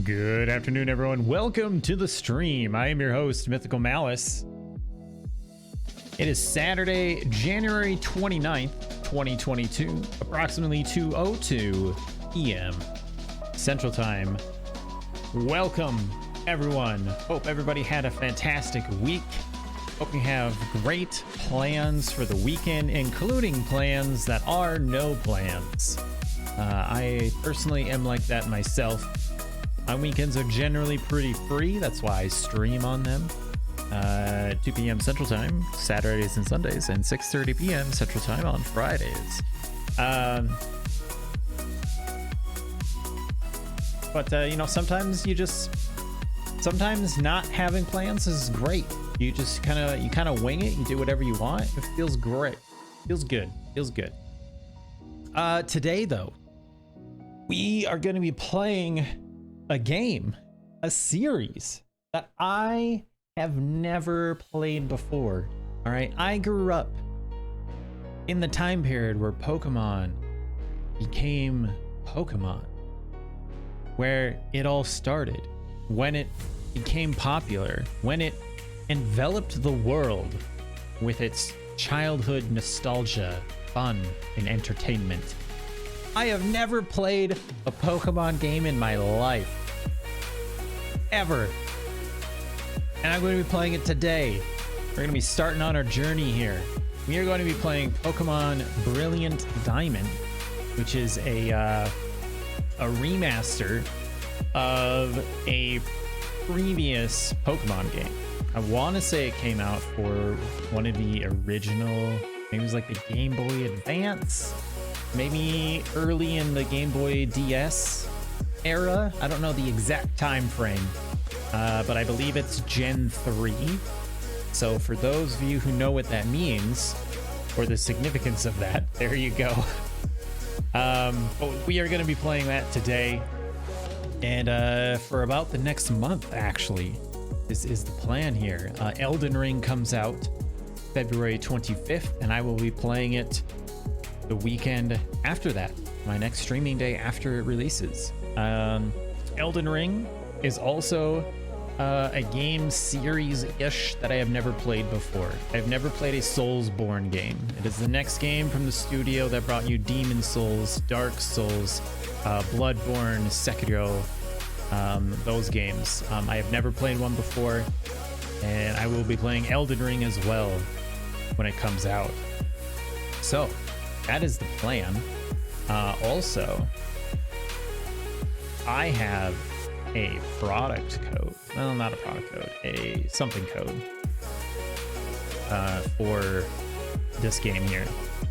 Good afternoon, everyone. Welcome to the stream. I am your host, Mythical Malice. It is Saturday, January 29th, 2022, approximately 2:02 p.m. Central Time. Welcome, everyone. Hope everybody had a fantastic week. Hope you have great plans for the weekend, including plans that are no plans. I personally am like that myself. My weekends are generally pretty free. That's why I stream on them. 2 p.m. Central Time, Saturdays and Sundays, and 6:30 p.m. Central Time on Fridays. You know, sometimes not having plans is great. You just kind of wing it. You do whatever you want. It feels great. Feels good. Today, though, we are going to be playing a game, a series that I have never played before. All right, I grew up in the time period where Pokemon became Pokemon, where it all started, when it became popular, when it enveloped the world with its childhood nostalgia, fun, and entertainment. I have never played a Pokemon game in my life. Ever. And I'm going to be playing it today. We're going to be starting on our journey here. We are going to be playing Pokemon Brilliant Diamond, which is a remaster of a previous Pokemon game. I want to say it came out for one of the original, maybe it was like the Game Boy Advance, maybe early in the Game Boy DS era. I don't know the exact time frame, but I believe it's Gen 3. So for those of you who know what that means, or the significance of that, there you go. But we are going to be playing that today, and for about the next month, actually. This is the plan here. Elden Ring comes out February 25th, and I will be playing it the weekend after that, my next streaming day after it releases. Elden Ring is also a game series-ish that I have never played before. I've never played a Soulsborne game. It is the next game from the studio that brought you Demon Souls, Dark Souls, Bloodborne, Sekiro, those games. I have never played one before, and I will be playing Elden Ring as well when it comes out. So that is the plan. Also, I have a product code. Well, not a product code, a something code for this game here.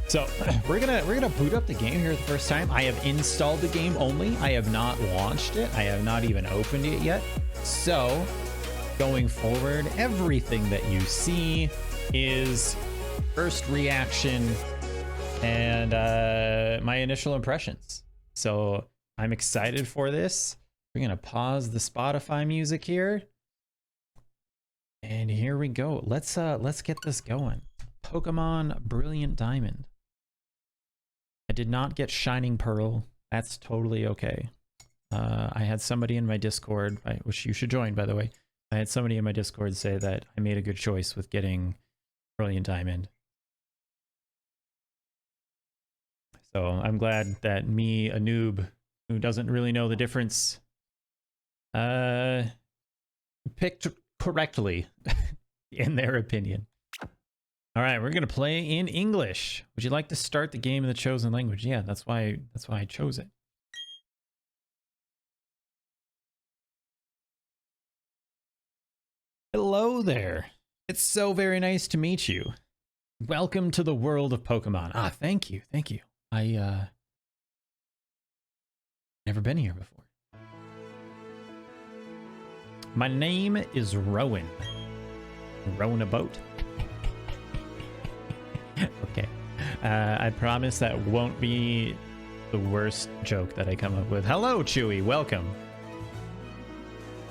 So we're gonna boot up the game here the first time. I have installed the game only. I have not launched it. I have not even opened it yet. So going forward, everything that you see is first reaction and my initial impressions. So I'm excited for this. We're gonna pause the Spotify music here, and here we go. Let's get this going. Pokemon Brilliant Diamond. I did not get Shining Pearl. That's totally okay. I had somebody in my Discord, which you should join, by the way. I had somebody in my Discord say that I made a good choice with getting Brilliant Diamond. So I'm glad that me, a noob who doesn't really know the difference, picked correctly in their opinion. All right, we're gonna play in English. Would you like to start the game in the chosen language? Yeah, that's why I chose it. Hello there. It's so very nice to meet you. Welcome to the world of Pokemon. Ah, thank you. I never been here before. My name is Rowan. Rowing a boat. Okay. I promise that won't be the worst joke that I come up with. Hello, Chewy. Welcome.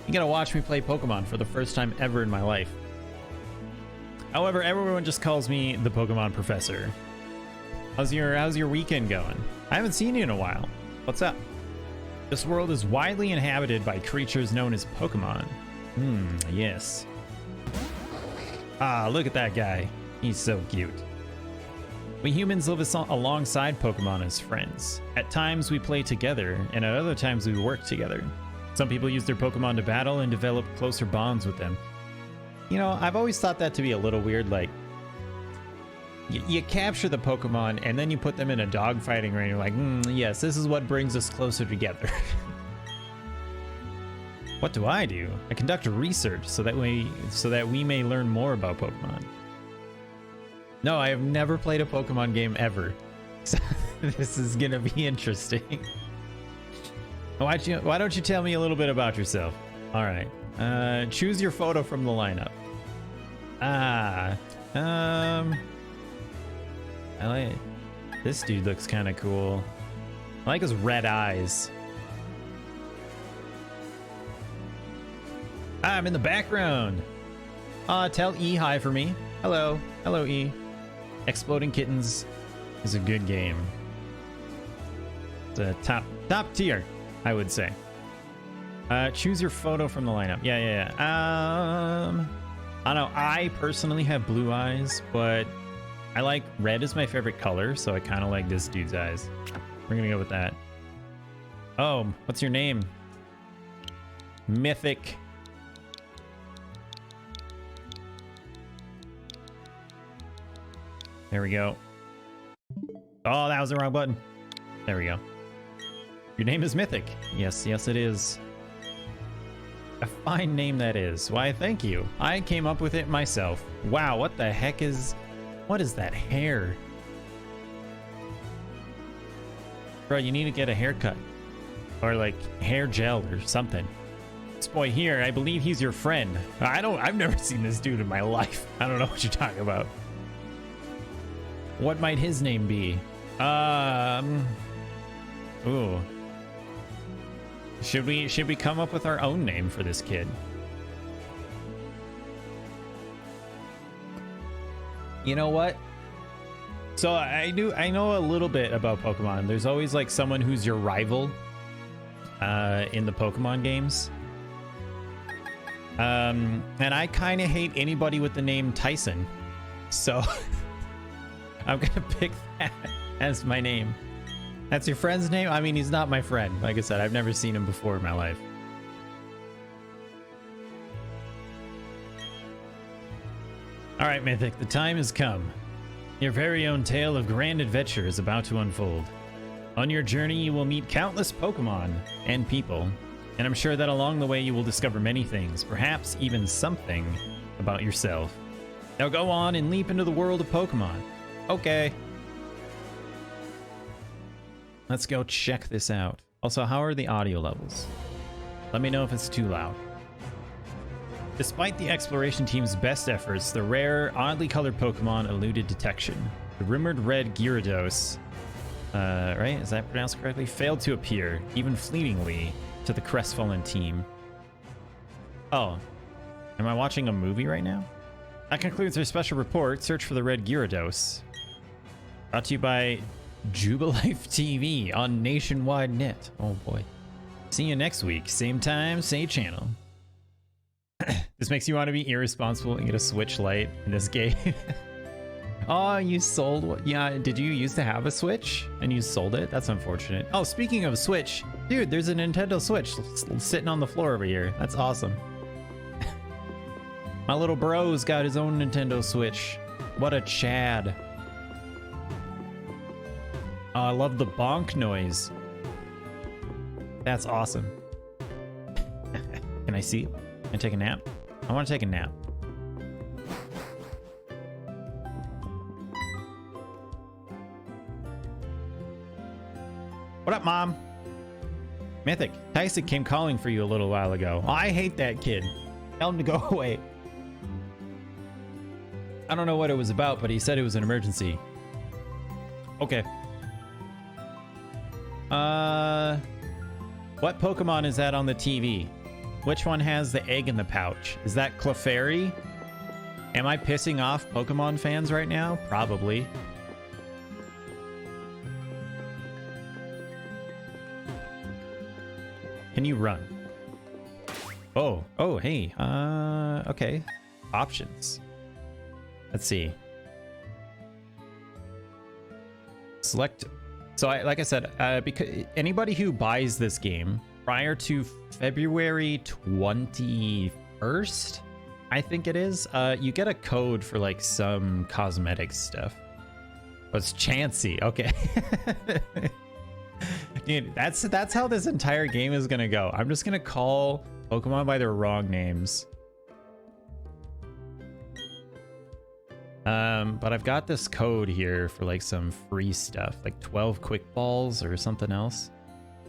You're gonna watch me play Pokemon for the first time ever in my life. However, everyone just calls me the Pokemon Professor. How's your weekend going? I haven't seen you in a while. What's up? This world is widely inhabited by creatures known as Pokémon. Yes. Ah, look at that guy. He's so cute. We humans live alongside Pokémon as friends. At times we play together, and at other times we work together. Some people use their Pokémon to battle and develop closer bonds with them. You know, I've always thought that to be a little weird, like, you capture the Pokemon and then you put them in a dogfighting ring. You're like, yes, this is what brings us closer together. What do? I conduct research so that we may learn more about Pokemon. No, I have never played a Pokemon game ever. So this is gonna be interesting. Why don't you tell me a little bit about yourself? All right. Choose your photo from the lineup. I like it. This dude looks kind of cool. I like his red eyes. I'm in the background. Tell E hi for me. Hello. Hello, E. Exploding Kittens is a good game. It's a top tier, I would say. Choose your photo from the lineup. Yeah. I don't know. I personally have blue eyes, but I like red is my favorite color, so I kind of like this dude's eyes. We're gonna go with that. Oh, what's your name? Mythic. There we go. Oh, that was the wrong button. There we go. Your name is Mythic. Yes, it is. A fine name that is. Why, thank you. I came up with it myself. Wow, what the heck is... What is that hair? Bro, you need to get a haircut. Or like hair gel or something. This boy here, I believe he's your friend. I've never seen this dude in my life. I don't know what you're talking about. What might his name be? Ooh. Should we come up with our own name for this kid? You know what? So I know a little bit about Pokemon. There's always like someone who's your rival in the Pokemon games. And I kind of hate anybody with the name Tyson. So I'm gonna pick that as my name. That's your friend's name? I mean, he's not my friend. Like I said, I've never seen him before in my life. All right, Mythic, the time has come. Your very own tale of grand adventure is about to unfold. On your journey, you will meet countless Pokemon and people, and I'm sure that along the way you will discover many things, perhaps even something about yourself. Now go on and leap into the world of Pokemon. Okay. Let's go check this out. Also, how are the audio levels? Let me know if it's too loud. Despite the exploration team's best efforts, the rare, oddly colored Pokemon eluded detection. The rumored red Gyarados, right? Is that pronounced correctly? Failed to appear, even fleetingly, to the crestfallen team. Oh, am I watching a movie right now? That concludes our special report. Search for the red Gyarados. Brought to you by Jubilife TV on Nationwide Net. Oh boy. See you next week. Same time, same channel. This makes you want to be irresponsible and get a Switch Lite in this game. Oh, you sold what? Yeah, did you used to have a Switch and you sold it? That's unfortunate. Oh, speaking of Switch, dude, there's a Nintendo Switch sitting on the floor over here. That's awesome. My little bro's got his own Nintendo Switch. What a Chad. Oh, I love the bonk noise. That's awesome. Can I see? Can I take a nap? I want to take a nap. What up, Mom? Mythic, Tyson came calling for you a little while ago. Oh, I hate that kid. Tell him to go away. I don't know what it was about, but he said it was an emergency. Okay. What Pokemon is that on the TV? Which one has the egg in the pouch? Is that Clefairy? Am I pissing off Pokemon fans right now? Probably. Menu run. Oh, hey. Okay. Options. Let's see. Select. So, like I said, because anybody who buys this game prior to February 21st, I think it is, you get a code for like some cosmetic stuff. Oh, it's Chansey. Okay. Dude, that's how this entire game is gonna go. I'm just gonna call Pokemon by their wrong names. But I've got this code here for like some free stuff, like 12 quick balls or something else.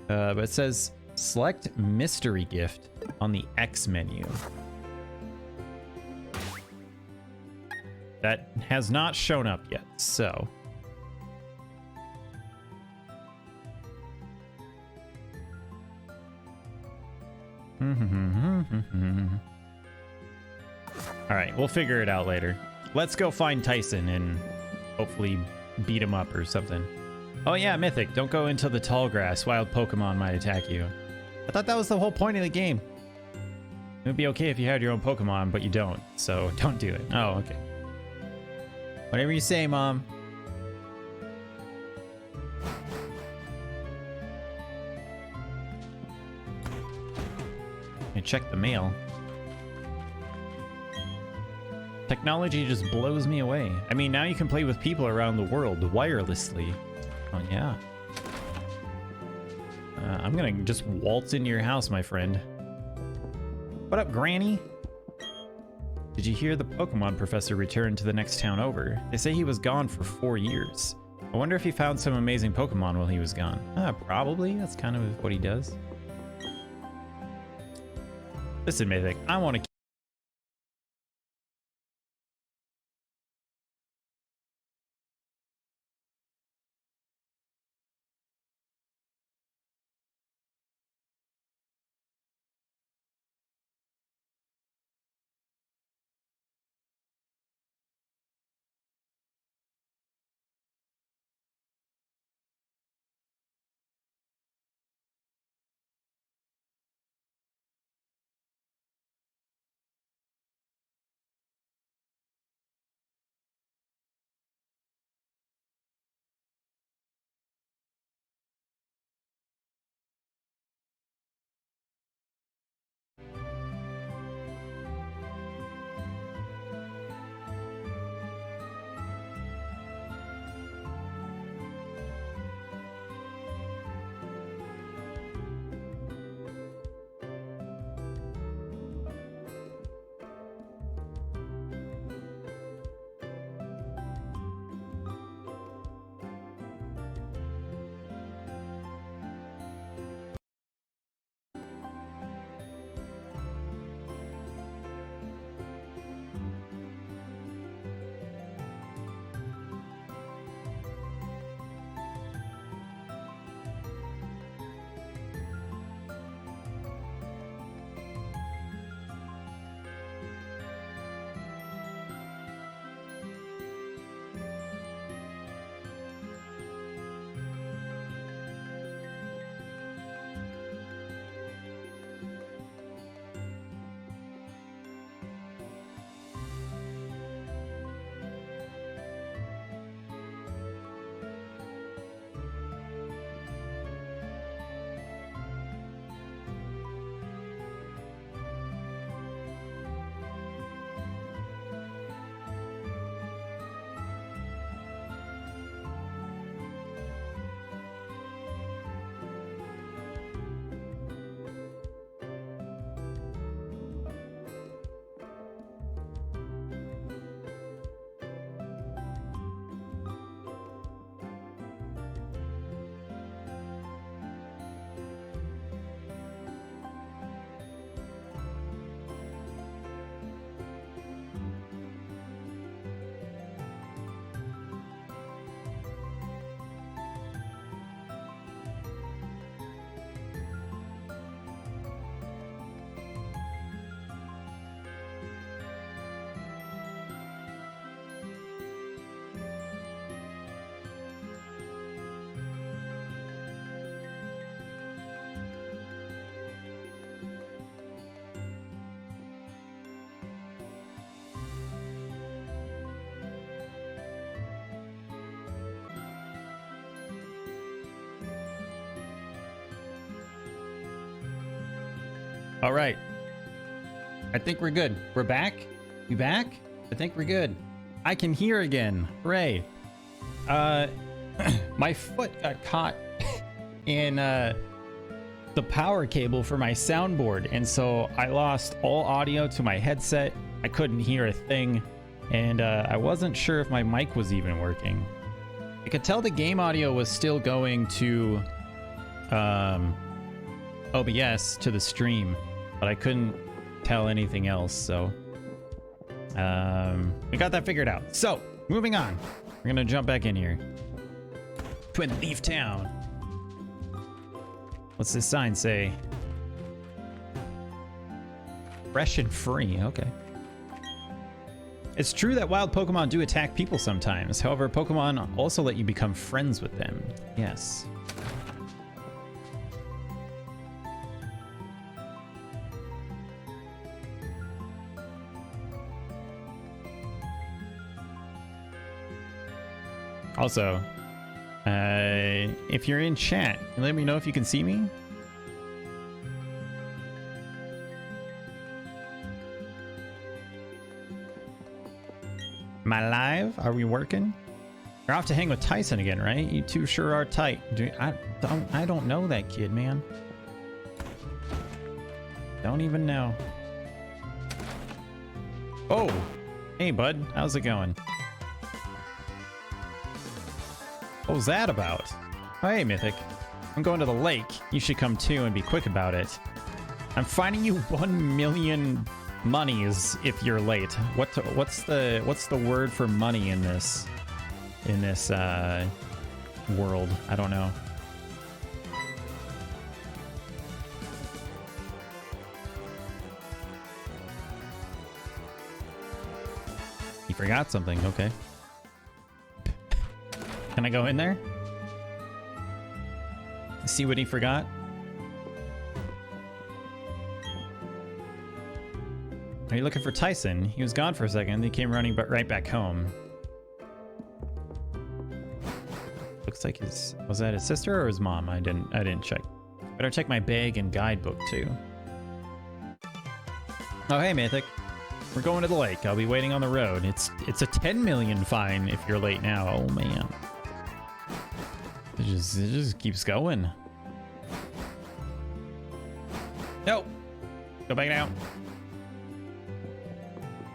But it says select mystery gift on the X menu. That has not shown up yet, so. All right, we'll figure it out later. Let's go find Tyson and hopefully beat him up or something. Oh yeah, Mythic, don't go into the tall grass. Wild Pokemon might attack you. I thought that was the whole point of the game. It would be okay if you had your own Pokemon, but you don't, so don't do it. Oh, okay. Whatever you say, Mom. And check the mail. Technology just blows me away. I mean, now you can play with people around the world wirelessly. Oh, yeah. I'm gonna just waltz into your house, my friend. What up, Granny? Did you hear the Pokemon professor returned to the next town over? They say he was gone for 4 years. I wonder if he found some amazing Pokemon while he was gone. Probably. That's kind of what he does. Listen, Mythic, I want to All right. I think we're good. We're back? We back? I think we're good. I can hear again. Hooray. My foot got caught in the power cable for my soundboard, and so I lost all audio to my headset. I couldn't hear a thing, and I wasn't sure if my mic was even working. I could tell the game audio was still going to OBS to the stream, but I couldn't tell anything else, so we got that figured out. So moving on, we're gonna jump back in here. Twinleaf Town. What's this sign say? Fresh and free. Okay. It's true that wild Pokemon do attack people sometimes. However, Pokemon also let you become friends with them. Yes. Also, if you're in chat, let me know if you can see me. Am I live? Are we working? You're off to hang with Tyson again, right? You two sure are tight. I don't know that kid, man. Don't even know. Oh, hey bud, how's it going? What was that about? Oh, hey, Mythic. I'm going to the lake. You should come too and be quick about it. I'm finding you 1 million monies if you're late. What's the word for money in this world? I don't know. You forgot something. Okay. Can I go in there? See what he forgot? Are you looking for Tyson? He was gone for a second. He came running but right back home. Looks like was that his sister or his mom? I didn't check. Better check my bag and guidebook too. Oh hey Mythic. We're going to the lake. I'll be waiting on the road. It's a 10 million fine if you're late now. Oh man. It just keeps going. No. Go back now.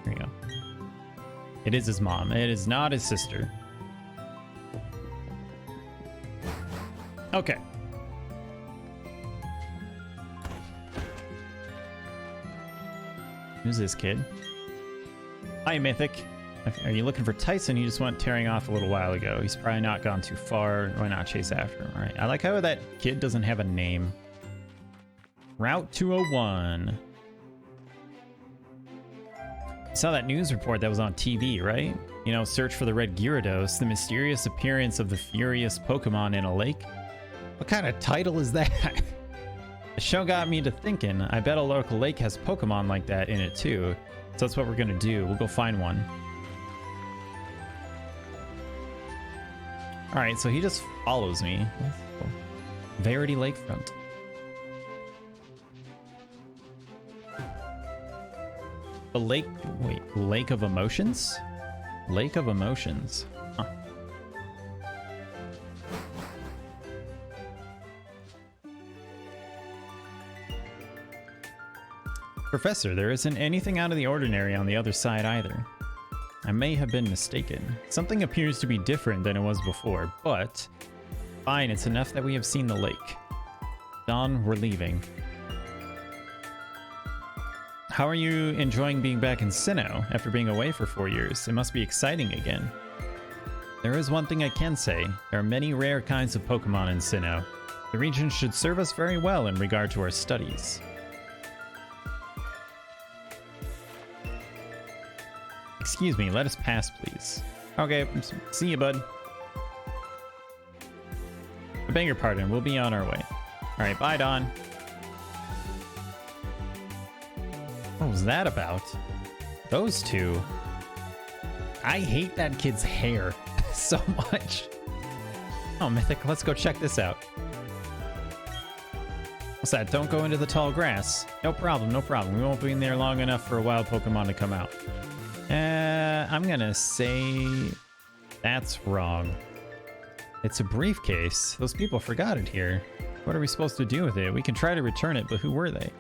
There you go. It is his mom. It is not his sister. Okay. Who's this kid? Hi, Mythic. Are you looking for Tyson? He just went tearing off a little while ago. He's probably not gone too far. Why not chase after him? All right. I like how that kid doesn't have a name. Route 201. You saw that news report that was on TV, right? You know, search for the red Gyarados, the mysterious appearance of the furious Pokemon in a lake. What kind of title is that? The show got me to thinking, I bet a local lake has Pokemon like that in it too. So that's what we're gonna do. We'll go find one. All right, so he just follows me. Verity Lakefront. The lake, wait, Lake of Emotions? Lake of Emotions. Huh. Professor, there isn't anything out of the ordinary on the other side either. I may have been mistaken. Something appears to be different than it was before, but fine, it's enough that we have seen the lake. Dawn, we're leaving. How are you enjoying being back in Sinnoh after being away for 4 years? It must be exciting again. There is one thing I can say. There are many rare kinds of Pokemon in Sinnoh. The region should serve us very well in regard to our studies. Excuse me, let us pass, please. Okay, see you, bud. I beg your pardon, we'll be on our way. Alright, bye, Dawn. What was that about? Those two. I hate that kid's hair so much. Oh, Mythic, let's go check this out. What's that? Don't go into the tall grass. No problem, no problem. We won't be in there long enough for a wild Pokemon to come out. I'm gonna say that's wrong. It's a briefcase. Those people forgot it here. What are we supposed to do with it? We can try to return it, but who were they?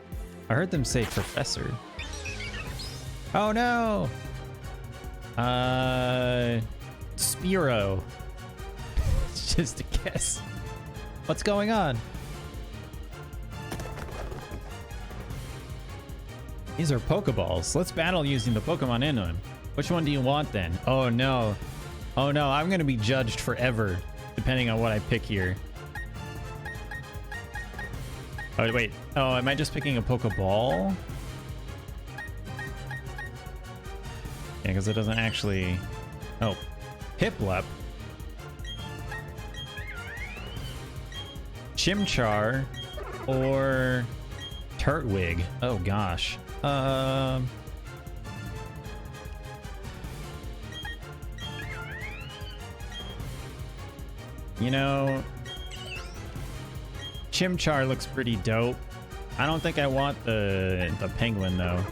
I heard them say Professor. Oh no! Spearow. It's just a guess. What's going on? These are Pokeballs. Let's battle using the Pokemon in them. Which one do you want then? Oh no. Oh no, I'm gonna be judged forever, depending on what I pick here. Oh wait, oh, am I just picking a Pokeball? Yeah, because it doesn't actually... Oh, Piplup. Chimchar or Turtwig. Oh gosh. You know, Chimchar looks pretty dope. I don't think I want the penguin though.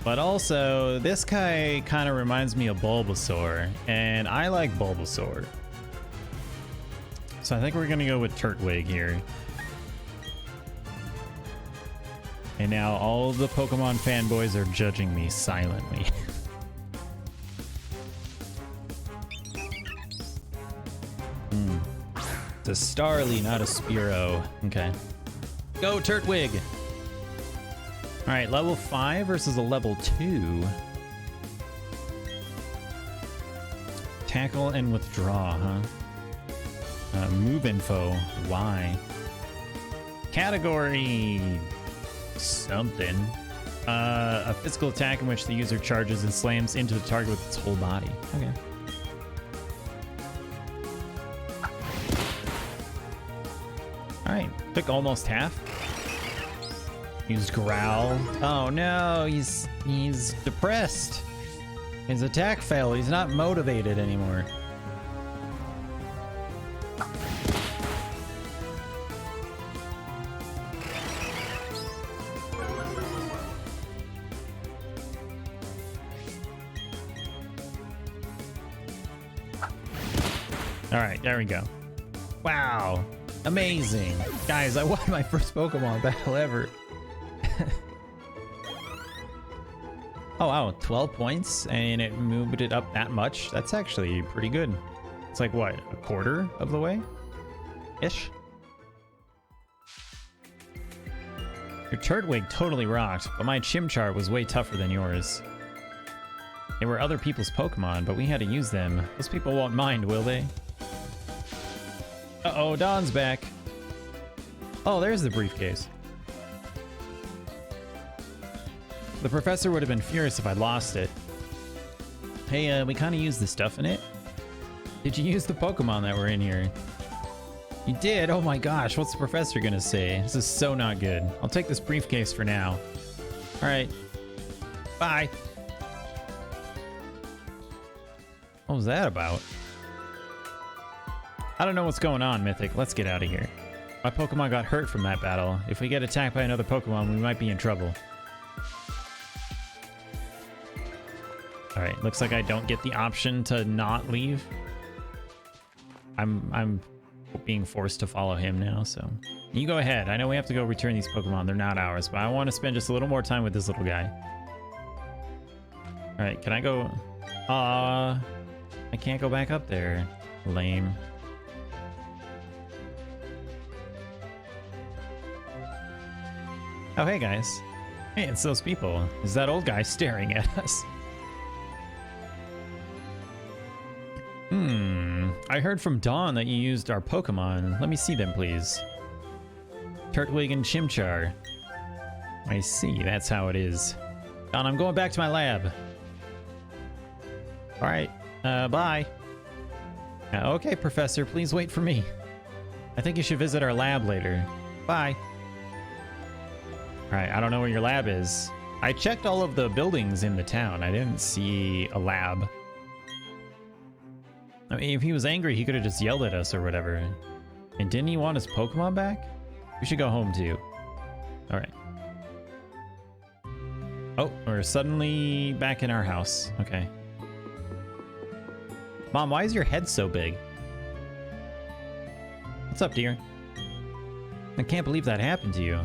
But also, this guy kind of reminds me of Bulbasaur, and I like Bulbasaur. So I think we're gonna go with Turtwig here. And now all the Pokemon fanboys are judging me silently. It's a Starly, not a Spearow. Okay. Go, Turtwig! Alright, level 5 versus a level 2. Tackle and withdraw, huh? Move info. Why? Category... something. A physical attack in which the user charges and slams into the target with its whole body. Okay. Alright, took almost half. Used Growl. Oh no, he's depressed. His attack failed. He's not motivated anymore. Alright, there we go. Wow. Amazing. Guys, I won my first Pokemon battle ever. Oh wow, 12 points and it moved it up that much. That's actually pretty good. It's like what, a quarter of the way? Ish. Your Turtwig totally rocked, but my Chimchar was way tougher than yours. They were other people's Pokemon, but we had to use them. Those people won't mind, will they? Uh-oh, Dawn's back. Oh, there's the briefcase. The professor would have been furious if I lost it. Hey, we kind of used the stuff in it. Did you use the Pokemon that were in here? You did? Oh my gosh, what's the professor gonna say? This is so not good. I'll take this briefcase for now. Alright. Bye. What was that about? I don't know what's going on, Mythic. Let's get out of here. My Pokemon got hurt from that battle. If we get attacked by another Pokemon, we might be in trouble. Alright, looks like I don't get the option to not leave. I'm being forced to follow him now, so... You go ahead. I know we have to go return these Pokemon. They're not ours, but I want to spend just a little more time with this little guy. Alright, can I go... I can't go back up there. Lame. Oh, hey guys. Hey, it's those people. Is that old guy staring at us? I heard from Dawn that you used our Pokemon. Let me see them, please. Turtwig and Chimchar. I see, that's how it is. Dawn, I'm going back to my lab. Alright, bye. Okay, Professor, please wait for me. I think you should visit our lab later. Bye. Alright, I don't know where your lab is. I checked all of the buildings in the town. I didn't see a lab. I mean, if he was angry, he could have just yelled at us or whatever. And didn't he want his Pokemon back? We should go home too. All right. Oh, we're suddenly back in our house. Okay. Mom, why is your head so big? What's up, dear? I can't believe that happened to you.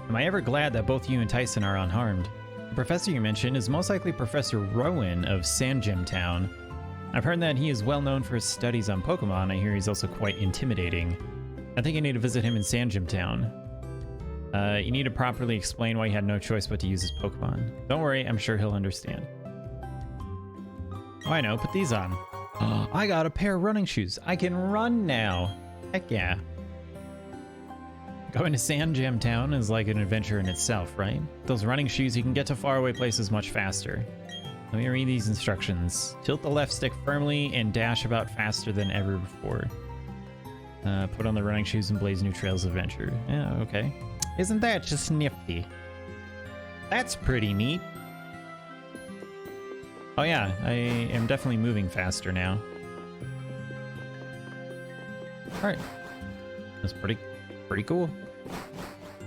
Am I ever glad that both you and Tyson are unharmed? The professor you mentioned is most likely Professor Rowan of Sandgem Town. I've heard that he is well known for his studies on Pokémon. I hear he's also quite intimidating. I think you need to visit him in Sandgem Town. You need to properly explain why he had no choice but to use his Pokemon. Don't worry, I'm sure he'll understand. Oh, I know, put these on. Oh, I got a pair of running shoes. I can run now. Heck yeah. Going to Sandgem Town is like an adventure in itself, right? With those running shoes, you can get to faraway places much faster. Let me read these instructions. Tilt the left stick firmly and dash about faster than ever before. Put on the running shoes and blaze new trails of adventure. Yeah, okay. Isn't that just nifty? That's pretty neat. Oh yeah, I am definitely moving faster now. Alright. That's pretty cool.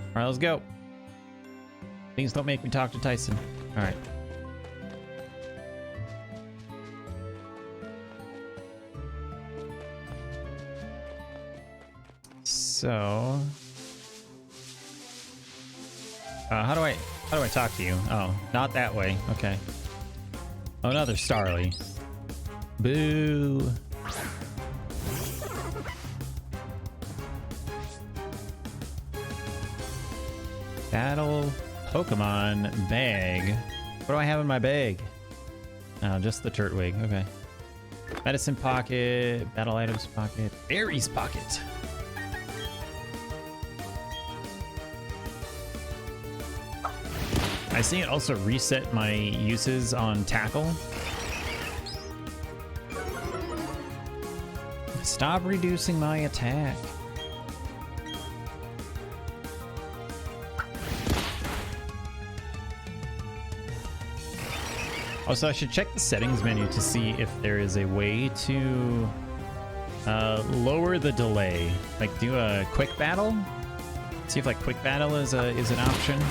Alright, let's go. Please don't make me talk to Tyson. Alright. So... how do I talk to you? Oh, not that way. Okay. Oh, another Starly. Boo. Battle Pokemon bag. What do I have in my bag? Oh, just the Turtwig. Okay. Medicine pocket, battle items pocket, berries pocket. I see it also reset my uses on tackle. Stop reducing my attack. Also, I should check the settings menu to see if there is a way to lower the delay. Like do a quick battle? See if like quick battle is an option.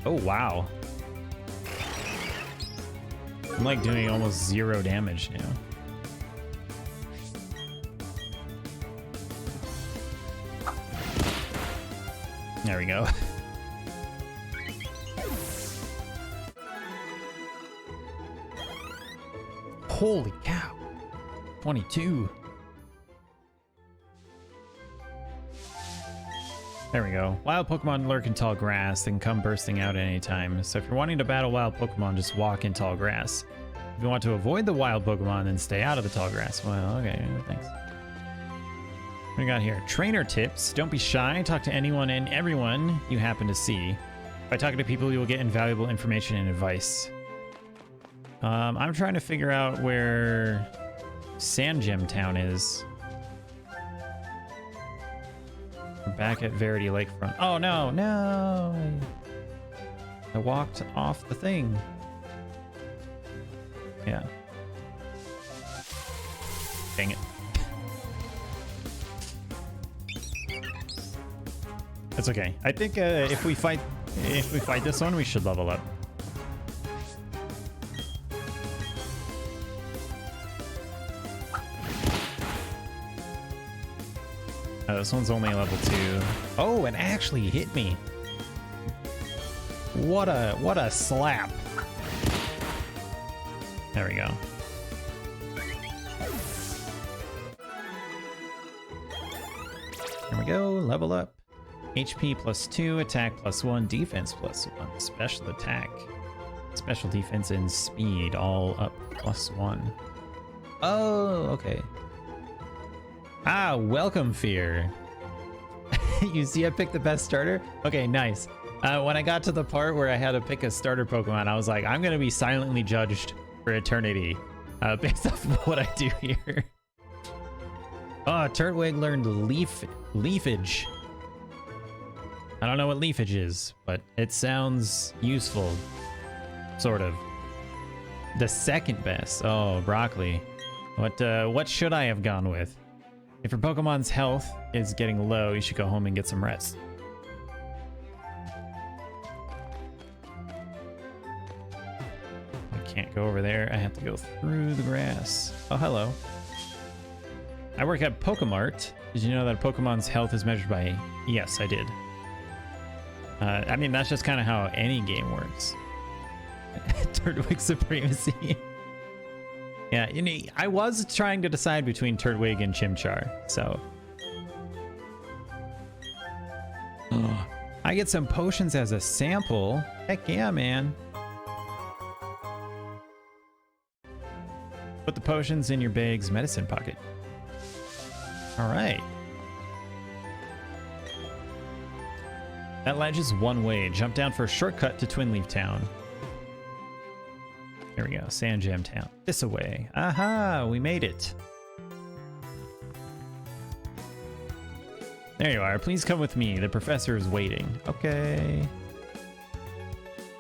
Oh, wow. I'm like doing almost 0 damage now. There we go. Holy cow. 22. There we go. Wild Pokemon lurk in tall grass, then come bursting out at any time. So if you're wanting to battle wild Pokemon, just walk in tall grass. If you want to avoid the wild Pokemon, then stay out of the tall grass. Well, okay, thanks. What do we got here? Trainer tips. Don't be shy. Talk to anyone and everyone you happen to see. By talking to people, you will get invaluable information and advice. I'm trying to figure out where Sandgem Town is. We're back at Verity Lakefront. Oh no, no! I walked off the thing. Yeah. Dang it. That's okay. I think if we fight this one, we should level up. This one's only level 2. Oh, it actually hit me. What a slap. There we go. There we go, level up. HP +2, attack +1, defense +1, special attack, special defense, and speed all up +1. Oh, okay. Ah, welcome, Fear. You see I picked the best starter? Okay, nice. When I got to the part where I had to pick a starter Pokemon, I was like, I'm going to be silently judged for eternity based off of what I do here. Oh, Turtwig learned Leafage. I don't know what Leafage is, but it sounds useful. Sort of. The second best. Oh, Broccoli. What should I have gone with? If your Pokemon's health is getting low, you should go home and get some rest. go over there. I have to go through the grass. Oh, hello. I work at Pokemart. Did you know that a Pokemon's health is measured by... Yes, I did. I mean, that's just kind of how any game works. Turtwig supremacy. Yeah, you know, I was trying to decide between Turtwig and Chimchar, so... Oh, I get some potions as a sample. Heck yeah, man. Put the potions in your bag's medicine pocket. All right. That ledge is one way. Jump down for a shortcut to Twinleaf Town. There we go. Sand Gem Town. This away. Aha! We made it. There you are. Please come with me. The professor is waiting. Okay.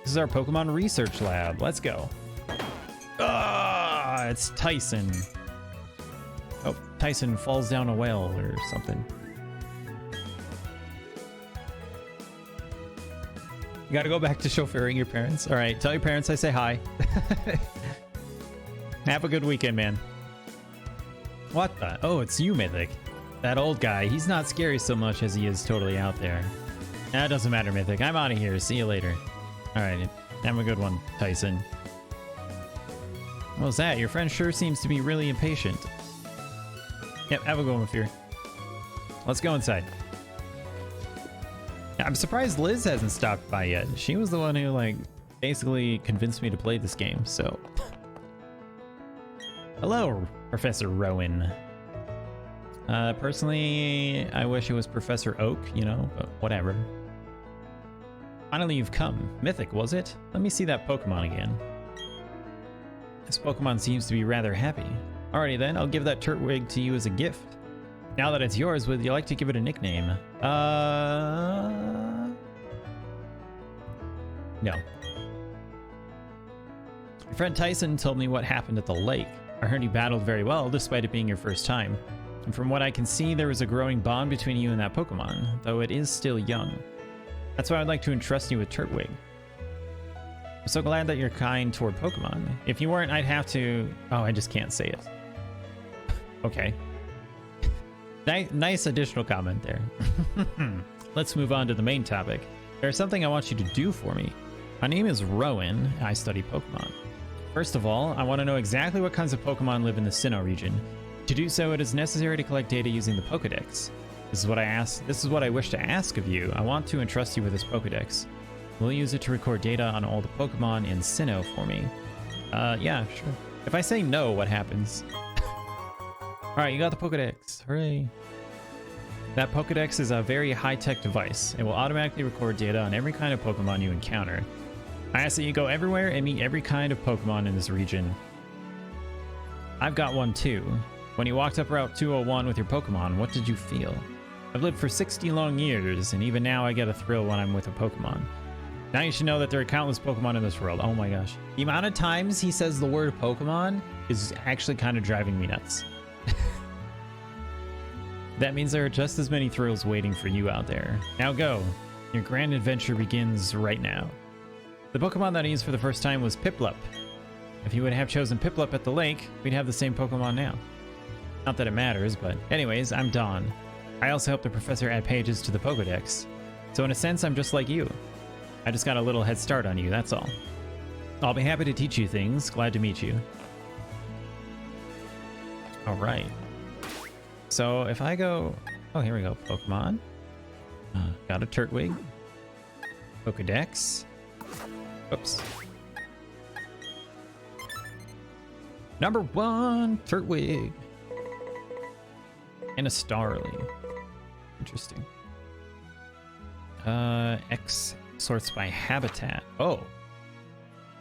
This is our Pokemon research lab. Let's go. Ah, it's Tyson. Oh, Tyson falls down a well or something. You gotta go back to chauffeuring your parents. All right, tell your parents I say hi. Have a good weekend, man. What the? Oh, it's you, Mythic. That old guy, he's not scary so much as he is totally out there. That doesn't matter, Mythic. I'm out of here. See you later. All right, have a good one, Tyson. What was that? Your friend sure seems to be really impatient. Yep, have a good one, Fear. Let's go inside. I'm surprised Liz hasn't stopped by yet. She was the one who, like, basically convinced me to play this game, so... Hello, Professor Rowan. Personally, I wish it was Professor Oak, you know, but whatever. Finally, you've come. Mythic, was it? Let me see that Pokemon again. This Pokemon seems to be rather happy. Alrighty then, I'll give that Turtwig to you as a gift. Now that it's yours, would you like to give it a nickname? No. Your friend Tyson told me what happened at the lake. I heard you battled very well, despite it being your first time. And from what I can see, there is a growing bond between you and that Pokemon, though it is still young. That's why I'd like to entrust you with Turtwig. I'm so glad that you're kind toward Pokemon. If you weren't, I'd have to... Oh, I just can't say it. Okay. Nice additional comment there. Let's move on to the main topic. There's something I want you to do for me. My name is Rowan. I study Pokemon. First of all, I want to know exactly what kinds of Pokemon live in the Sinnoh region. To do so, it is necessary to collect data using the Pokedex. This is what I wish to ask of you. I want to entrust you with this Pokedex. Will you use it to record data on all the Pokemon in Sinnoh for me? Yeah, sure. If I say no, what happens? Alright, you got the Pokedex. Hooray. That Pokedex is a very high-tech device. It will automatically record data on every kind of Pokemon you encounter. I ask that you go everywhere and meet every kind of Pokemon in this region. I've got one too. When you walked up Route 201 with your Pokemon, what did you feel? I've lived for 60 long years, and even now I get a thrill when I'm with a Pokemon. Now you should know that there are countless Pokemon in this world. Oh my gosh. The amount of times he says the word Pokemon is actually kind of driving me nuts. That means there are just as many thrills waiting for you out there. Now go. Your grand adventure begins right now. The Pokemon that I used for the first time was Piplup. If you would have chosen Piplup at the lake, we'd have the same Pokemon now. Not that it matters, but anyways, I'm Dawn. I also helped the professor add pages to the Pokedex. So in a sense, I'm just like you. I just got a little head start on you, that's all. I'll be happy to teach you things. Glad to meet you. All right. So if I go... Oh, here we go. Pokemon. Got a Turtwig. Pokedex. Oops. Number 1, Turtwig. And a Starly. Interesting. X sorts by habitat. Oh.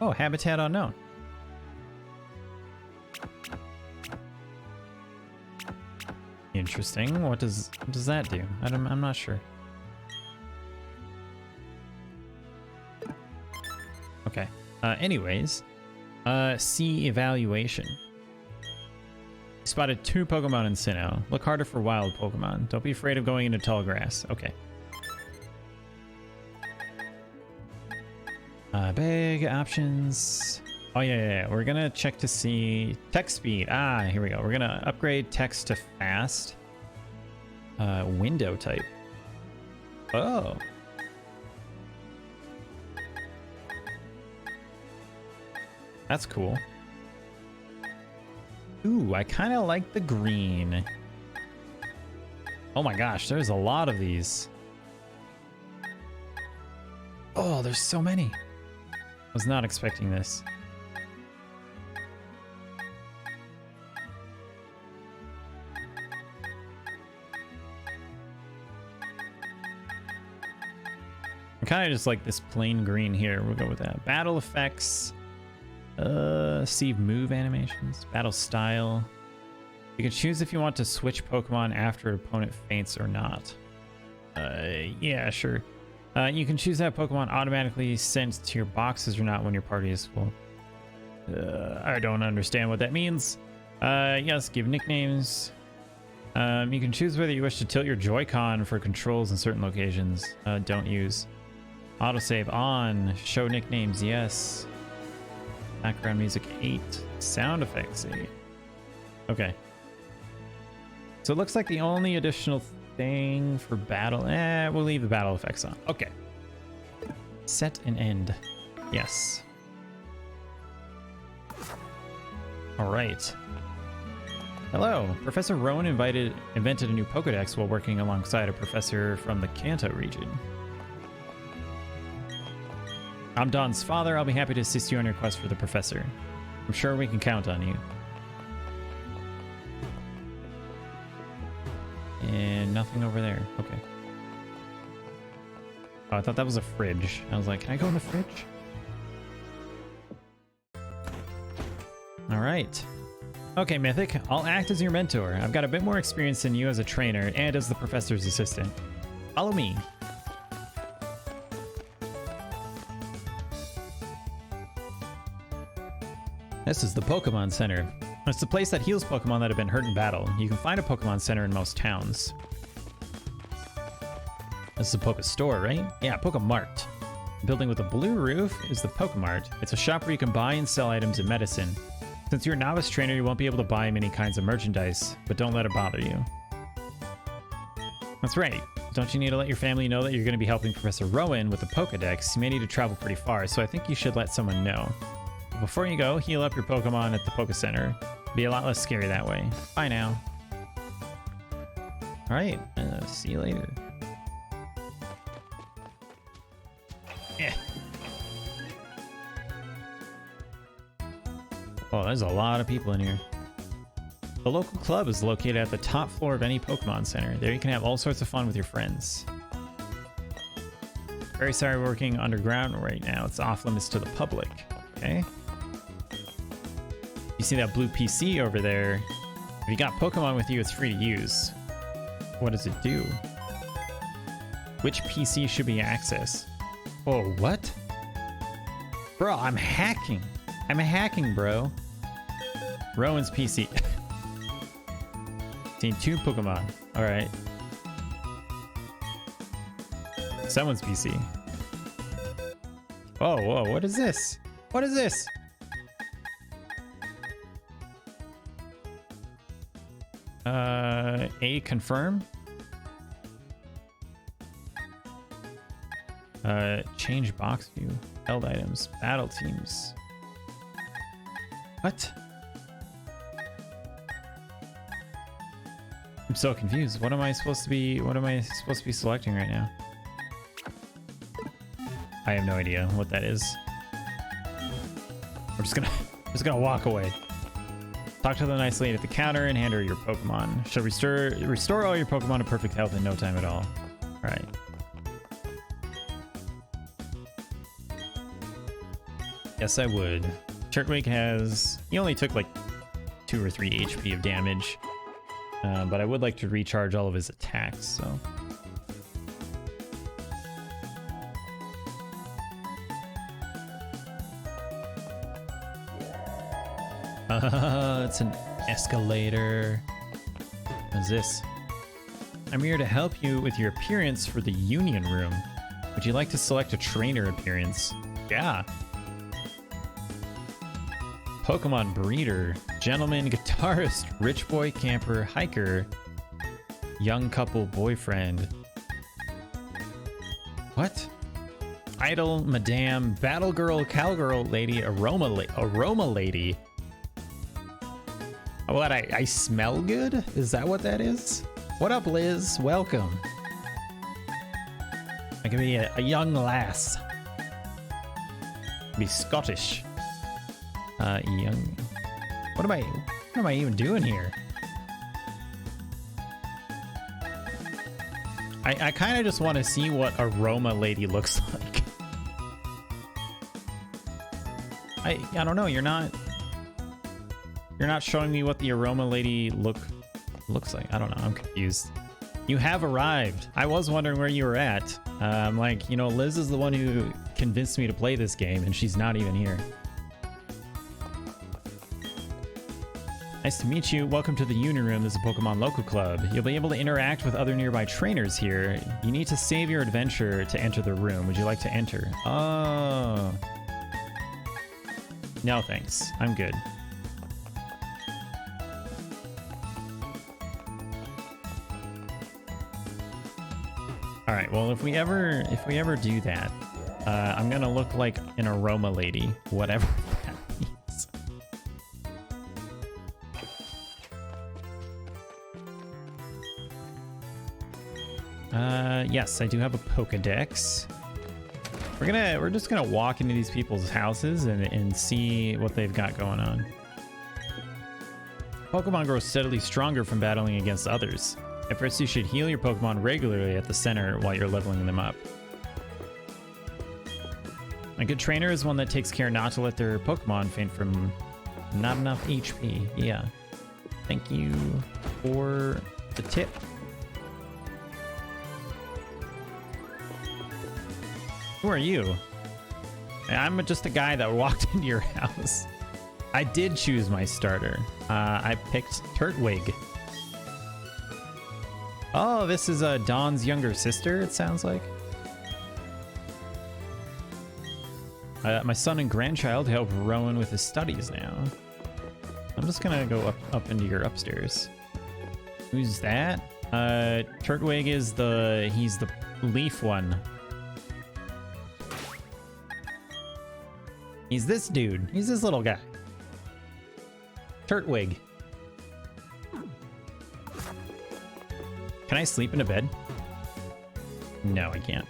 Oh, habitat unknown. Interesting. What does that do? I'm not sure. Okay. Anyways, C evaluation. Spotted 2 Pokemon in Sinnoh. Look harder for wild Pokemon. Don't be afraid of going into tall grass. Okay. Big options. Oh, yeah. We're gonna check to see text speed. Ah, here we go. We're gonna upgrade text to fast. Window type. Oh. That's cool. Ooh, I kind of like the green. Oh my gosh, there's a lot of these. Oh, there's so many. I was not expecting this. I kind of just like this plain green here. We'll go with that. Battle effects. See move animations. Battle style. You can choose if you want to switch Pokemon after an opponent faints or not. Yeah, sure. You can choose to have Pokemon automatically sent to your boxes or not when your party is full. I don't understand what that means. Yes, give nicknames. You can choose whether you wish to tilt your Joy-Con for controls in certain locations. Don't use. Autosave on. Show nicknames, yes. Background music 8. Sound effects 8. Okay. So it looks like the only additional thing for battle... we'll leave the battle effects on. Okay. Set and end. Yes. Alright. Hello. Professor Rowan invented a new Pokedex while working alongside a professor from the Kanto region. I'm Don's father. I'll be happy to assist you on your quest for the professor. I'm sure we can count on you. And nothing over there. Okay. Oh, I thought that was a fridge. I was like, can I go in the fridge? All right. Okay, Mythic. I'll act as your mentor. I've got a bit more experience than you as a trainer and as the professor's assistant. Follow me. This is the Pokemon Center. It's the place that heals Pokemon that have been hurt in battle. You can find a Pokemon Center in most towns. This is a Poke Store, right? Yeah, Pokemart. The building with a blue roof is the Pokemart. It's a shop where you can buy and sell items and medicine. Since you're a novice trainer, you won't be able to buy many kinds of merchandise, but don't let it bother you. That's right. Don't you need to let your family know that you're going to be helping Professor Rowan with the Pokedex? You may need to travel pretty far, so I think you should let someone know. Before you go, heal up your Pokemon at the Poke Center. Be a lot less scary that way. Bye now. Alright, see you later. Yeah. Oh, there's a lot of people in here. The local club is located at the top floor of any Pokemon Center. There you can have all sorts of fun with your friends. Very sorry we're working underground right now. It's off limits to the public. Okay. You see that blue PC over there? If you got Pokemon with you, it's free to use. What does it do? Which PC should we access? Oh, what? Bro, I'm hacking. I'm hacking, bro. Rowan's PC. Seen 2 Pokemon. All right. Someone's PC. Whoa, what is this? What is this? A confirm. Change box view. Held items. Battle teams. What? I'm so confused. What am I supposed to be selecting right now? I have no idea what that is. I'm just gonna walk away. Talk to the nice lady at the counter and hand her your Pokemon. She'll restore all your Pokemon to perfect health in no time at all. Alright. Yes, I would. Turtwig he only took like 2 or 3 HP of damage. But I would like to recharge all of his attacks, so. It's an escalator. What is this? I'm here to help you with your appearance for the Union Room. Would you like to select a trainer appearance? Yeah. Pokemon breeder, gentleman, guitarist, rich boy, camper, hiker, young couple, boyfriend. What? Idol, madame, battle girl, cowgirl lady, aroma lady. What, I smell good? Is that what that is? What up, Liz? Welcome. I can be a young lass. Be Scottish. Young. What am I even doing here? I kind of just want to see what aroma lady looks like. I don't know. You're not showing me what the aroma lady looks like. I don't know. I'm confused. You have arrived. I was wondering where you were at. I'm like, you know, Liz is the one who convinced me to play this game, and she's not even here. Nice to meet you. Welcome to the Union Room. This is a Pokemon Local Club. You'll be able to interact with other nearby trainers here. You need to save your adventure to enter the room. Would you like to enter? Oh. No, thanks. I'm good. All right. Well, if we ever do that, I'm gonna look like an aroma lady, whatever that means. Yes, I do have a Pokedex. We're just gonna walk into these people's houses and see what they've got going on. Pokemon grow steadily stronger from battling against others. At first, you should heal your Pokemon regularly at the center while you're leveling them up. A good trainer is one that takes care not to let their Pokemon faint from not enough HP. Yeah. Thank you for the tip. Who are you? I'm just a guy that walked into your house. I did choose my starter. I picked Turtwig. Oh, this is Dawn's younger sister, it sounds like. My son and grandchild help Rowan with his studies now. I'm just gonna go up into your upstairs. Who's that? Turtwig is he's the leaf one. He's this dude. He's this little guy. Turtwig. Can I sleep in a bed? No, I can't.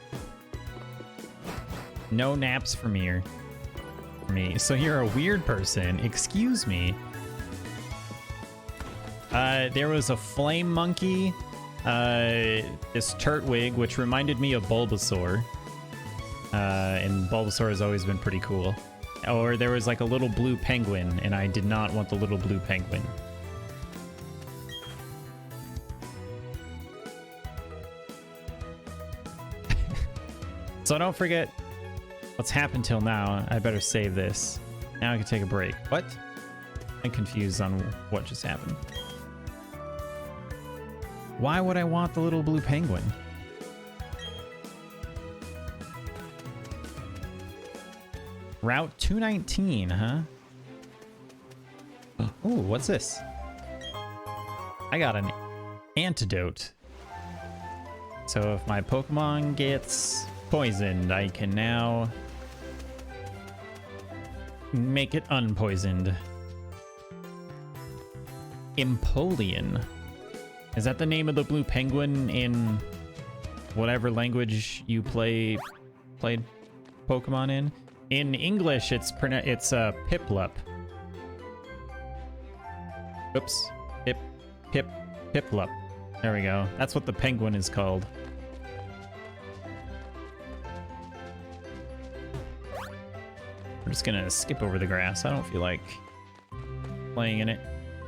No naps for me. So you're a weird person. Excuse me. There was a flame monkey. This Turtwig, which reminded me of Bulbasaur. And Bulbasaur has always been pretty cool. Or there was like a little blue penguin, and I did not want the little blue penguin. So don't forget what's happened till now. I better save this. Now I can take a break. What? I'm confused on what just happened. Why would I want the little blue penguin? Route 219, huh? Oh, what's this? I got an antidote. So if my Pokemon gets poisoned, I can now make it unpoisoned. Empoleon. Is that the name of the blue penguin in whatever language you played Pokemon in? In English, it's Piplup. Oops. Piplup. There we go. That's what the penguin is called. We're just gonna skip over the grass. I don't feel like playing in it.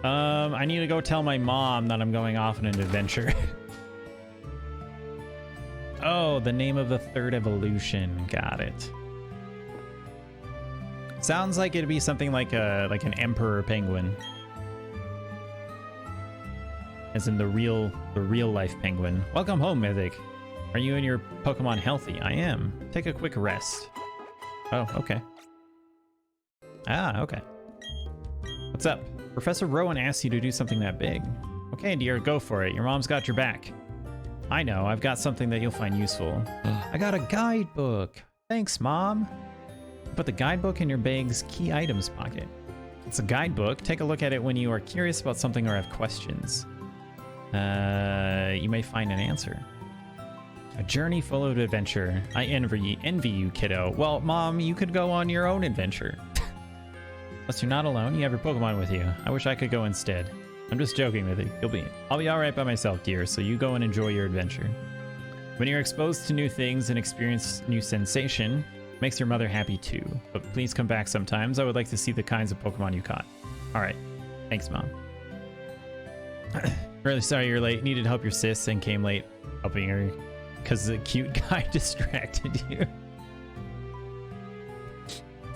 I need to go tell my mom that I'm going off on an adventure. Oh, the name of the third evolution. Got it. Sounds like it'd be something like an emperor penguin. As in the real life penguin. Welcome home, Mythic. Are you and your Pokemon healthy? I am. Take a quick rest. Oh, okay. Ah, okay. What's up? Professor Rowan asked you to do something that big. Okay, dear, go for it. Your mom's got your back. I know, I've got something that you'll find useful. I got a guidebook. Thanks, Mom. Put the guidebook in your bag's key items pocket. It's a guidebook. Take a look at it when you are curious about something or have questions. You may find an answer. A journey full of adventure. I envy you, kiddo. Well, Mom, you could go on your own adventure. Unless you're not alone, you have your Pokemon with you. I wish I could go instead. I'm just joking with you. I'll be alright by myself, dear, so you go and enjoy your adventure. When you're exposed to new things and experience new sensation, it makes your mother happy too. But please come back sometimes. I would like to see the kinds of Pokemon you caught. Alright. Thanks, Mom. Really sorry you're late. Needed help your sis and came late helping her because the cute guy distracted you.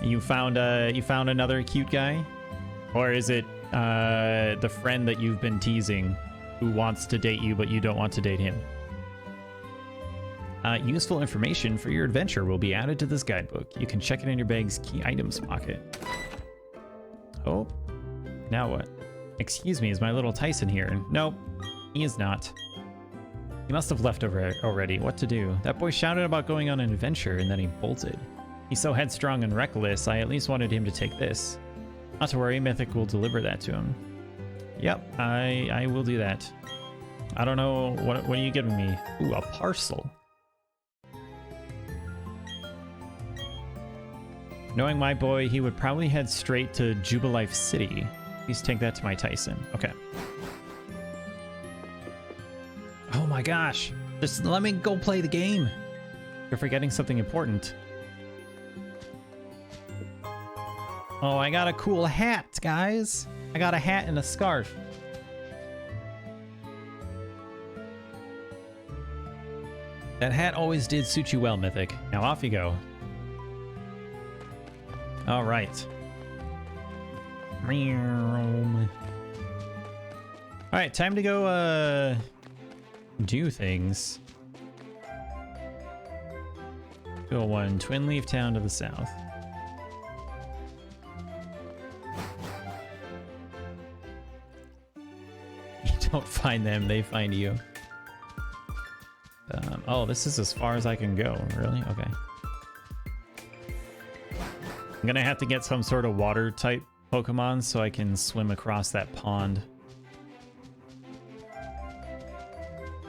You found another cute guy? Or is it the friend that you've been teasing who wants to date you but you don't want to date him? Useful information for your adventure will be added to this guidebook. You can check it in your bag's key items pocket. Oh, now what? Excuse me, is my little Tyson here? Nope, he is not. He must have left already. What to do? That boy shouted about going on an adventure and then he bolted. He's so headstrong and reckless, I at least wanted him to take this. Not to worry, Mythic will deliver that to him. Yep, I will do that. I don't know, what are you giving me? Ooh, a parcel. Knowing my boy, he would probably head straight to Jubilife City. Please take that to my Tyson. Okay. Oh my gosh. Just let me go play the game. You're forgetting something important. Oh, I got a cool hat, guys. I got a hat and a scarf. That hat always did suit you well, Mythic. Now off you go. All right. All right, time to go do things. Go one, Twinleaf Town to the south. You don't find them, they find you. Oh, this is as far as I can go, really? Okay. I'm gonna have to get some sort of water type Pokemon so I can swim across that pond.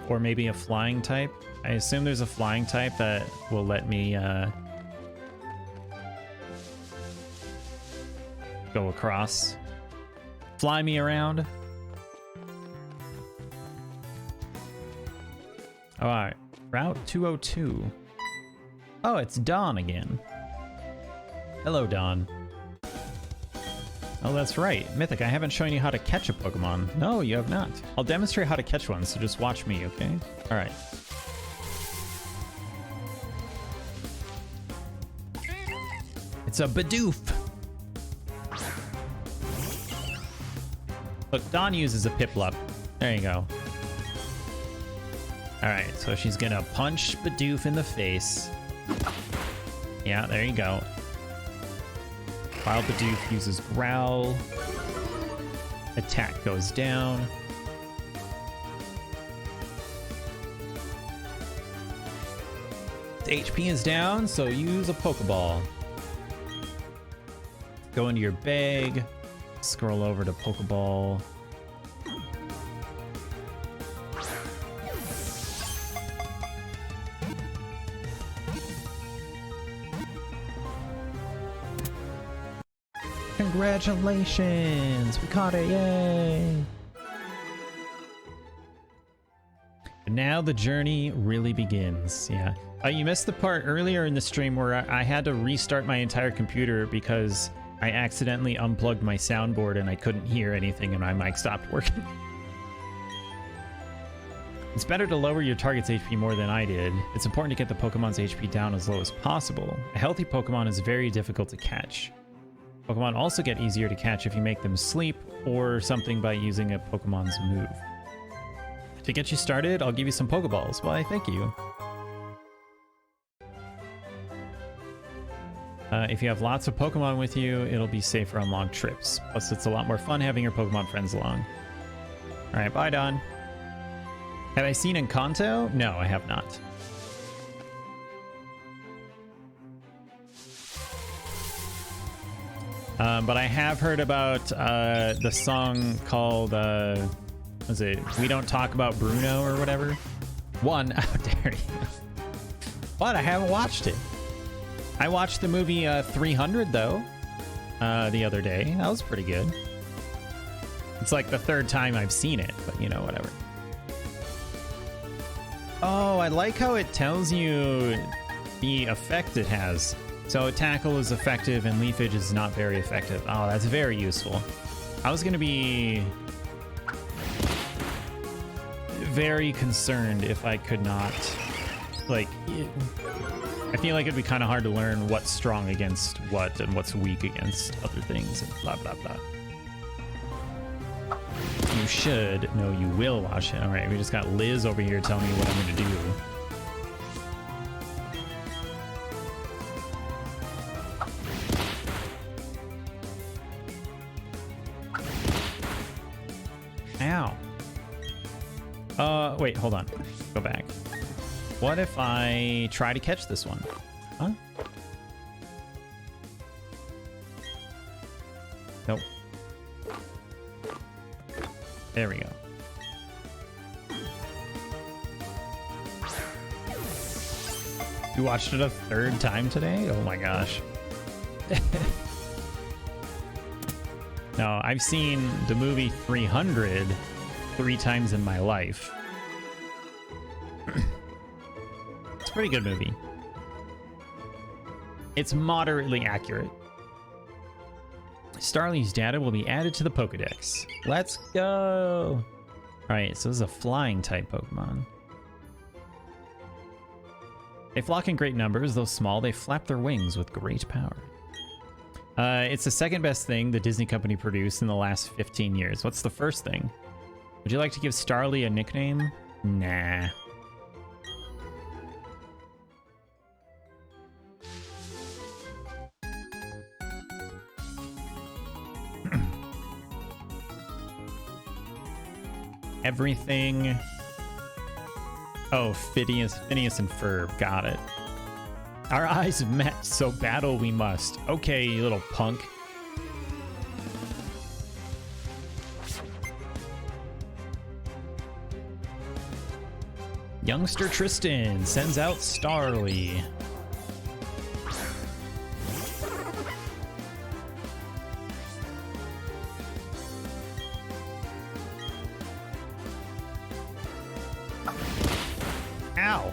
Or maybe a flying type. I assume there's a flying type that will let me go across. Fly me around. Alright, Route 202. Oh, it's Dawn again. Hello, Dawn. Oh, that's right. Mythic, I haven't shown you how to catch a Pokemon. No, you have not. I'll demonstrate how to catch one, so just watch me, okay? Alright. It's a Bidoof! Look, Dawn uses a Piplup. There you go. Alright, so she's gonna punch Bidoof in the face. Yeah, there you go. While Bidoof uses Growl. Attack goes down. The HP is down, so use a Pokeball. Go into your bag. Scroll over to Pokeball. Congratulations! We caught it, yay! And now the journey really begins, yeah. You missed the part earlier in the stream where I had to restart my entire computer because I accidentally unplugged my soundboard and I couldn't hear anything and my mic stopped working. It's better to lower your target's HP more than I did. It's important to get the Pokemon's HP down as low as possible. A healthy Pokemon is very difficult to catch. Pokemon also get easier to catch if you make them sleep or something by using a Pokemon's move. To get you started, I'll give you some Pokeballs. Why, thank you. If you have lots of Pokemon with you, it'll be safer on long trips. Plus, it's a lot more fun having your Pokemon friends along. All right, bye, Don. Have I seen Encanto? No, I have not. But I have heard about the song called, what is it? We Don't Talk About Bruno or whatever. How dare you? But I haven't watched it. I watched the movie 300 though, the other day. That was pretty good. It's like the third time I've seen it, but you know, whatever. Oh, I like how it tells you the effect it has. So Tackle is effective and Leafage is not very effective. Oh, that's very useful. I was going to be very concerned if I could not, like, I feel like it'd be kind of hard to learn what's strong against what and what's weak against other things and blah, blah, blah. You should. No, you will watch it. All right, we just got Liz over here telling me what I'm going to do. Ow. Wait, hold on. Go back. What if I try to catch this one? Huh? Nope. There we go. You watched it a third time today? Oh my gosh. No, I've seen the movie 300 3 times in my life. It's a pretty good movie. It's moderately accurate. Starly's data will be added to the Pokedex. Let's go! Alright, so this is a flying type Pokemon. They flock in great numbers. Though small, they flap their wings with great power. It's the second best thing the Disney company produced in the last 15 years. What's the first thing? Would you like to give Starly a nickname? Nah. Everything. Oh, Phineas and Ferb. Got it. Our eyes have met, so battle we must. Okay, you little punk. Youngster Tristan sends out Starly. Ow.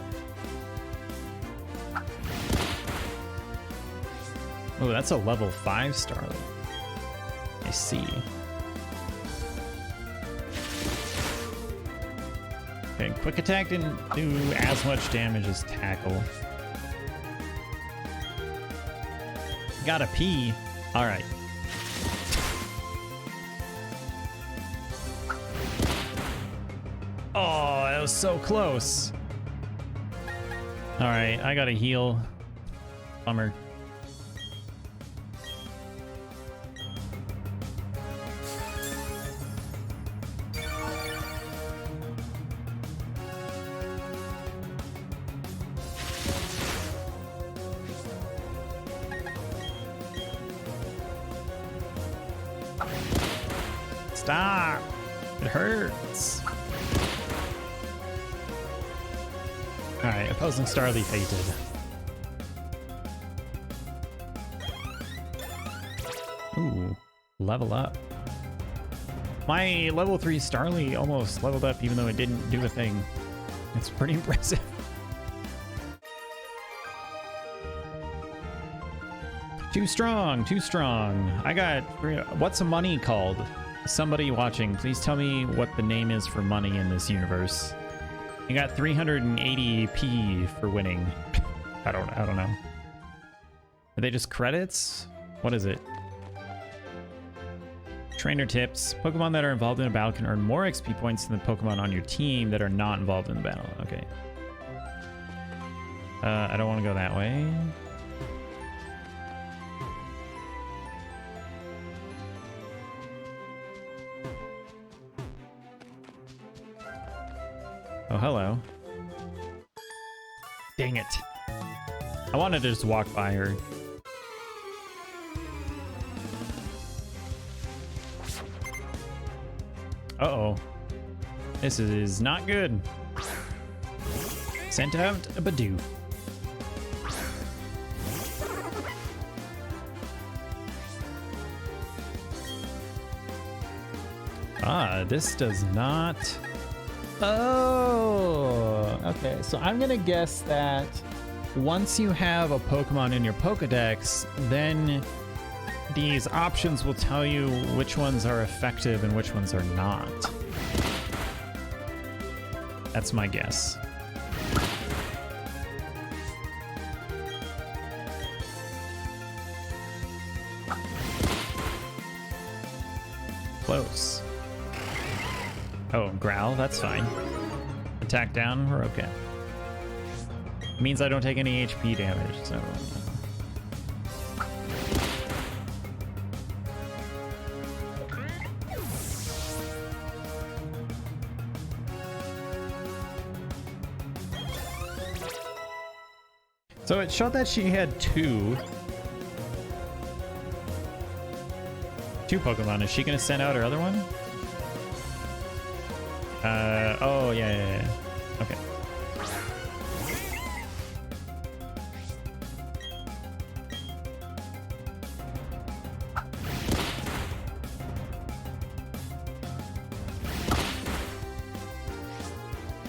Oh, that's a level 5 Starly. I see. Okay, quick attack didn't do as much damage as Tackle. Gotta pee. Alright. Oh, that was so close. Alright, I gotta heal. Bummer. Stop! It hurts. Alright, opposing Starly fainted. Ooh, level up. My level 3 Starly almost leveled up even though it didn't do a thing. It's pretty impressive. Too strong, too strong. I got... What's a money called? Somebody watching, please tell me what the name is for money in this universe. You got 380p for winning. I don't know. Are they just credits? What is it? Trainer tips. Pokemon that are involved in a battle can earn more XP points than the Pokemon on your team that are not involved in the battle. Okay. I don't want to go that way. Oh, hello. Dang it. I wanted to just walk by her. Uh-oh. This is not good. Sent out a Badoo. Ah, this does not... Oh, okay. So I'm gonna guess that once you have a Pokemon in your Pokedex, then these options will tell you which ones are effective and which ones are not. That's my guess. Close. Oh, growl, that's fine. Attack down, we're okay. It means I don't take any HP damage, so... So it showed that she had two Pokemon. Is she gonna send out her other one? Oh, yeah. Okay.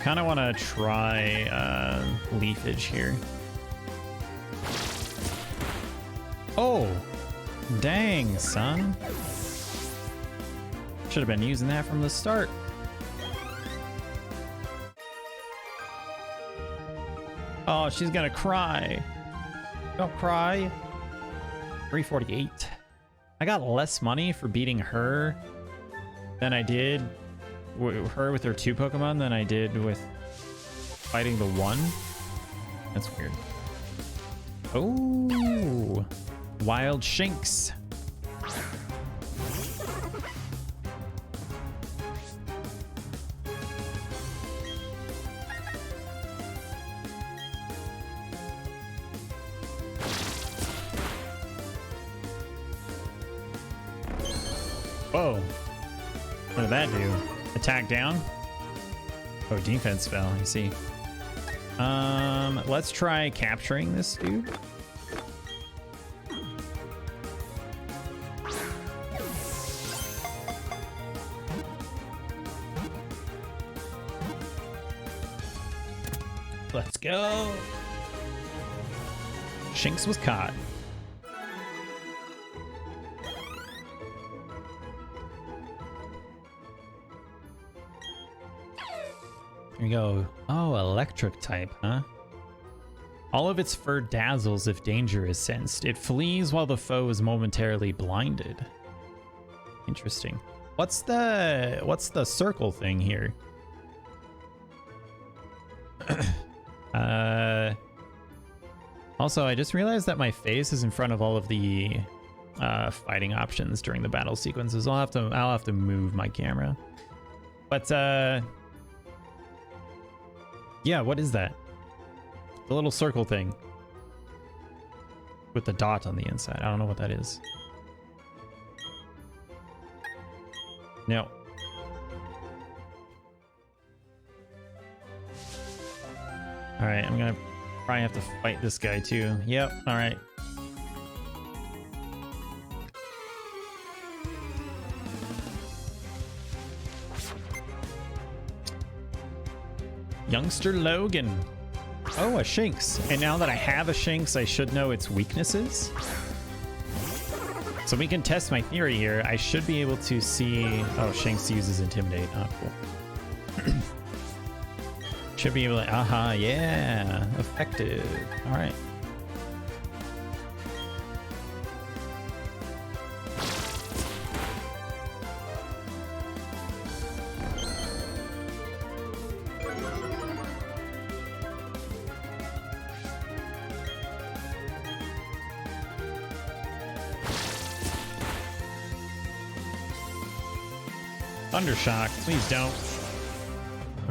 Kind of want to try Leafage here. Oh, dang, son. Should have been using that from the start. Oh, she's gonna cry. Don't cry. 348. I got less money for beating her than I did her with her two Pokemon than I did with fighting the one. That's weird. Oh, Wild Shinx. Whoa. What did that do? Attack down? Oh, defense fell, I see. Let's try capturing this dude. Let's go. Shinx was caught. Here we go. Oh, electric type, huh? All of its fur dazzles if danger is sensed. It flees while the foe is momentarily blinded. Interesting. What's the circle thing here? Also, I just realized that my face is in front of all of the fighting options during the battle sequences. I'll have to move my camera. But yeah, what is that? The little circle thing with the dot on the inside. I don't know what that is. No. All right, I'm gonna probably have to fight this guy too. Yep, all right. Youngster Logan. Oh, a Shinx. And now that I have a Shinx, I should know its weaknesses. So we can test my theory here. I should be able to see... Oh, Shinx uses Intimidate. Oh, cool. Should be able to... Aha, yeah. Effective. All right. Thundershock, please don't.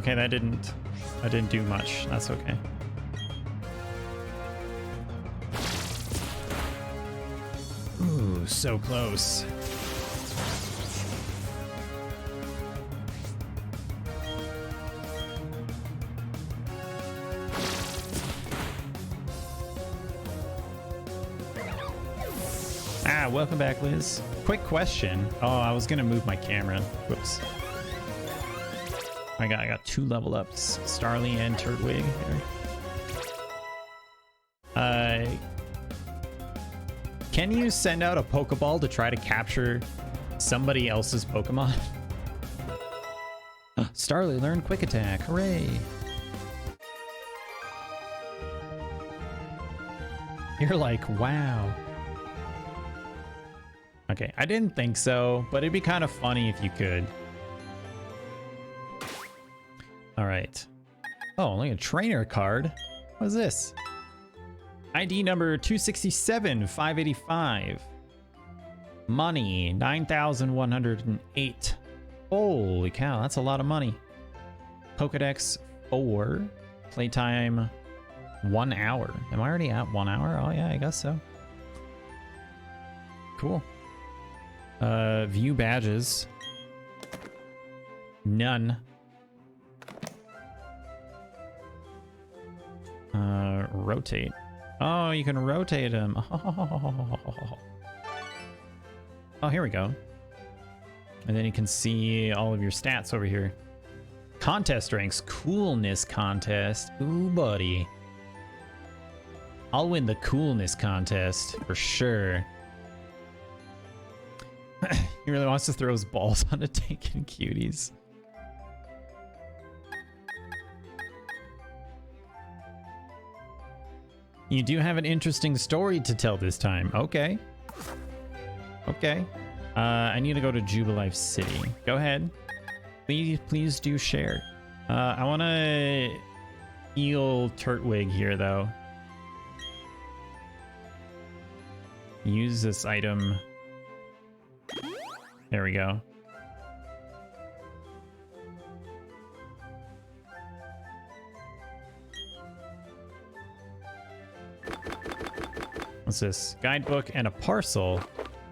Okay, that didn't I didn't do much. That's okay. Ooh, so close. Ah, welcome back, Liz. Quick question. Oh, I was gonna move my camera. Whoops. I got 2 level ups, Starly and Turtwig here. Can you send out a Pokeball to try to capture somebody else's Pokemon? Starly learned Quick Attack. Hooray! You're like, wow. Okay, I didn't think so, but it'd be kind of funny if you could. All right. Oh, only a trainer card. What is this? ID number 267-585. Money 9,108. Holy cow, that's a lot of money. Pokedex 4. Playtime 1 hour. Am I already at 1 hour? Oh yeah, I guess so. Cool. View badges. None. Rotate. Oh, you can rotate him. Oh, here we go. And then you can see all of your stats over here. Contest ranks. Coolness contest. Ooh, buddy. I'll win the coolness contest for sure. He really wants to throw his balls onto taking cuties. You do have an interesting story to tell this time. Okay. Okay. I need to go to Jubilife City. Go ahead. Please do share. I want to heal Turtwig here, though. Use this item. There we go. What's this? Guidebook and a parcel.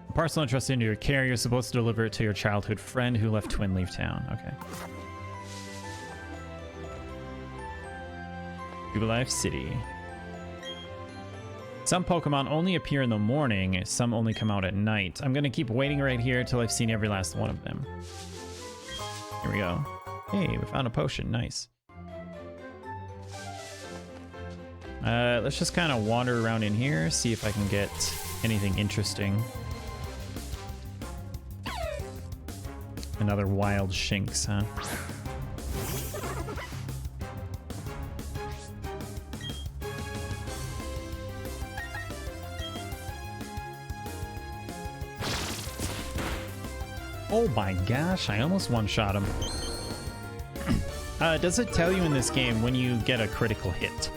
A parcel entrusted into your care. You're supposed to deliver it to your childhood friend who left Twinleaf Town. Okay. Jubilife City. Some Pokemon only appear in the morning. Some only come out at night. I'm gonna keep waiting right here till I've seen every last one of them. Here we go. Hey, we found a potion. Nice. Let's just kind of wander around in here, see if I can get anything interesting. Another wild Shinx, huh? Oh my gosh, I almost one-shot him. Does it tell you in this game when you get a critical hit?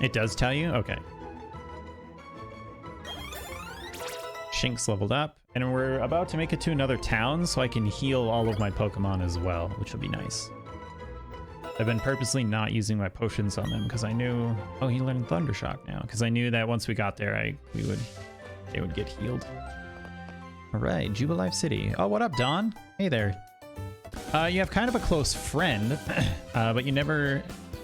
It does tell you? Okay. Shinx leveled up, and we're about to make it to another town so I can heal all of my Pokemon as well, which will be nice. I've been purposely not using my potions on them because I knew... Oh, he learned Thundershock now, because I knew that once we got there, they would get healed. All right, Jubilife City. Oh, what up, Dawn? Hey there. You have kind of a close friend, but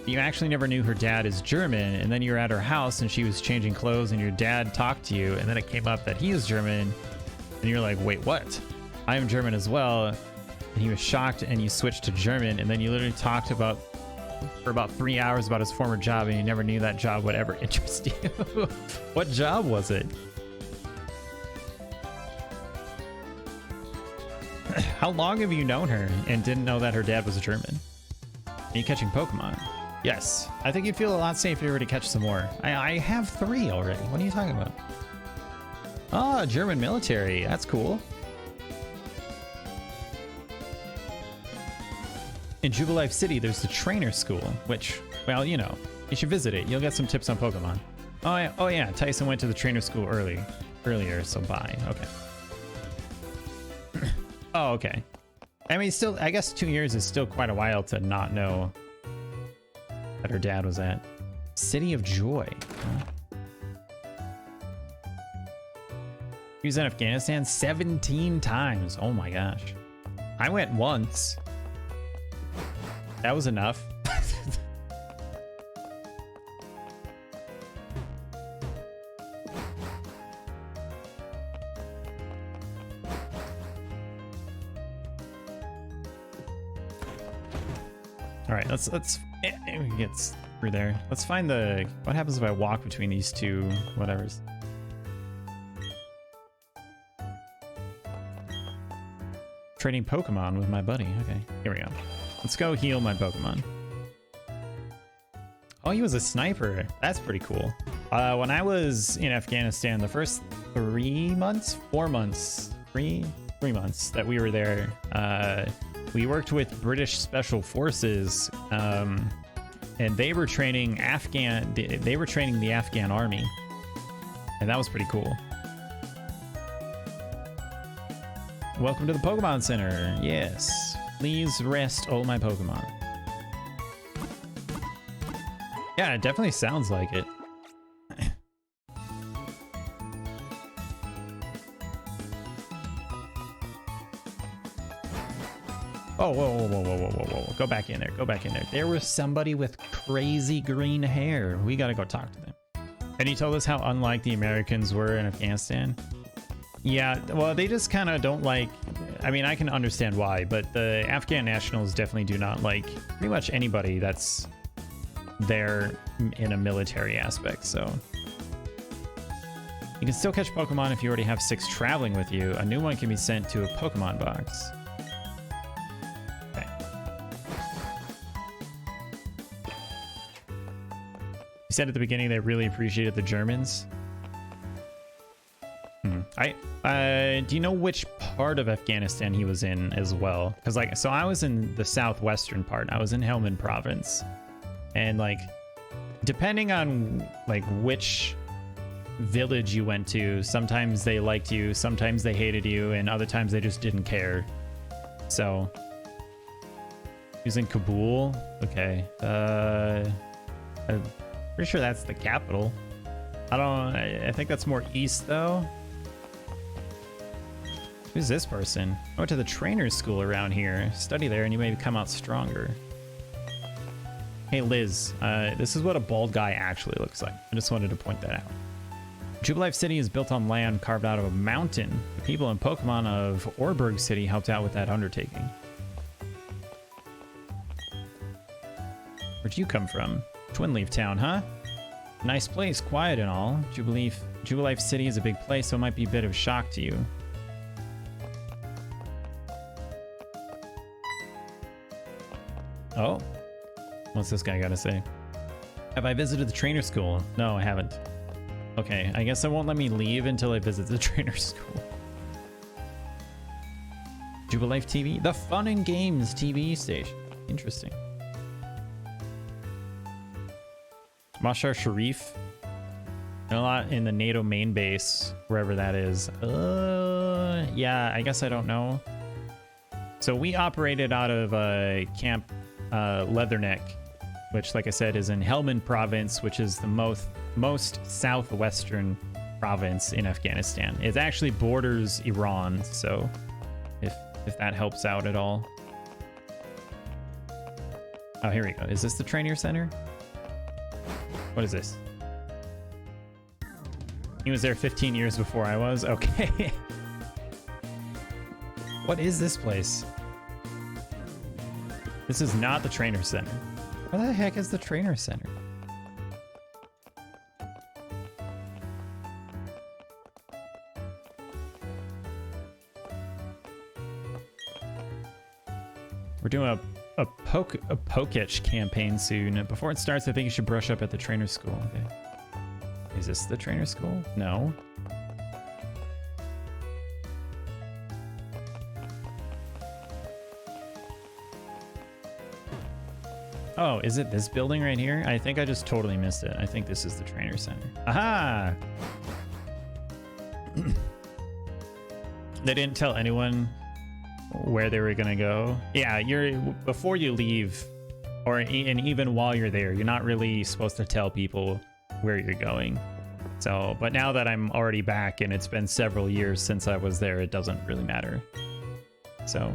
you actually never knew her dad is German, and then you were at her house and she was changing clothes and your dad talked to you, and then it came up that he is German, and you're like, wait, what? I am German as well. And he was shocked and you switched to German, and then you literally talked for about 3 hours about his former job, and you never knew that job would ever interest you. What job was it? How long have you known her and didn't know that her dad was a German? Are you catching Pokemon? Yes. I think you'd feel a lot safer if you were to catch some more. I have 3 already. What are you talking about? Ah, German military. That's cool. In Jubilife City, there's the trainer school, which, well, you know, You should visit it. You'll get some tips on Pokemon. Oh yeah. Tyson went to the trainer school earlier, so bye. Okay. Oh, okay. I mean, still, I guess 2 years is still quite a while to not know that her dad was at City of Joy. Huh? He was in Afghanistan 17 times. Oh my gosh. I went once. That was enough. All right, let's get through there. Let's find what happens if I walk between these two whatevers. Trading Pokemon with my buddy. Okay, here we go. Let's go heal my Pokemon. Oh, he was a sniper. That's pretty cool. When I was in Afghanistan, the first 3 months that we were there, we worked with British Special Forces, and they were training they were training the Afghan army, and that was pretty cool. Welcome to the Pokemon Center. Yes, please rest all my Pokemon. Yeah, it definitely sounds like it. Oh, whoa. Go back in there. Go back in there. There was somebody with crazy green hair. We gotta go talk to them. And he told us how unlike the Americans were in Afghanistan. Yeah, well, they just kind of don't like... I mean, I can understand why, but the Afghan nationals definitely do not like pretty much anybody that's there in a military aspect, so... You can still catch Pokemon if you already have 6 traveling with you. A new one can be sent to a Pokemon box. You said at the beginning they really appreciated the Germans. Do you know which part of Afghanistan he was in as well? Because so I was in the southwestern part. I was in Helmand province, and depending on which village you went to, sometimes they liked you, sometimes they hated you, and other times they just didn't care. So he was in Kabul. Okay. I'm pretty sure that's the capital. I think that's more east though. Who's this person? I went to the trainer's school around here. Study there and you may come out stronger. Hey Liz, this is what a bald guy actually looks like. I just wanted to point that out. Jubilife City is built on land carved out of a mountain. The people and Pokemon of Orberg City helped out with that undertaking. Where'd you come from? Twinleaf Town, huh? Nice place, quiet and all. Jubilife City is a big place, so it might be a bit of shock to you. Oh, what's this guy got to say? Have I visited the trainer school? No, I haven't. Okay, I guess it won't let me leave until I visit the trainer school. Jubilife TV? The Fun and Games TV station. Interesting. Mashar Sharif. A lot in the NATO main base, wherever that is. Yeah, I guess I don't know. So we operated out of Camp Leatherneck, which, like I said, is in Helmand province, which is the most southwestern province in Afghanistan. It actually borders Iran, so if that helps out at all. Oh, here we go. Is this the trainer center? What is this? He was there 15 years before I was? Okay. What is this place? This is not the trainer center. Where the heck is the trainer center? We're doing a Poketch campaign soon. Before it starts, I think you should brush up at the trainer school. Okay. Is this the trainer school? No. Oh, is it this building right here? I think I just totally missed it. I think this is the trainer center. Aha! They didn't tell anyone where they were gonna go. Yeah, before you leave, and even while you're there, you're not really supposed to tell people where you're going. So, but now that I'm already back and it's been several years since I was there, it doesn't really matter. So,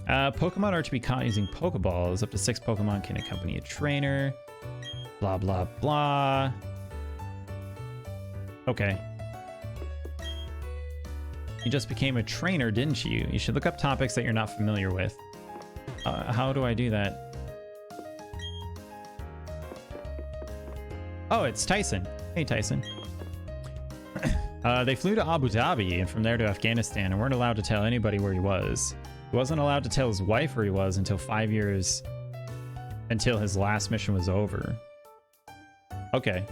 Pokemon are to be caught using Pokeballs. Up to 6 Pokemon can accompany a trainer. Blah, blah, blah. Okay. You just became a trainer, didn't you? You should look up topics that you're not familiar with. How do I do that? Oh, it's Tyson. Hey, Tyson. They flew to Abu Dhabi and from there to Afghanistan and weren't allowed to tell anybody where he was. He wasn't allowed to tell his wife where he was until 5 years until his last mission was over. Okay.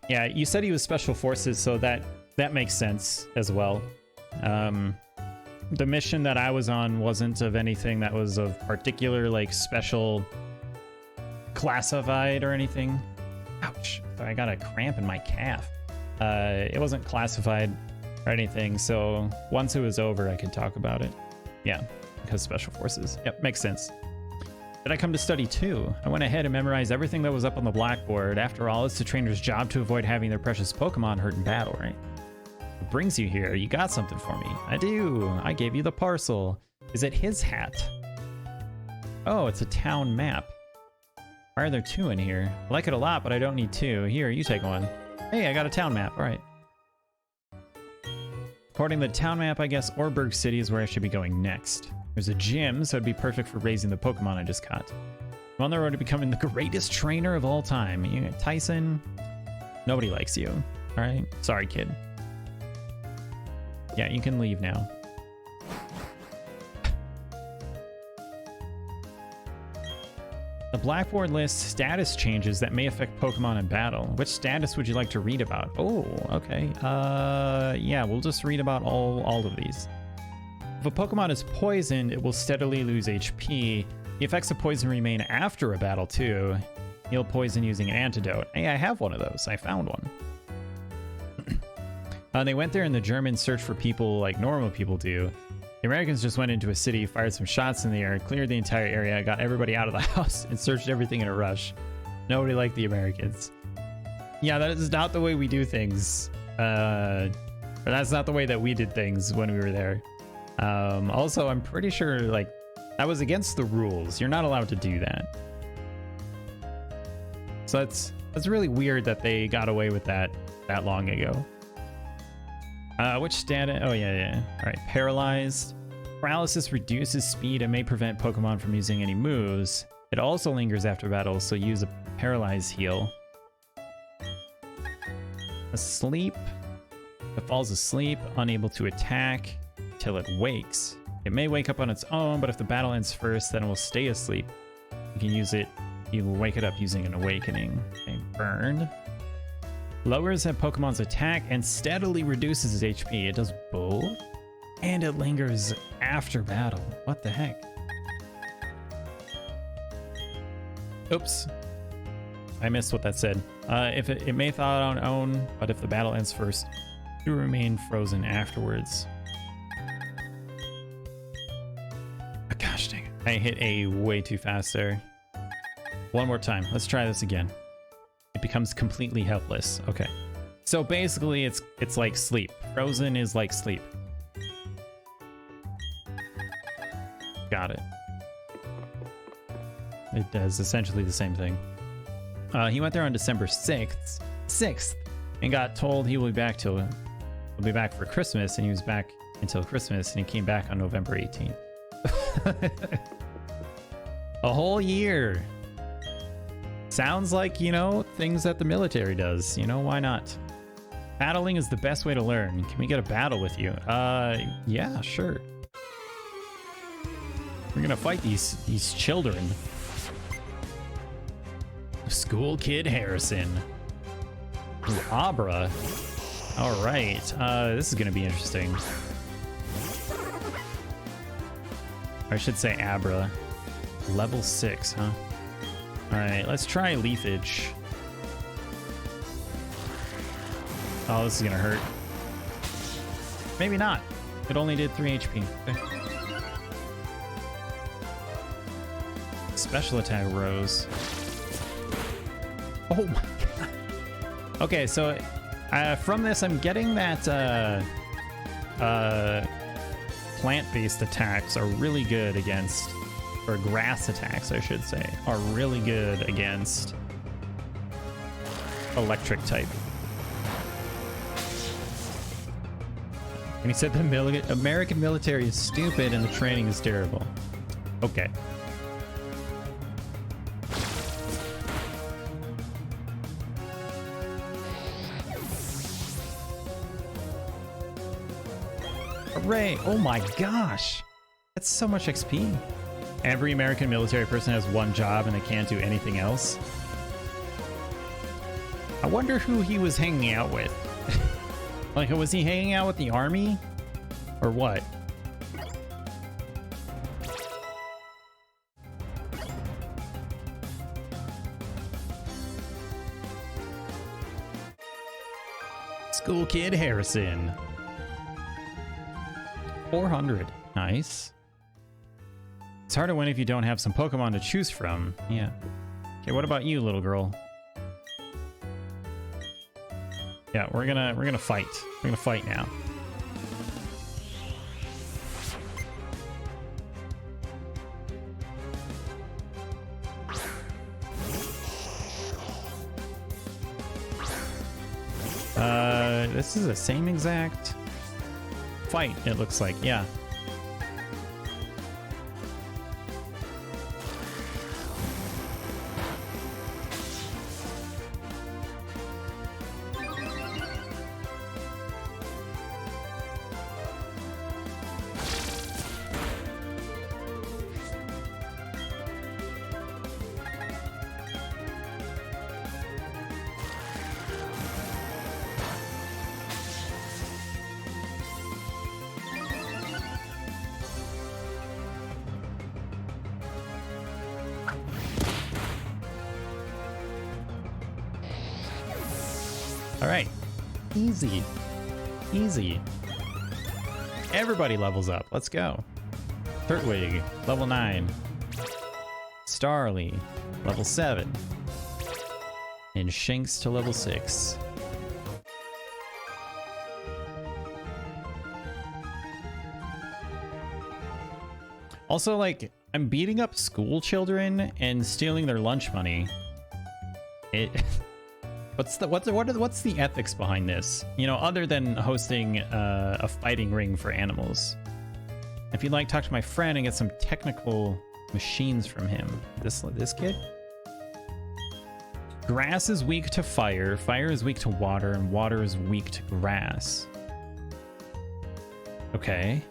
Yeah, you said he was Special Forces, so that makes sense as well. The mission that I was on wasn't of anything that was of particular, like, special classified or anything. Ouch. Sorry, I got a cramp in my calf. It wasn't classified or anything, so once it was over, I could talk about it. Yeah, because Special Forces. Yep, makes sense. Did I come to study too? I went ahead and memorized everything that was up on the blackboard. After all, it's the trainer's job to avoid having their precious Pokemon hurt in battle, right? What brings you here? You got something for me. I do. I gave you the parcel. Is it his hat? Oh, it's a town map. Why are there 2 in here? I like it a lot, but I don't need 2. Here, you take one. Hey, I got a town map. All right. According to the town map, I guess Orberg City is where I should be going next. There's a gym, so it'd be perfect for raising the Pokemon I just caught. I'm on the road to becoming the greatest trainer of all time. Tyson, nobody likes you. All right? Sorry, kid. Yeah, you can leave now. The blackboard lists status changes that may affect Pokemon in battle. Which status would you like to read about? Oh, okay. Yeah, we'll just read about all of these. If a Pokemon is poisoned, it will steadily lose HP. The effects of poison remain after a battle too. Heal poison using an antidote. Hey, I have one of those. I found one. They went there and the Germans searched for people like normal people do. The Americans just went into a city, fired some shots in the air, cleared the entire area, got everybody out of the house, and searched everything in a rush. Nobody liked the Americans. Yeah, that is not the way we do things. Or that's not the way that we did things when we were there. Also, I'm pretty sure, like, that was against the rules. You're not allowed to do that. So that's really weird that they got away with that long ago. Which status? Oh, yeah. All right, paralyzed. Paralysis reduces speed and may prevent Pokemon from using any moves. It also lingers after battle, so use a paralyze heal. Asleep. It falls asleep, unable to attack till it wakes. It may wake up on its own, but if the battle ends first, then it will stay asleep. You can use it. You will wake it up using an awakening. Okay, burned. Lowers a Pokemon's attack and steadily reduces its HP. It does both, and it lingers after battle. What the heck? Oops. I missed what that said. If it may thaw on own, but if the battle ends first, it will remain frozen afterwards. Oh, gosh dang it. I hit A way too fast there. One more time. Let's try this again. It becomes completely helpless. Okay. So basically it's like sleep. Frozen is like sleep. Got it. It does essentially the same thing. He went there on December 6th and got told he'll be back for Christmas, and he was back until Christmas, and he came back on November 18th. A whole year. Sounds like, you know, things that the military does. You know, why not? Battling is the best way to learn. Can we get a battle with you? Yeah, sure. We're gonna fight these children. School kid Harrison. Abra. All right. This is gonna be interesting. I should say Abra. Level 6, huh? Alright, let's try Leafage. Oh, this is gonna hurt. Maybe not. It only did 3 HP. Okay. Special attack rose. Oh my god. Okay, so from this, I'm getting that plant-based attacks are really good against, or grass attacks, I should say, are really good against electric type. And he said the American military is stupid and the training is terrible. Okay. Hooray! Oh my gosh! That's so much XP. Every American military person has one job and they can't do anything else. I wonder who he was hanging out with. Like, was he hanging out with the army? Or what? School Kid Harrison. 400. Nice. It's hard to win if you don't have some Pokemon to choose from. Yeah. Okay, what about you, little girl? Yeah, we're gonna fight. We're gonna fight now. This is the same exact fight, it looks like. Yeah. All right, easy, easy. Everybody levels up. Let's go. Turtwig, level 9. Starly, level 7. And Shanks to level 6. Also, like, I'm beating up school children and stealing their lunch money. What's the ethics behind this? You know, other than hosting a fighting ring for animals. If you'd like, talk to my friend and get some technical machines from him. This kid? Grass is weak to fire, fire is weak to water, and water is weak to grass. Okay.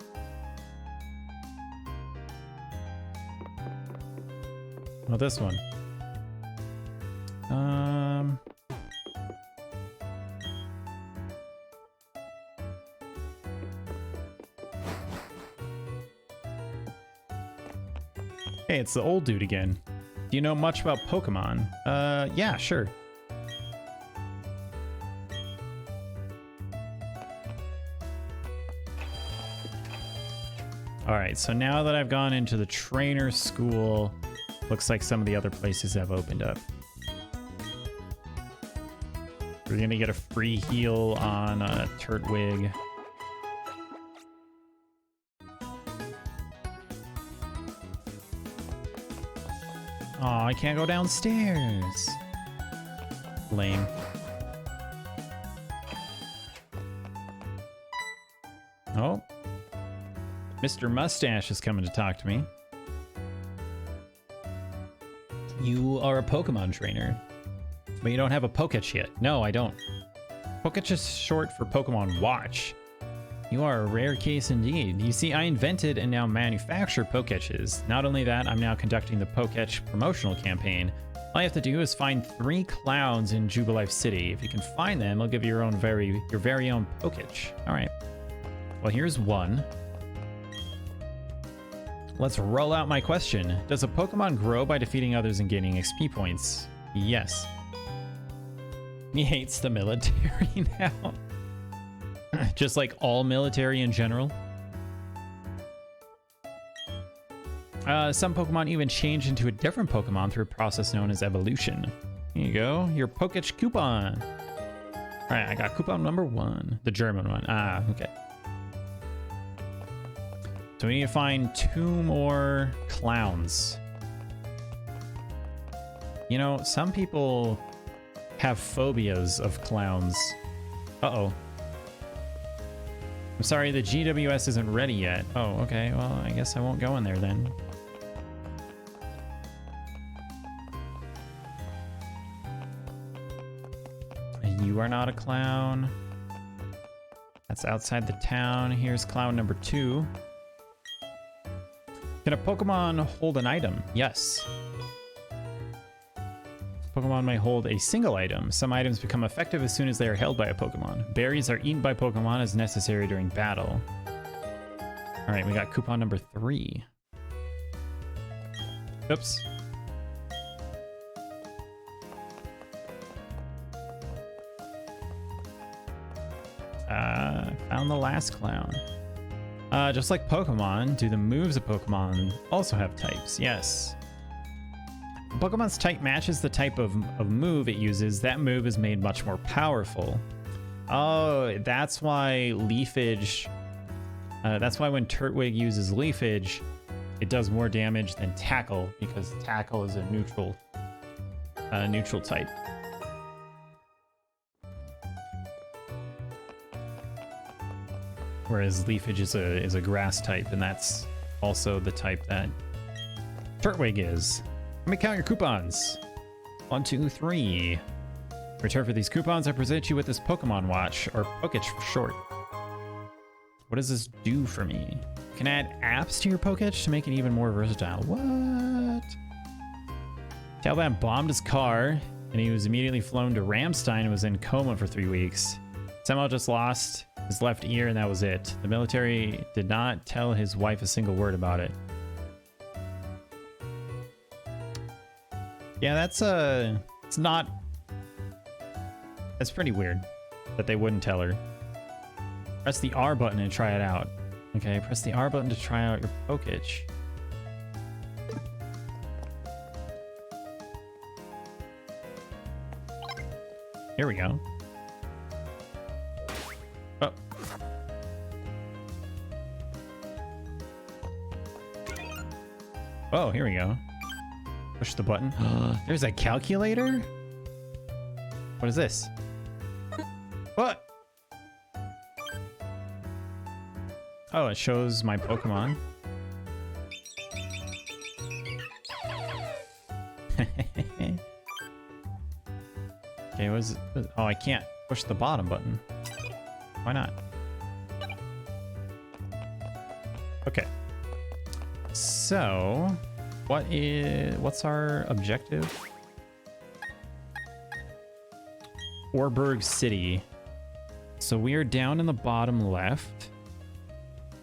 Well, this one. Hey, it's the old dude again. Do you know much about Pokemon? Yeah, sure. Alright, so now that I've gone into the trainer school, looks like some of the other places have opened up. We're gonna get a free heal on Turtwig. Aw, I can't go downstairs. Lame. Oh. Mr. Mustache is coming to talk to me. You are a Pokemon trainer, but you don't have a Poketch yet. No, I don't. Poketch is short for Pokemon Watch. You are a rare case indeed. You see, I invented and now manufacture Poketches. Not only that, I'm now conducting the Poketch promotional campaign. All you have to do is find 3 clowns in Jubilife City. If you can find them, I'll give you your very own Poketch. All right. Well, here's one. let's roll out my question. Does a Pokemon grow by defeating others and gaining XP points? Yes. He hates the military now. Just like all military in general. Some Pokemon even change into a different Pokemon through a process known as evolution. Here you go, your Poketch coupon. All right, I got coupon number 1, the German one. Ah, okay. So we need to find 2 more clowns. You know, some people have phobias of clowns. Uh-oh. I'm sorry, the GWS isn't ready yet. Oh, okay, well, I guess I won't go in there then. You are not a clown. That's outside the town. Here's clown number 2. Can a Pokemon hold an item? Yes. Pokemon may hold a single item. Some items become effective as soon as they are held by a Pokemon. Berries are eaten by Pokemon as necessary during battle. All right, we got coupon number 3. Oops. Found the last clown. Just like Pokemon, do the moves of Pokemon also have types? Yes. Pokemon's type matches the type of move it uses. That move is made much more powerful. Oh, that's why Leafage... that's why when Turtwig uses Leafage, it does more damage than Tackle, because Tackle is a neutral type. Whereas Leafage is a grass type, and that's also the type that Turtwig is. Let me count your coupons. 1, 2, 3. Return for these coupons, I present you with this Pokemon Watch, or Poketch for short. What does this do for me? You can add apps to your Poketch to make it even more versatile. What? Talban bombed his car, and he was immediately flown to Ramstein and was in coma for 3 weeks. Somehow just lost his left ear, and that was it. The military did not tell his wife a single word about it. Yeah, that's pretty weird that they wouldn't tell her. Press the R button and try it out. Okay, press the R button to try out your Poketch. Here we go. Oh. Oh, here we go. Push the button. There's a calculator? What is this? What? Oh, it shows my Pokemon. Okay, what is it? Oh, I can't push the bottom button. Why not? Okay. So, what's our objective? Orberg City. So we are down in the bottom left.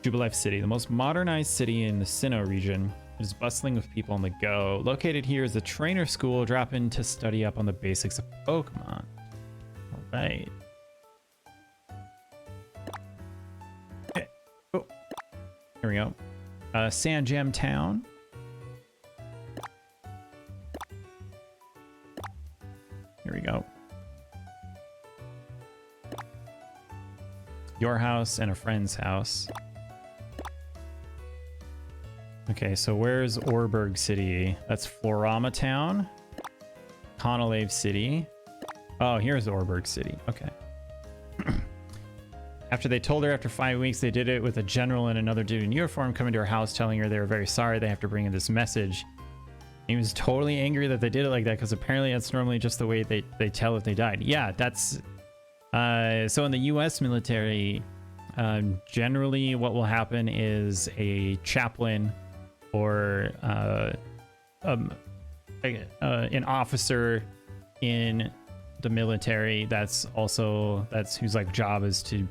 Jubilife City, the most modernized city in the Sinnoh region. It is bustling with people on the go. Located here is a trainer school. Drop in to study up on the basics of Pokemon. All right. Okay. Oh, here we go. Sandgem Town. Here we go. Your house and a friend's house. Okay, so where's Orberg City? That's Florama Town. Conolave City. Oh, here's Orberg City. Okay. After they told her after 5 weeks, they did it with a general and another dude in uniform coming to her house telling her they were very sorry they have to bring in this message. He was totally angry that they did it like that because apparently that's normally just the way they tell if they died. Yeah, that's... so in the US military, generally what will happen is a chaplain or an officer in the military whose like job is to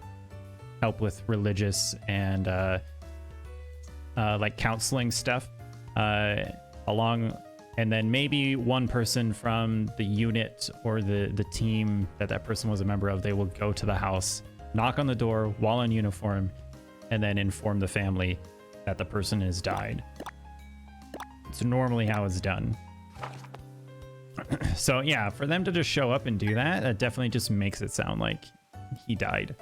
help with religious and like counseling stuff along, and then maybe one person from the unit or the team that person was a member of, they will go to the house, knock on the door while in uniform, and then inform the family that the person has died. It's normally how it's done. So yeah, for them to just show up and do that, that definitely just makes it sound like he died.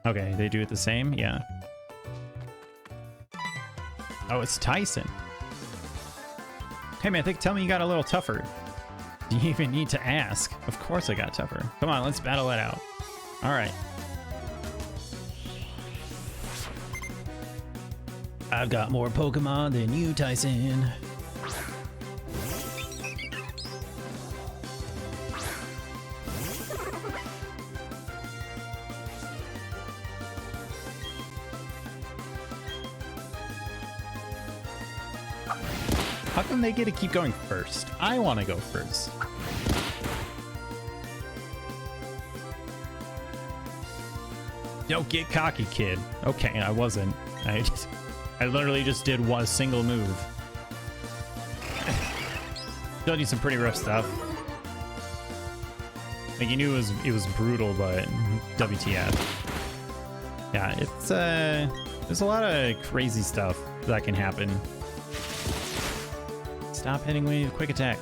Okay, they do it the same? Yeah. Oh, it's Tyson. Hey man, tell me you got a little tougher. Do you even need to ask? Of course I got tougher. Come on, let's battle it out. All right. I've got more Pokemon than you, Tyson. How come they get to keep going first? I want to go first. Don't get cocky, kid. Okay, I wasn't. I literally just did one single move. Still do some pretty rough stuff. Like, you knew it was brutal, but WTF. Yeah, it's there's a lot of crazy stuff that can happen. Stop hitting me with quick attack.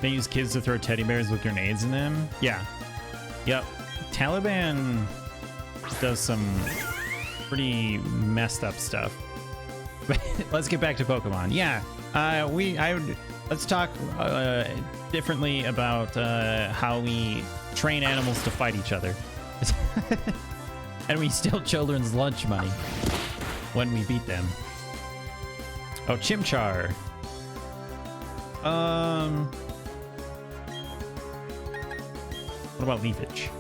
They use kids to throw teddy bears with grenades in them? Yeah. Yep. Taliban does some pretty messed up stuff. Let's get back to Pokemon. Yeah. Let's talk differently about how we train animals to fight each other. And we steal children's lunch money when we beat them. Oh, Chimchar. What about Leafage?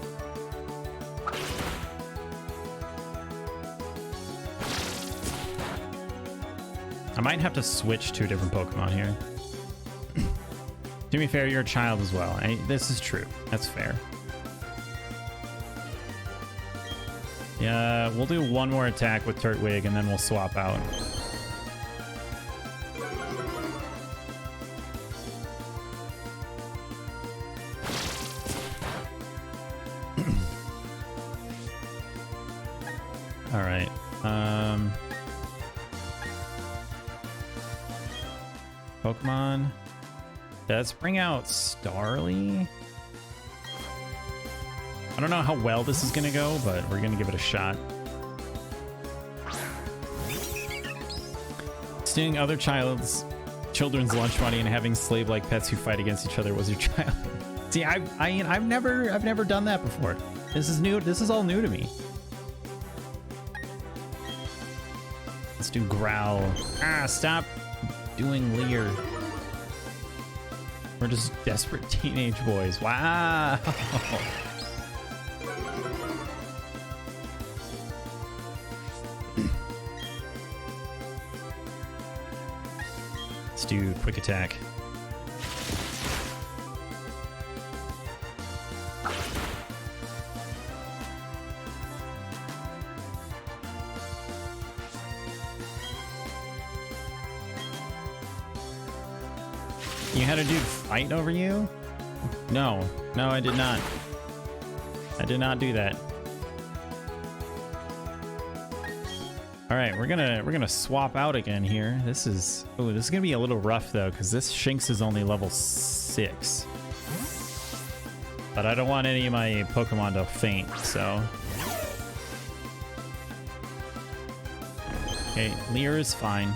I might have to switch to a different Pokemon here. To be fair, you're a child as well. This is true. That's fair. Yeah, we'll do one more attack with Turtwig and then we'll swap out. All right. Pokemon. Let's bring out Starly. I don't know how well this is gonna go, but we're gonna give it a shot. Stealing other children's lunch money and having slave-like pets who fight against each other was your child. See, I've never done that before. This is new. This is all new to me. Let's do Growl. Ah, stop doing Leer. We're just desperate teenage boys. Wow. Let's do quick attack. You had a dude fight over you? No, I did not. I did not do that. All right, we're gonna swap out again here. This is gonna be a little rough though, because this Shinx is only level 6. But I don't want any of my Pokemon to faint, so. Okay, Leer is fine.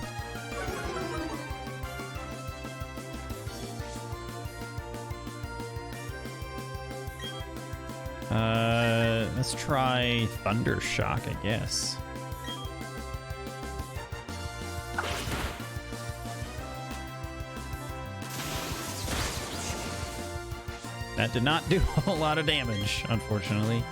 Let's try Thunder Shock, I guess. That did not do a whole lot of damage, unfortunately.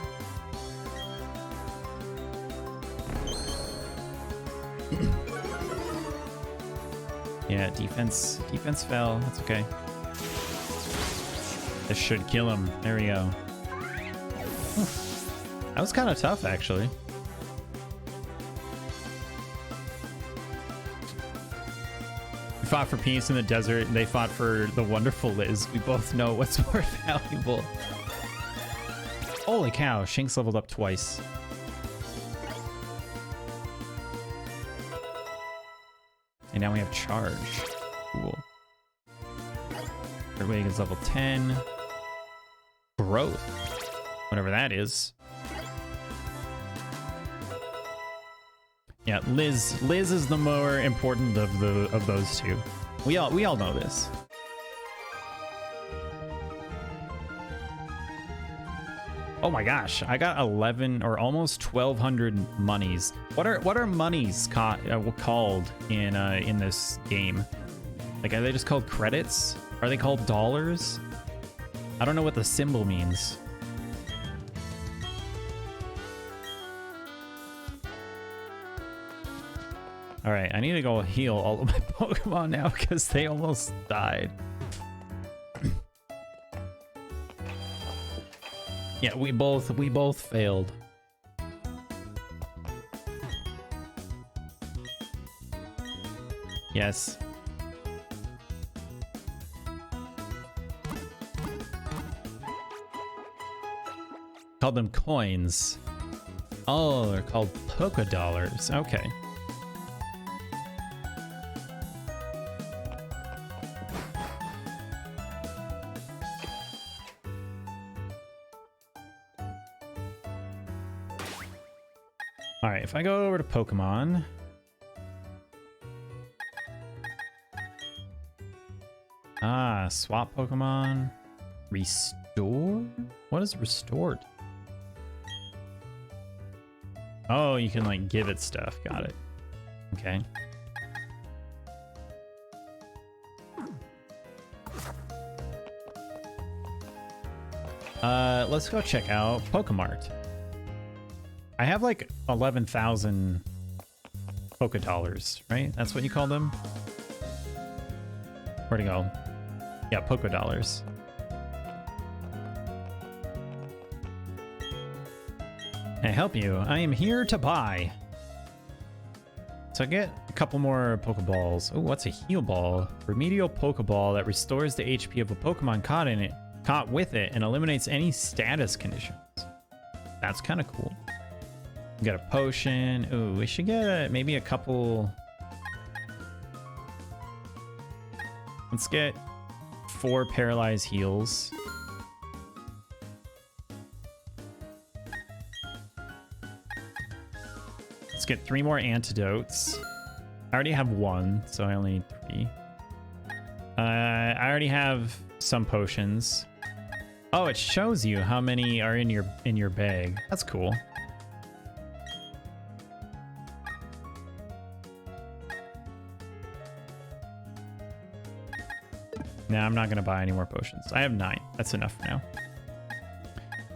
Yeah, defense fell. That's okay. This should kill him. There we go. That was kind of tough, actually. We fought for peace in the desert, and they fought for the wonderful Liz. We both know what's more valuable. Holy cow, Shinx leveled up twice. And now we have charge. Cool. Third wave is level 10. Growth. Whatever that is. Yeah, Liz is the more important of those two. We all know this. Oh my gosh, I got 11 or almost 1,200 monies. What are monies called in this game? Like, are they just called credits? Are they called dollars? I don't know what the symbol means. All right, I need to go heal all of my Pokemon now because they almost died. Yeah, we both failed. Yes. Called them coins. Oh, they're called Poké Dollars. Okay. All right, if I go over to Pokemon. Ah, swap Pokemon. Restore? What is restored? Oh, you can like give it stuff. Got it. Okay. Let's go check out Pokemart. I have like 11,000 Poké Dollars, right? That's what you call them? Where'd it go? Yeah, Poké Dollars. Can I help you? I am here to buy. So I get a couple more Pokeballs. Oh, what's a heal ball? Remedial Pokeball that restores the HP of a Pokemon caught with it and eliminates any status conditions. That's kind of cool. We got a potion. Ooh, we should get maybe a couple. Let's get 4 paralyzed heals. Let's get 3 more antidotes. I already have 1, so I only need 3. I already have some potions. Oh, it shows you how many are in your bag. That's cool. Nah, I'm not gonna buy any more potions. I have 9. That's enough for now.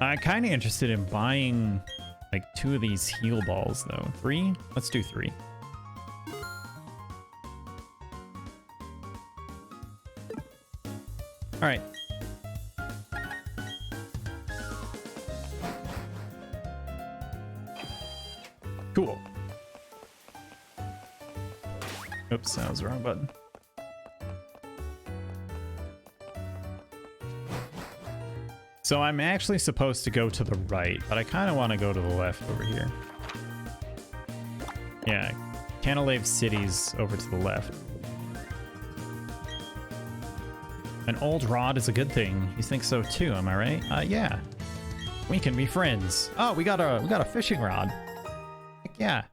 I'm kind of interested in buying like 2 of these heal balls though. 3? Let's do 3. All right. Cool. Oops, that was the wrong button. So I'm actually supposed to go to the right, but I kind of want to go to the left over here. Yeah, Canalave City's over to the left. An old rod is a good thing. You think so too, am I right? Yeah. We can be friends. Oh, we got a fishing rod. Heck yeah.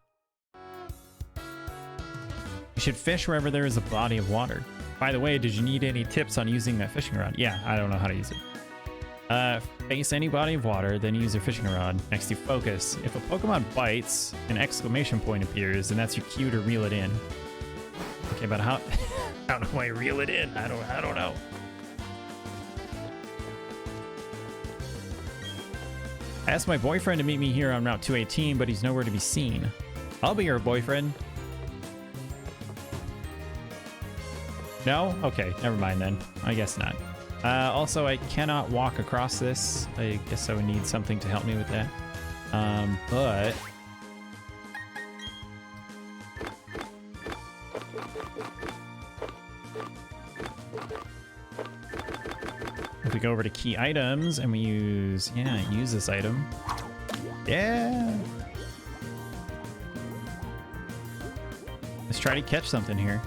You should fish wherever there is a body of water. By the way, did you need any tips on using that fishing rod? Yeah, I don't know how to use it. Face any body of water, then use your fishing rod. Next, you focus. If a Pokemon bites, an exclamation point appears, and that's your cue to reel it in. Okay, but how do I reel it in? I don't know. I asked my boyfriend to meet me here on Route 218, but he's nowhere to be seen. I'll be your boyfriend. No? Okay, never mind then. I guess not. Also, I cannot walk across this. I guess I would need something to help me with that. But... if we go over to key items and we use... yeah, use this item. Yeah! Let's try to catch something here.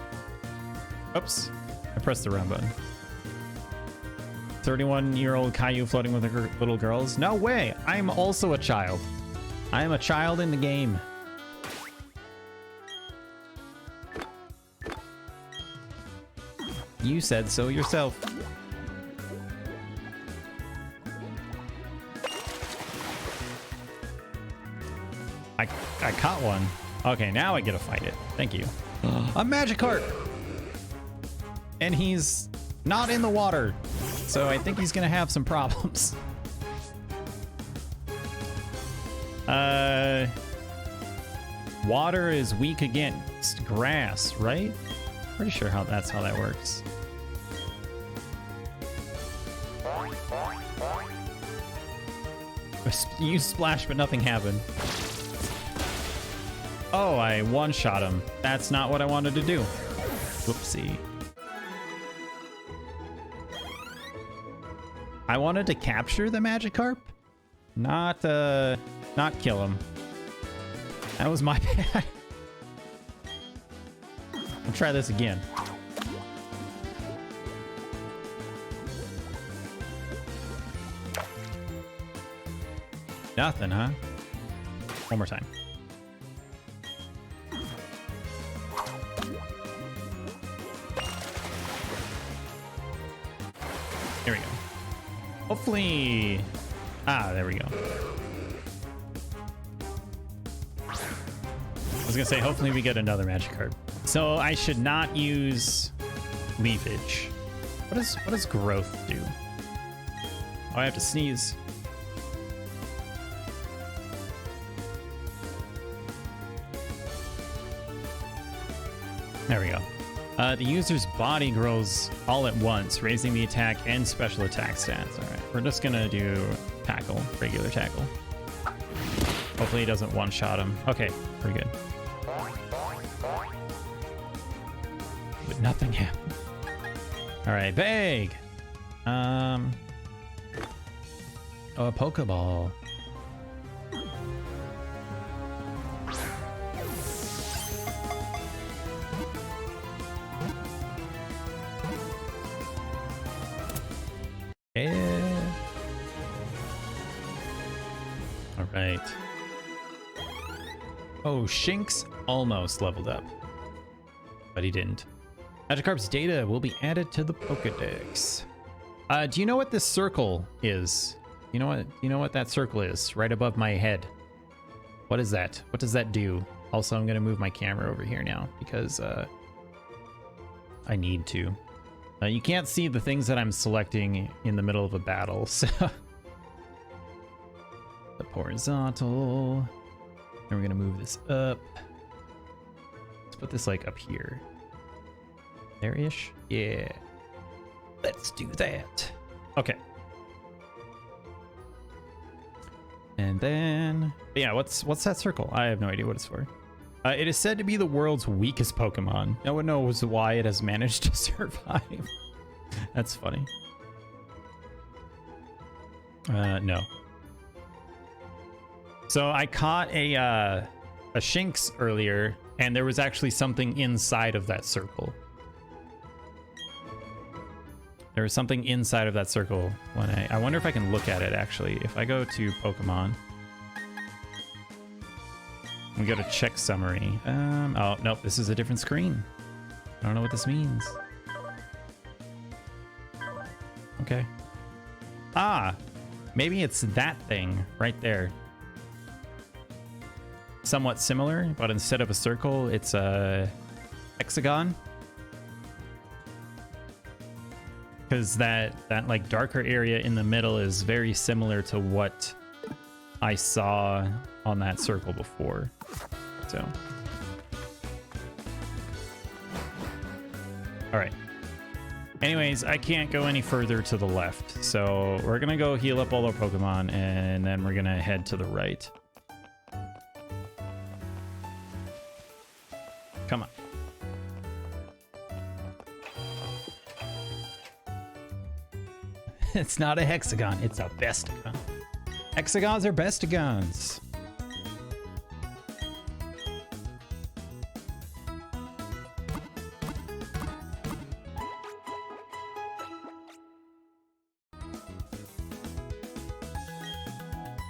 Oops. I pressed the wrong button. 31-year-old Caillou floating with her little girls. No way! I'm also a child. I am a child in the game. You said so yourself. I caught one. Okay, now I get to fight it. Thank you. A Magikarp! And he's not in the water. So I think he's gonna have some problems. Water is weak against grass, right? Pretty sure that's how that works. You splash, but nothing happened. Oh, I one-shot him. That's not what I wanted to do. Whoopsie. I wanted to capture the Magikarp, not kill him. That was my bad. I'll try this again. Nothing, huh? One more time. Here we go. Hopefully... ah, there we go. I was gonna say, hopefully we get another Magikarp. So I should not use Leafage. What does growth do? Oh, I have to sneeze. There we go. The user's body grows all at once, raising the attack and special attack stats. All right, we're just gonna do tackle, regular tackle. Hopefully he doesn't one-shot him. Okay, pretty good. But nothing happened. All right, vague. Oh, a Pokeball. Yeah. All right. Oh, Shinx almost leveled up, but he didn't. Magikarp's data will be added to the Pokedex. Do you know what this circle is? You know what that circle is right above my head? What is that? What does that do? Also, I'm gonna move my camera over here now because I need to. You can't see the things that I'm selecting in the middle of a battle, so... the horizontal. Then we're gonna move this up. Let's put this like up here. There-ish? Yeah. Let's do that. Okay. And then... yeah, what's that circle? I have no idea what it's for. It is said to be the world's weakest Pokemon. No one knows why it has managed to survive. That's funny. No. So I caught a Shinx earlier, and there was actually something inside of that circle. There was something inside of that circle when I wonder if I can look at it actually. If I go to Pokemon. We go to check summary. Oh, nope, this is a different screen. I don't know what this means. Okay. Ah, maybe it's that thing right there. Somewhat similar, but instead of a circle, it's a hexagon. Because that like darker area in the middle is very similar to what I saw on that circle before. So. All right. Anyways, I can't go any further to the left. So we're going to go heal up all our Pokemon and then we're going to head to the right. Come on. It's not a hexagon, it's a bestagon. Hexagons are bestagons.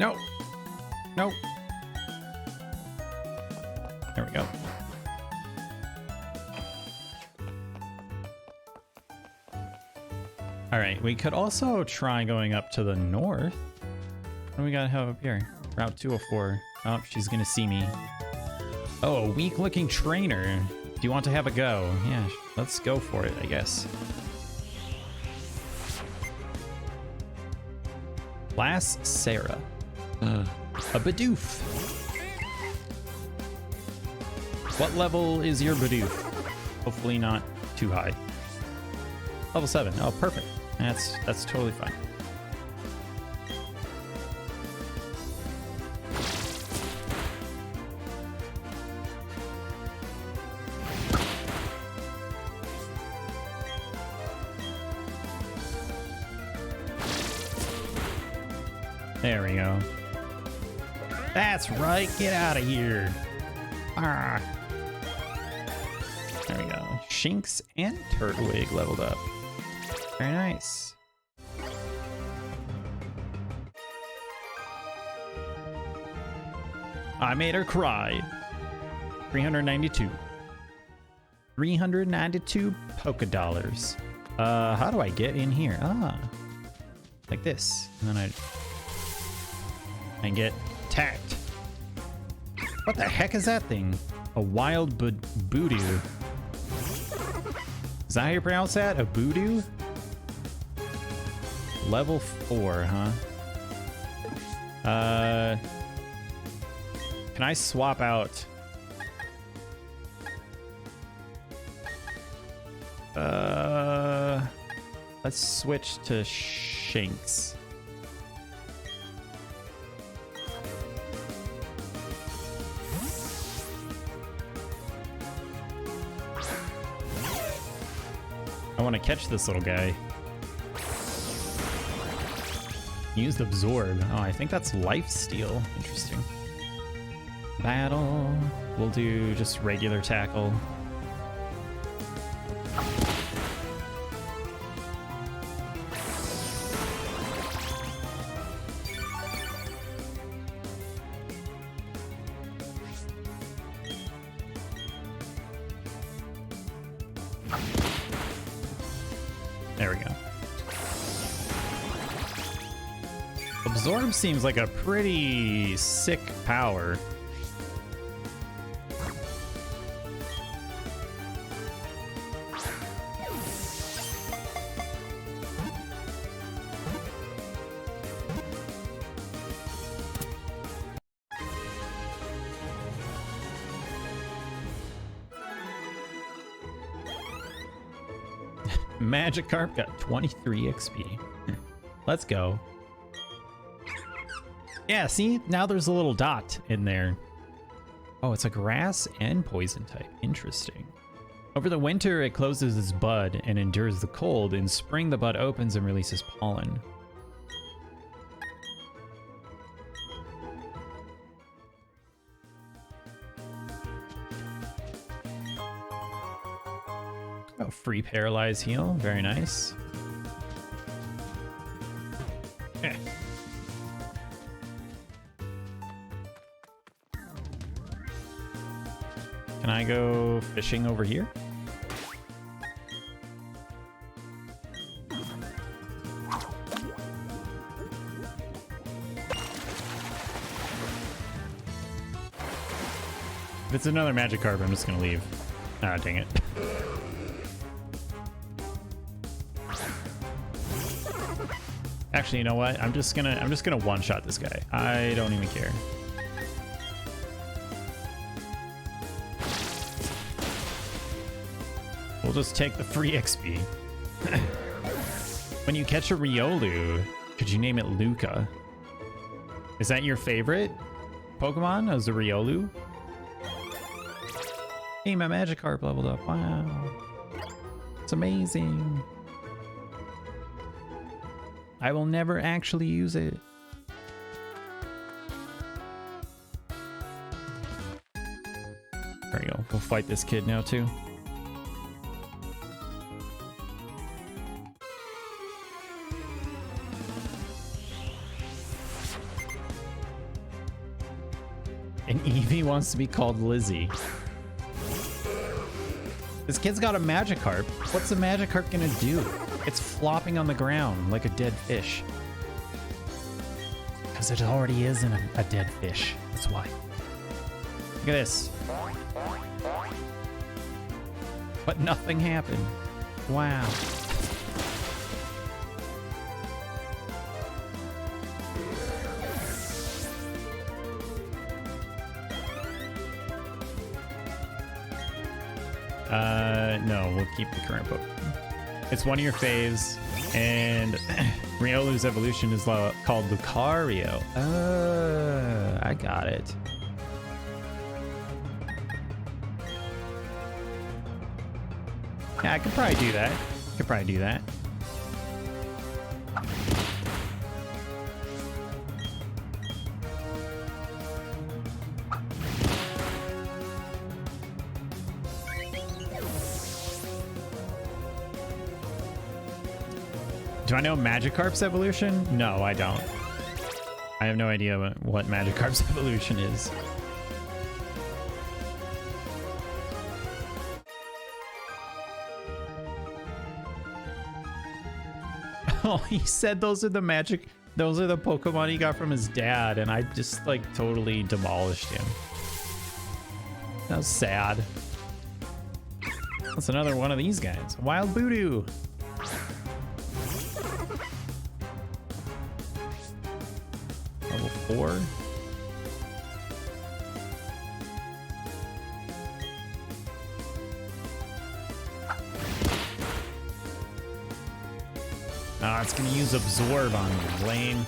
No. No. There we go. All right, we could also try going up to the north. What do we gotta have up here? Route 204. Oh, she's gonna see me. Oh, a weak-looking trainer. Do you want to have a go? Yeah, let's go for it, I guess. Lass Sarah. A Bidoof. What level is your Bidoof? Hopefully not too high. Level 7. Oh, perfect. That's totally fine. There we go. That's right. Get out of here. Ah. There we go. Shinx and Turtwig leveled up. Very nice. I made her cry. 392. 392 Poké Dollars. How do I get in here? Ah. Like this. And then I get attacked. What the heck is that thing? A wild Boodoo. Is that how you pronounce that? A Boodoo? Level 4, huh? Can I swap out? Let's switch to Shinx. I want to catch this little guy. Used Absorb. Oh, I think that's Life Steal. Interesting. Battle. We'll do just regular tackle. There we go. Absorb seems like a pretty sick power. Magikarp got 23 XP. Let's go. Yeah, see? Now there's a little dot in there. Oh, it's a grass and poison type. Interesting. Over the winter, it closes its bud and endures the cold. In spring, the bud opens and releases pollen. Oh, free paralyze heal. Very nice. Eh. Can I go fishing over here? If it's another Magikarp, I'm just gonna leave. Ah, dang it. Actually, you know what? I'm just gonna one-shot this guy. I don't even care. We'll just take the free XP. When you catch a Riolu, could you name it Luca? Is that your favorite Pokemon? As the Riolu? Hey, my Magikarp leveled up. Wow. It's amazing. I will never actually use it. There we go. We'll fight this kid now too. And Eevee wants to be called Lizzie. This kid's got a Magikarp. What's a Magikarp gonna do? It's flopping on the ground like a dead fish. Because it already is in a dead fish. That's why. Look at this. But nothing happened. Wow. No, we'll keep the current Pokemon. It's one of your faves, and Riolu's evolution is called Lucario. I got it. Yeah, I could probably do that. Do I know Magikarp's evolution? No, I don't. I have no idea what Magikarp's evolution is. Oh, he said those are the Pokemon he got from his dad, and I just like totally demolished him. That was sad. That's another one of these guys. Wild Voodoo. Level 4. Oh, it's gonna use Absorb on me, lame.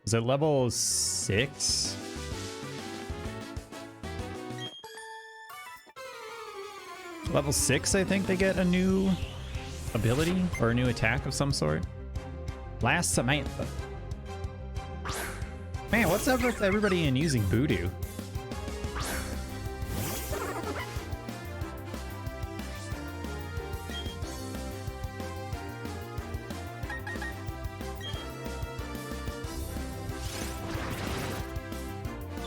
Is it level 6? Level 6, I think they get a new ability or a new attack of some sort. Last Samantha. Man, what's up with everybody in using Voodoo?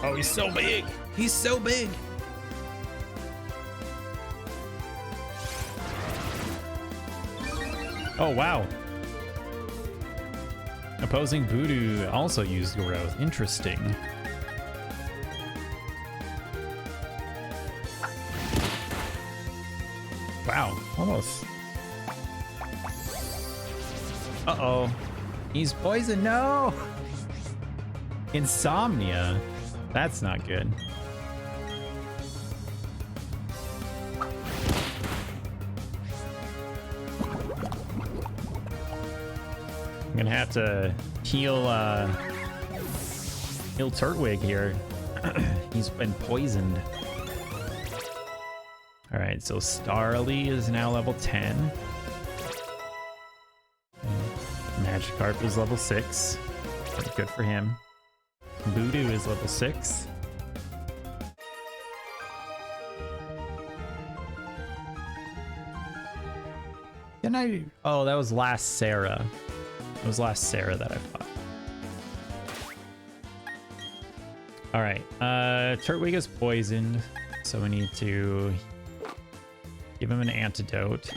Oh, he's so big. He's so big. Oh, wow. Opposing Voodoo also used growth. Interesting. Wow, almost. Uh-oh. He's poisoned. No! Insomnia. That's not good. I'm gonna have to heal Turtwig here. He's been poisoned. All right, so Starly is now level 10. Magikarp is level 6. Pretty good for him. Voodoo is level 6. Didn't I? Oh, that was last Sarah. It was last Sarah that I fought. All right, Turtwig is poisoned, so we need to give him an antidote.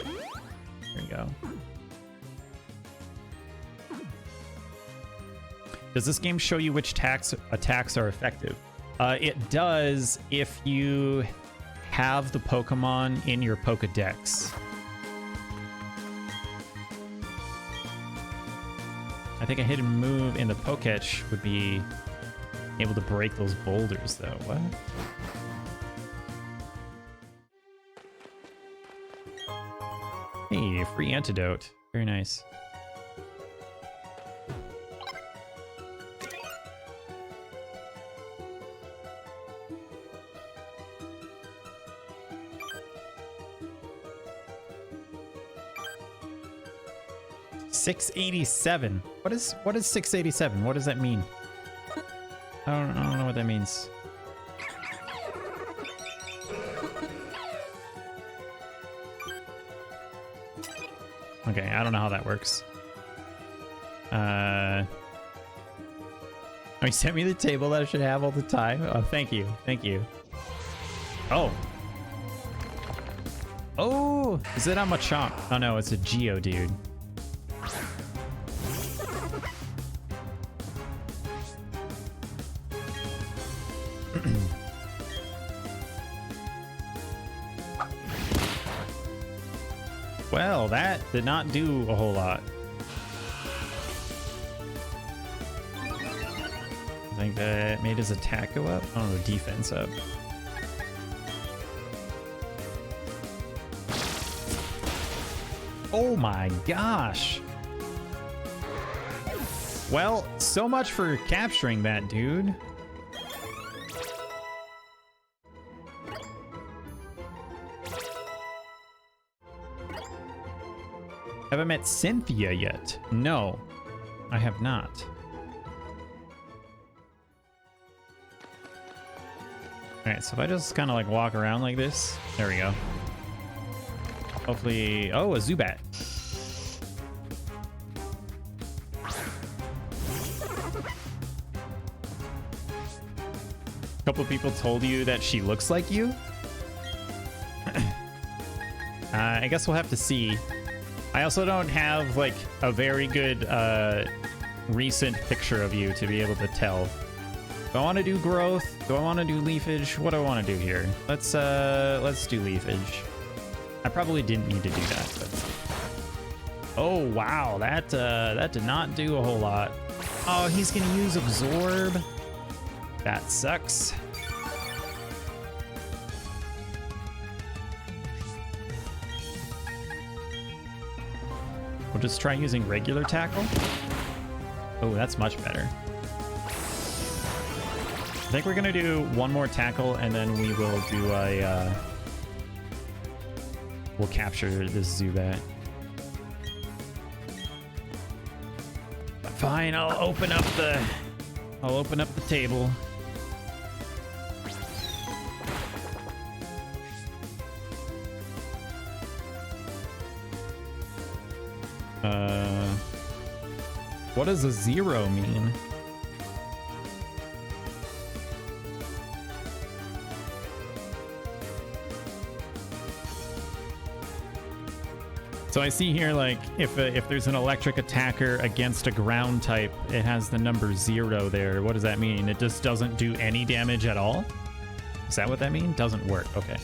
There you go. Does this game show you which attacks are effective? It does if you have the Pokemon in your Pokedex. I think a hidden move in the Poketch would be able to break those boulders, though. What? Hey, free antidote. Very nice. $687. What is 687? What does that mean? I don't know what that means. Okay, I don't know how that works. Oh, you sent me the table that I should have all the time. Oh, thank you. Thank you. Oh. Oh, is it on Machamp? Oh no, it's a Geodude. Well, that did not do a whole lot. I think that made his attack go up. Oh, no, defense up. Oh my gosh. Well, so much for capturing that dude. Have I met Cynthia yet? No, I have not. Alright, so if I just kind of like walk around like this, there we go. Hopefully, oh, a Zubat. A couple people told you that she looks like you? I guess we'll have to see. I also don't have like a very good recent picture of you to be able to tell. Do I want to do growth? Do I want to do leafage? What do I want to do here? Let's do leafage. I probably didn't need to do that, but oh wow, that did not do a whole lot. Oh, he's gonna use absorb. That sucks. We'll just try using regular tackle. Oh, that's much better. I think we're gonna do one more tackle and then we will do a we'll capture this Zubat. Fine, I'll open up the table. What does a 0 mean? So I see here, like, if there's an electric attacker against a ground type, it has the number 0 there. What does that mean? It just doesn't do any damage at all? Is that what that means? Doesn't work. Okay.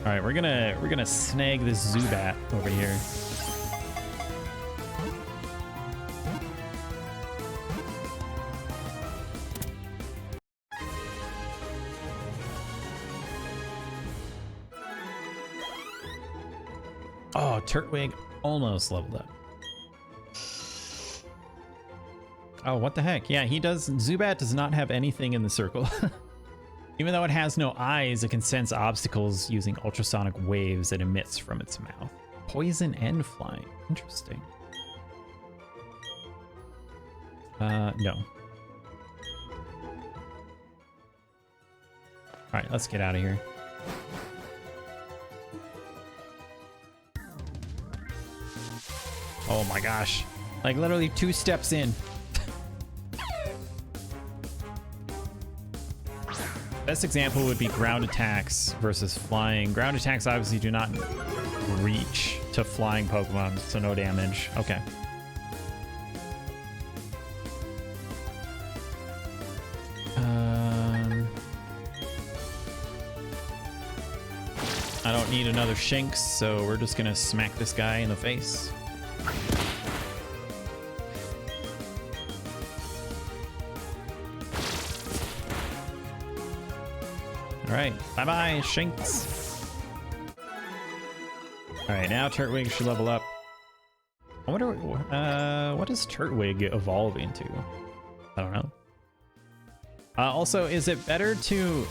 All right, we're gonna snag this Zubat over here. Oh, Turtwig almost leveled up. Oh, what the heck? Yeah, he does. Zubat does not have anything in the circle. Even though it has no eyes, it can sense obstacles using ultrasonic waves it emits from its mouth. Poison and flying. Interesting. No. All right, let's get out of here. Oh my gosh. Like literally 2 steps in. Best example would be ground attacks versus flying. Ground attacks obviously do not reach to flying Pokemon, so no damage. Okay. I don't need another Shinx, so we're just gonna smack this guy in the face. Alright, bye-bye, Shinx. Alright, now Turtwig should level up. I wonder, what does Turtwig evolve into? I don't know. Also, is it better to...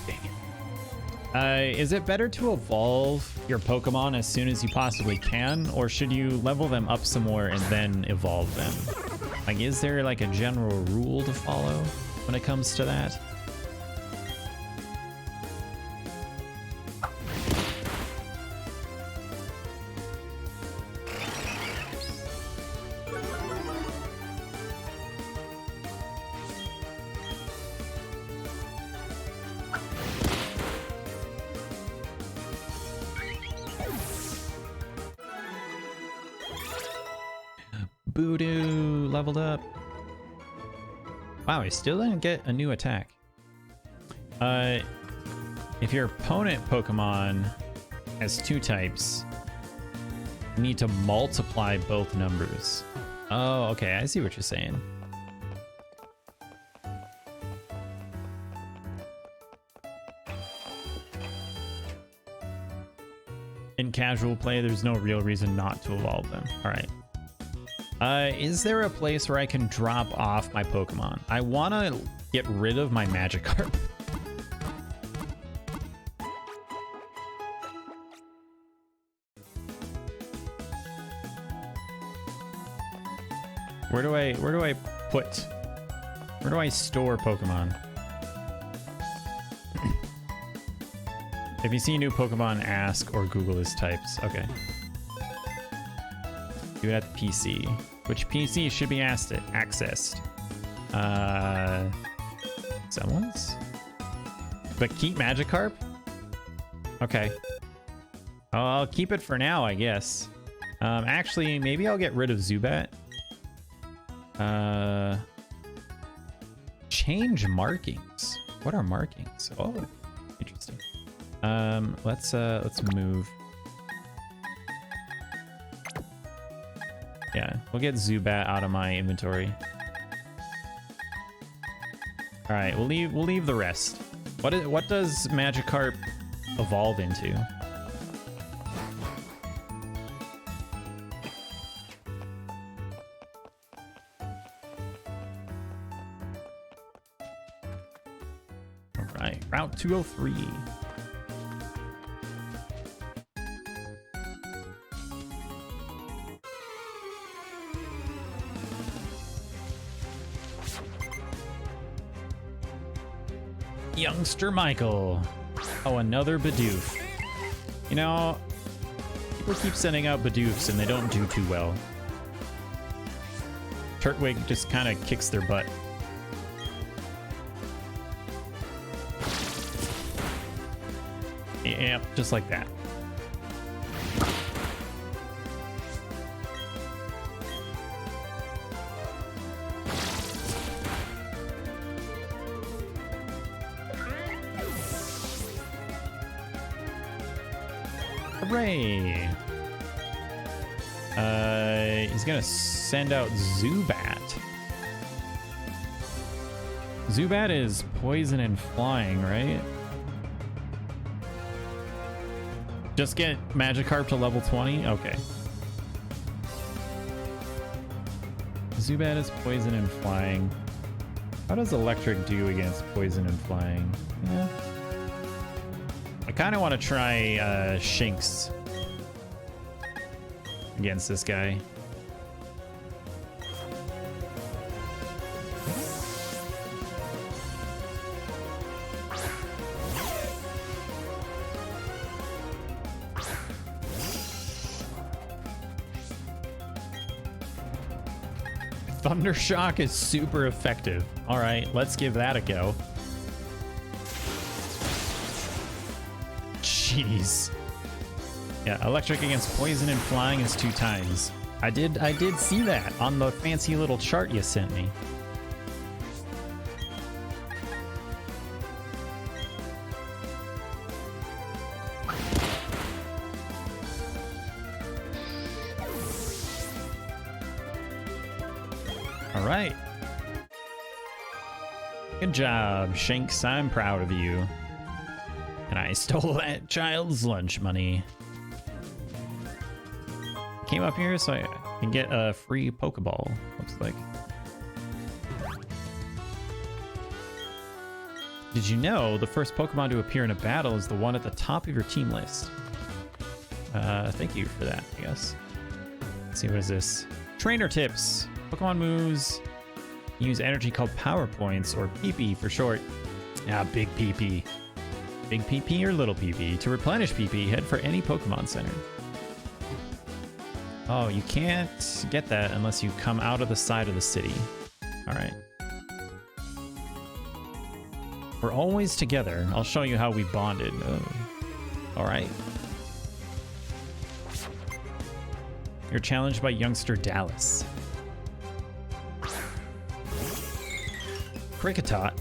Dang it. Is it better to evolve your Pokemon as soon as you possibly can, or should you level them up some more and then evolve them? Like, is there like a general rule to follow when it comes to that? Voodoo leveled up. Wow, he still didn't get a new attack. If your opponent Pokemon has 2 types, you need to multiply both numbers. Oh, okay, I see what you're saying. In casual play, there's no real reason not to evolve them. All right. Is there a place where I can drop off my Pokemon? I want to get rid of my Magikarp. Where do I store Pokemon? If you see a new Pokemon, ask or Google his types. Okay. Do it at the PC. Which PC should be accessed? Someone's? But keep Magikarp? Okay. Oh, I'll keep it for now, I guess. Actually, maybe I'll get rid of Zubat. Change markings. What are markings? Oh, interesting. Let's move. Yeah, we'll get Zubat out of my inventory. All right, we'll leave the rest. What does Magikarp evolve into? All right, Route 203. Youngster Michael. Oh, another Bidoof. You know, people keep sending out Bidoofs and they don't do too well. Turtwig just kind of kicks their butt. Yep, just like that. Hooray! He's gonna send out Zubat. Zubat is poison and flying, right? Just get Magikarp to level 20? Okay. Zubat is poison and flying. How does Electric do against poison and flying? Yeah. I kind of want to try Shinx against this guy. Thunder Shock is super effective. All right, let's give that a go. Jeez. Yeah, electric against poison and flying is 2 times. I did see that on the fancy little chart you sent me. All right. Good job, Shanks. I'm proud of you. And I stole that child's lunch money. Came up here so I can get a free Pokeball, looks like. Did you know the first Pokemon to appear in a battle is the one at the top of your team list? Thank you for that, I guess. Let's see, what is this? Trainer tips. Pokemon moves use energy called power points, or PP for short. Ah, big PP. Big PP or little PP. To replenish PP, head for any Pokemon Center. Oh, you can't get that unless you come out of the side of the city. All right. We're always together. I'll show you how we bonded. All right. You're challenged by youngster Dallas. Kricketot.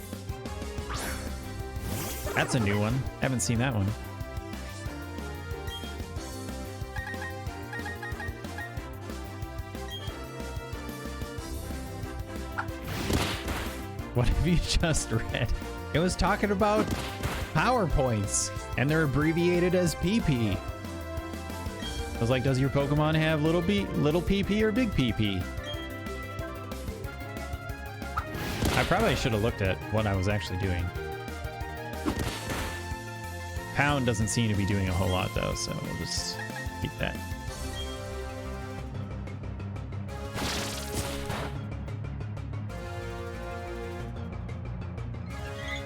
That's a new one. Haven't seen that one. What have you just read? It was talking about PowerPoints, and they're abbreviated as PP. I was like, does your Pokemon have little PP or big PP? I probably should have looked at what I was actually doing. Pound doesn't seem to be doing a whole lot though, so we'll just keep that.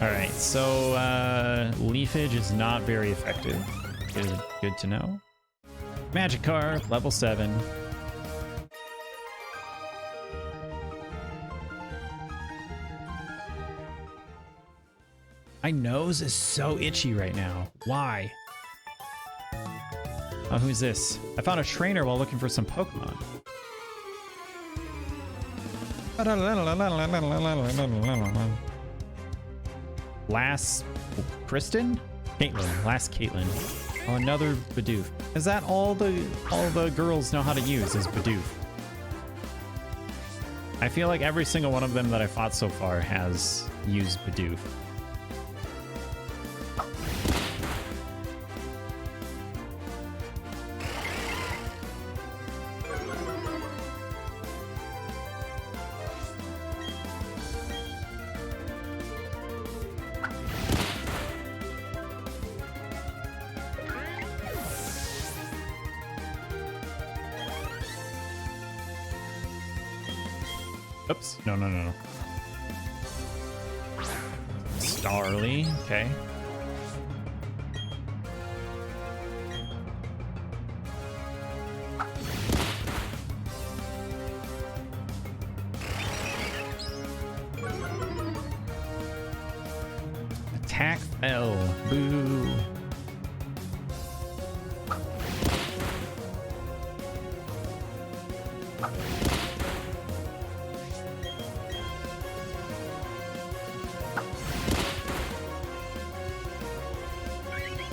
Alright, so Leafage is not very effective. Good to know. Magikarp, level 7. My nose is so itchy right now. Why? Oh, who's this? I found a trainer while looking for some Pokemon. Last Kristen? Caitlin. Last Caitlin. Oh, another Bidoof. Is that all the girls know how to use is Bidoof? I feel like every single one of them that I fought so far has used Bidoof. Oops, no. Starly, okay. Attack fell, boo.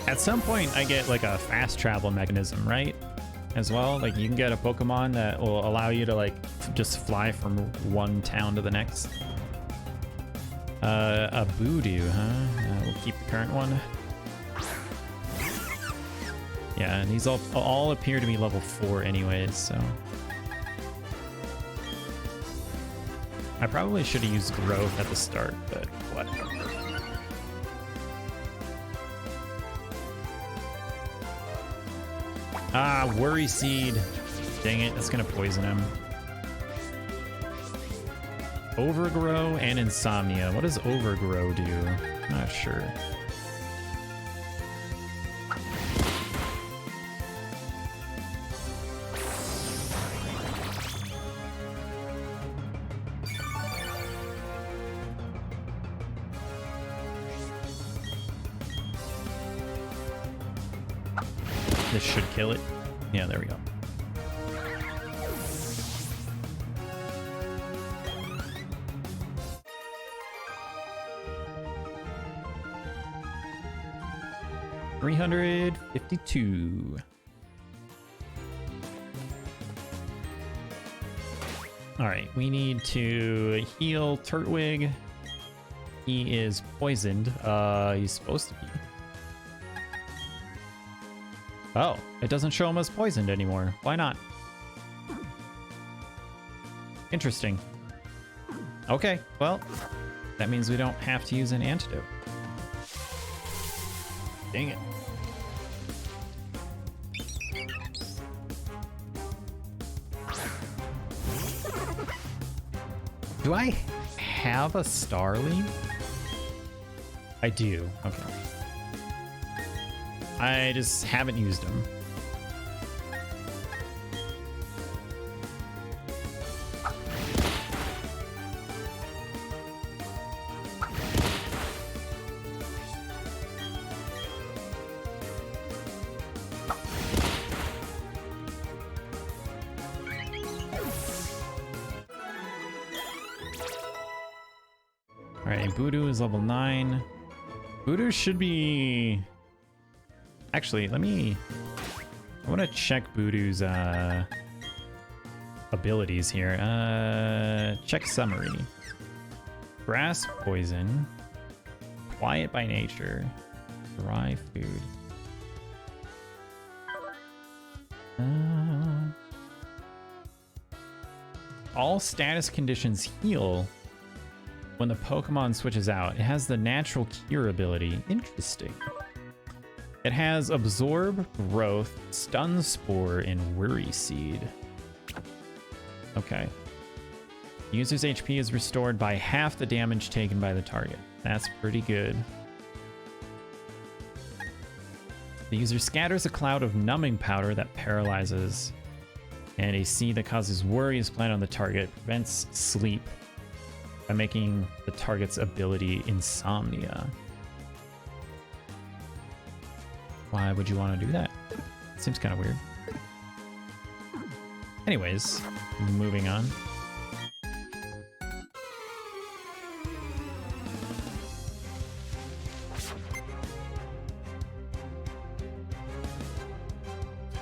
At some point, I get like a fast travel mechanism, right? As well, like you can get a Pokemon that will allow you to like just fly from one town to the next. A Voodoo, huh? We'll keep the current one. Yeah, and these all appear to be level 4 anyways, so. I probably should have used Growth at the start, but whatever. Ah, Worry Seed. Dang it, that's gonna poison him. Overgrow and Insomnia. What does Overgrow do? Not sure. This should kill it. Yeah, there we go. $352. All right, we need to heal Turtwig. He is poisoned. He's supposed to be. Oh, it doesn't show him as poisoned anymore. Why not? Interesting. Okay, well, that means we don't have to use an antidote. Dang it. Do I have a Starly? I do. Okay. I just haven't used them. All right, Voodoo is level 9. Voodoo should be... Actually, I want to check Voodoo's abilities here. Check summary. Grass poison. Quiet by nature. Dry food. All status conditions heal when the Pokemon switches out. It has the natural cure ability. Interesting. It has Absorb, Growth, Stun Spore, and Worry Seed. Okay. The user's HP is restored by half the damage taken by the target. That's pretty good. The user scatters a cloud of numbing powder that paralyzes, and a seed that causes worry is planted on the target, prevents sleep by making the target's ability Insomnia. Why would you want to do that? Seems kind of weird. Anyways, moving on.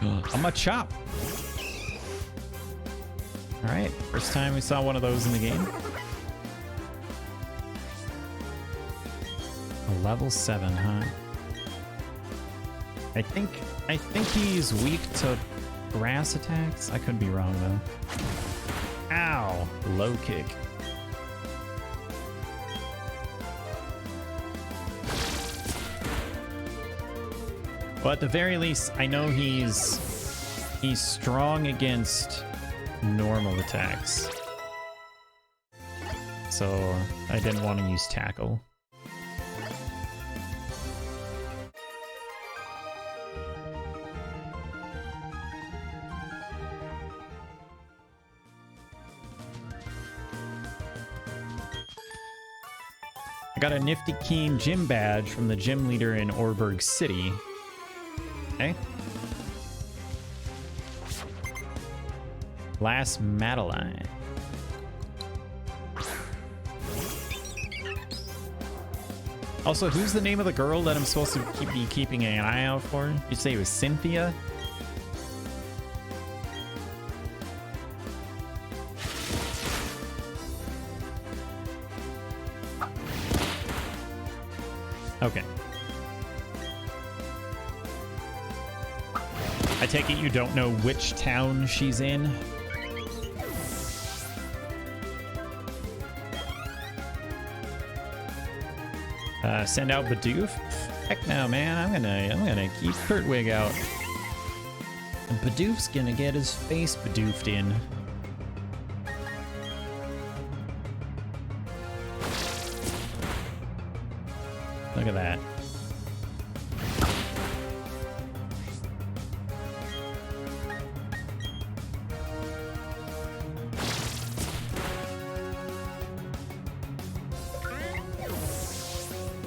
I'm a chop. All right, first time we saw one of those in the game. A level 7, huh? I think he's weak to grass attacks. I could be wrong though. Ow! Low kick. Well, at the very least, I know he's strong against normal attacks. So I didn't want to use tackle. Got a Nifty Keen gym badge from the gym leader in Orberg City. Okay. Last Madeline. Also, who's the name of the girl that I'm supposed to be keeping an eye out for? You say it was Cynthia? Okay. I take it you don't know which town she's in? Send out Bidoof? Heck no, man. I'm gonna keep Kurtwig out. And Bidoof's gonna get his face Bidoofed in. Look at that.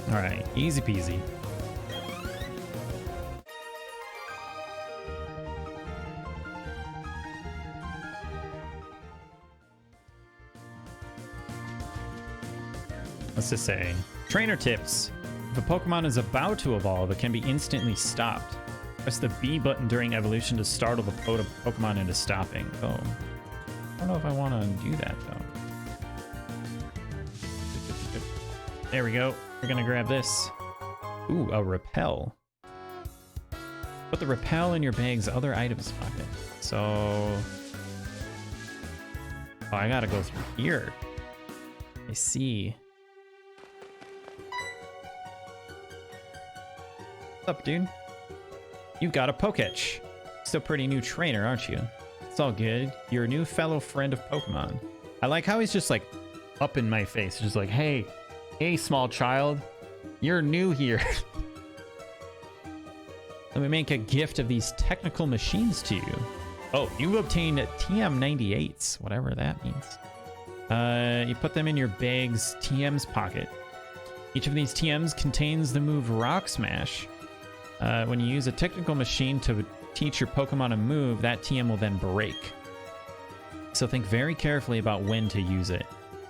All right, easy peasy. What's this say? Trainer tips. If a Pokemon is about to evolve, it can be instantly stopped. Press the B button during evolution to startle the Pokemon into stopping. Oh. I don't know if I want to do that, though. There we go. We're going to grab this. Ooh, a repel. Put the repel in your bag's other items pocket. So... Oh, I gotta go through here. I see. What's up, dude? You got a Poketch. Still pretty new trainer, aren't you? It's all good. You're a new fellow friend of Pokemon. I like how he's just like up in my face. Just like, hey, small child. You're new here. Let me make a gift of these technical machines to you. Oh, you've obtained TM98s, whatever that means. You put them in your bag's TM's pocket. Each of these TMs contains the move Rock Smash. When you use a technical machine to teach your Pokemon a move, that TM will then break. So think very carefully about when to use it.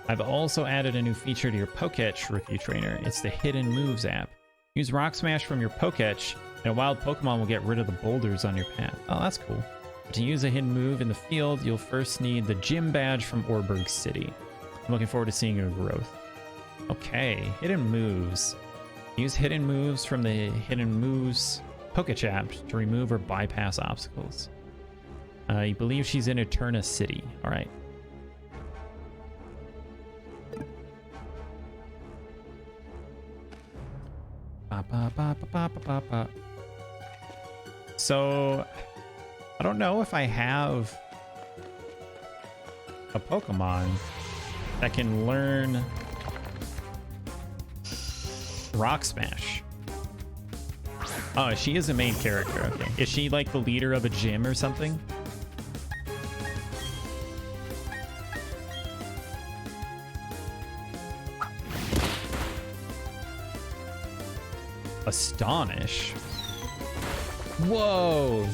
I've also added a new feature to your Poketch Review Trainer. It's the Hidden Moves app. Use Rock Smash from your Poketch, and a wild Pokemon will get rid of the boulders on your path. Oh, that's cool. But to use a hidden move in the field, you'll first need the gym badge from Orberg City. I'm looking forward to seeing your growth. Okay, hidden moves. Use hidden moves from the Hidden Moves Poketch app to remove or bypass obstacles. You believe she's in Eterna City. All right. So, I don't know if I have a Pokemon that can learn Rock Smash. Oh, she is a main character. Okay. Is she like the leader of a gym or something? Astonish. Whoa,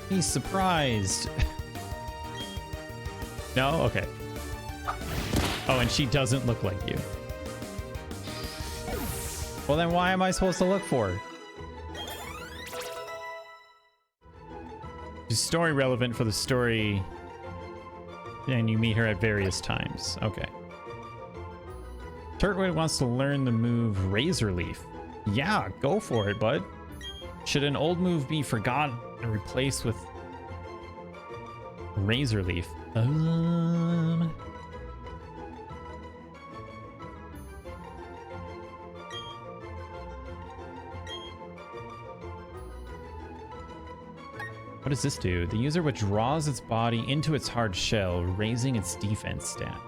he's surprised. No? Okay. Oh, and she doesn't look like you. Well, then why am I supposed to look for her? She's story relevant for the story, and you meet her at various times. Okay. Turtwig wants to learn the move Razor Leaf. Yeah, go for it, bud. Should an old move be forgotten and replaced with Razor Leaf? What does this do? The user withdraws its body into its hard shell, raising its defense stat.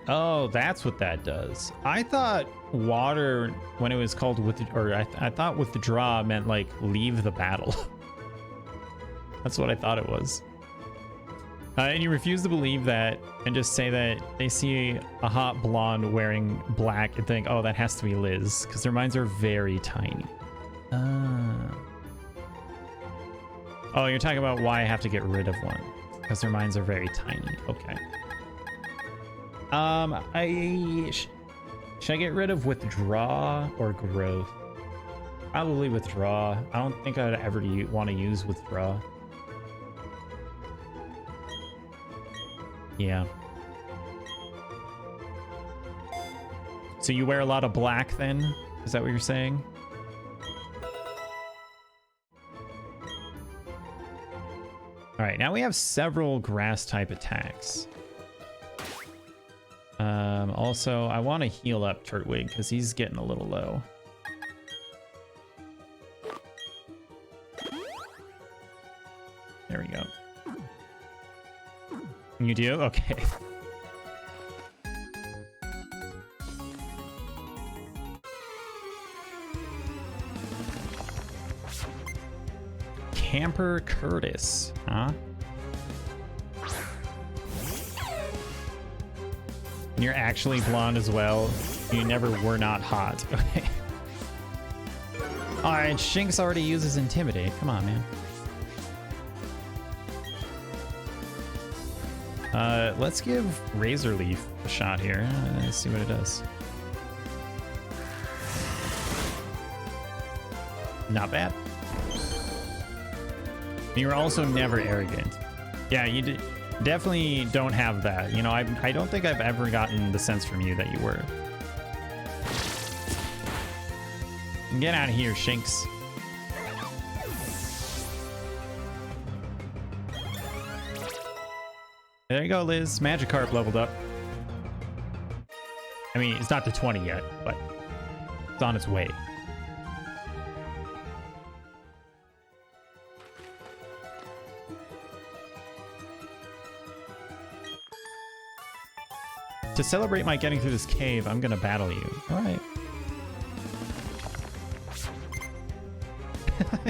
Oh, that's what that does. I thought water, when it was called I thought withdraw meant like leave the battle. That's what I thought it was. And you refuse to believe that and just say that they see a hot blonde wearing black and think, oh, that has to be Liz, because their minds are very tiny. Oh, you're talking about why I have to get rid of one, because their minds are very tiny. Okay. Should I get rid of withdraw or growth? Probably withdraw. I don't think I'd ever want to use withdraw. Yeah. So you wear a lot of black then? Is that what you're saying? All right, now we have several grass type attacks. Also, I want to heal up Turtwig because he's getting a little low. There we go. You do? Okay. Camper Curtis, huh? And you're actually blonde as well. You never were not hot. Okay. Alright, Shinx already uses Intimidate. Come on, man. Let's give Razor Leaf a shot here. Let's see what it does. Not bad. You're also never arrogant. Yeah, you definitely don't have that. You know, I don't think I've ever gotten the sense from you that you were. Get out of here, Shinx. There you go, Liz. Magikarp leveled up. I mean, it's not to 20 yet, but it's on its way. To celebrate my getting through this cave, I'm gonna battle you. All right.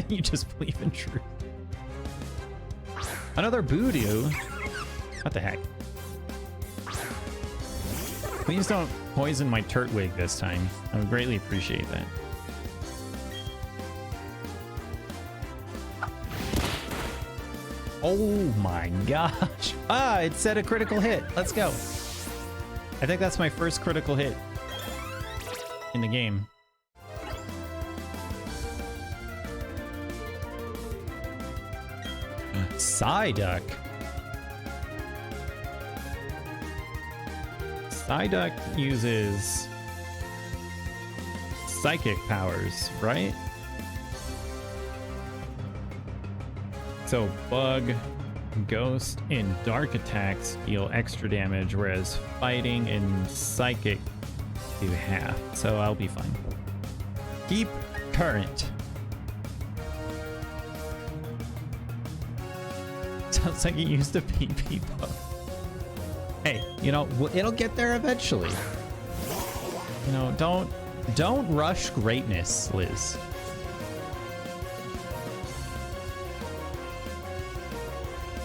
You just believe in truth. Another Voodoo. What the heck? Please don't poison my Turtwig this time. I would greatly appreciate that. Oh my gosh. Ah, it said a critical hit. Let's go. I think that's my first critical hit in the game. Psyduck. Psyduck uses psychic powers, right? So Bug, Ghost, and Dark attacks deal extra damage, whereas Fighting and Psychic do half. So I'll be fine. Keep current. Sounds like it used a PP buff. Hey, you know, it'll get there eventually. You know, don't rush greatness, Liz.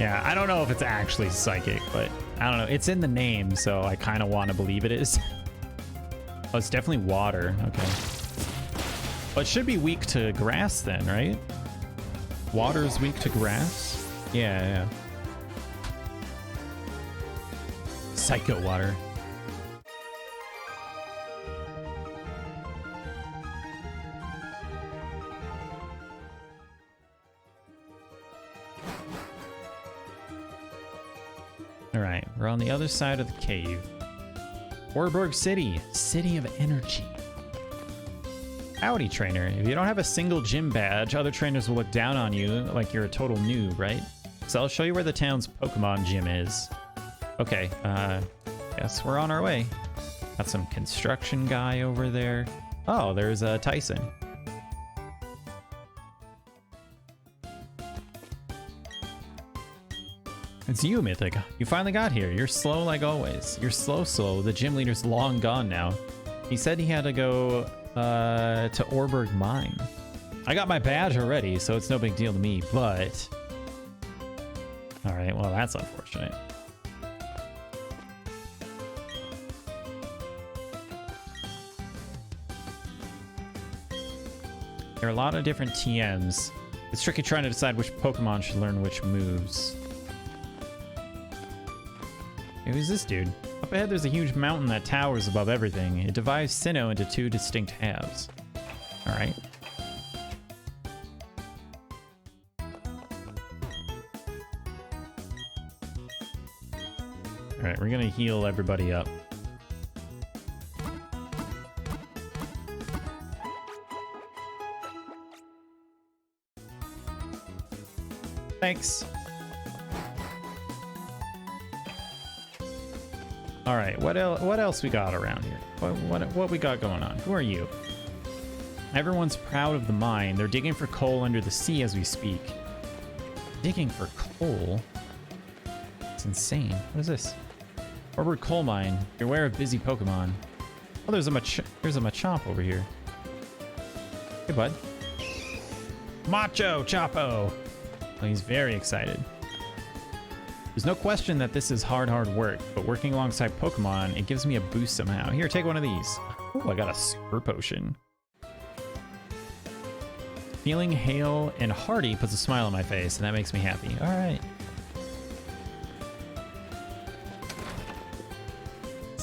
Yeah, I don't know if it's actually psychic, but I don't know. It's in the name, so I kind of want to believe it is. Oh, it's definitely water. Okay. But it should be weak to grass then, right? Water is weak to grass? Yeah. Psycho water. All right, we're on the other side of the cave. Warburg City, City of Energy. Howdy, trainer. If you don't have a single gym badge, other trainers will look down on you like you're a total noob, right? So I'll show you where the town's Pokemon gym is. Okay, guess we're on our way. Got some construction guy over there. Oh, there's Tyson. It's you, Mythic. You finally got here. You're slow like always. You're slow. The gym leader's long gone now. He said he had to go to Orberg Mine. I got my badge already, so it's no big deal to me, but... Alright, well that's unfortunate. There are a lot of different TMs. It's tricky trying to decide which Pokemon should learn which moves. Hey, who's this dude? Up ahead there's a huge mountain that towers above everything. It divides Sinnoh into two distinct halves. Alright. Alright, we're gonna heal everybody up. Thanks. All right, what else we got around here? What we got going on? Who are you? Everyone's proud of the mine. They're digging for coal under the sea as we speak. Digging for coal? It's insane. What is this? Orberg coal mine. Beware of busy Pokemon. Oh, there's a Machamp over here. Hey, bud. Macho Chapo. Oh, he's very excited. There's no question that this is hard work, but working alongside Pokemon, it gives me a boost somehow. Here, take one of these. Oh, I got a super potion. Feeling hale and hearty puts a smile on my face, and that makes me happy. All right.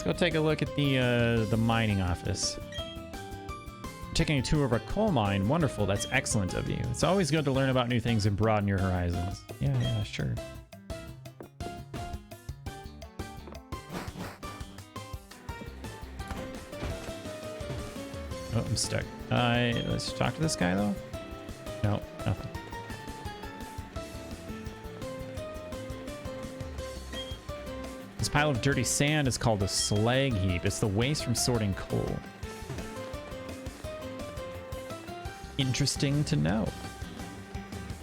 go take a look at the mining office. Taking a tour of a coal mine. Wonderful. That's excellent of you. It's always good to learn about new things and broaden your horizons. Yeah, sure. Oh, I'm stuck. Let's talk to this guy, though. No, nothing. This pile of dirty sand is called a slag heap. It's the waste from sorting coal. Interesting to know.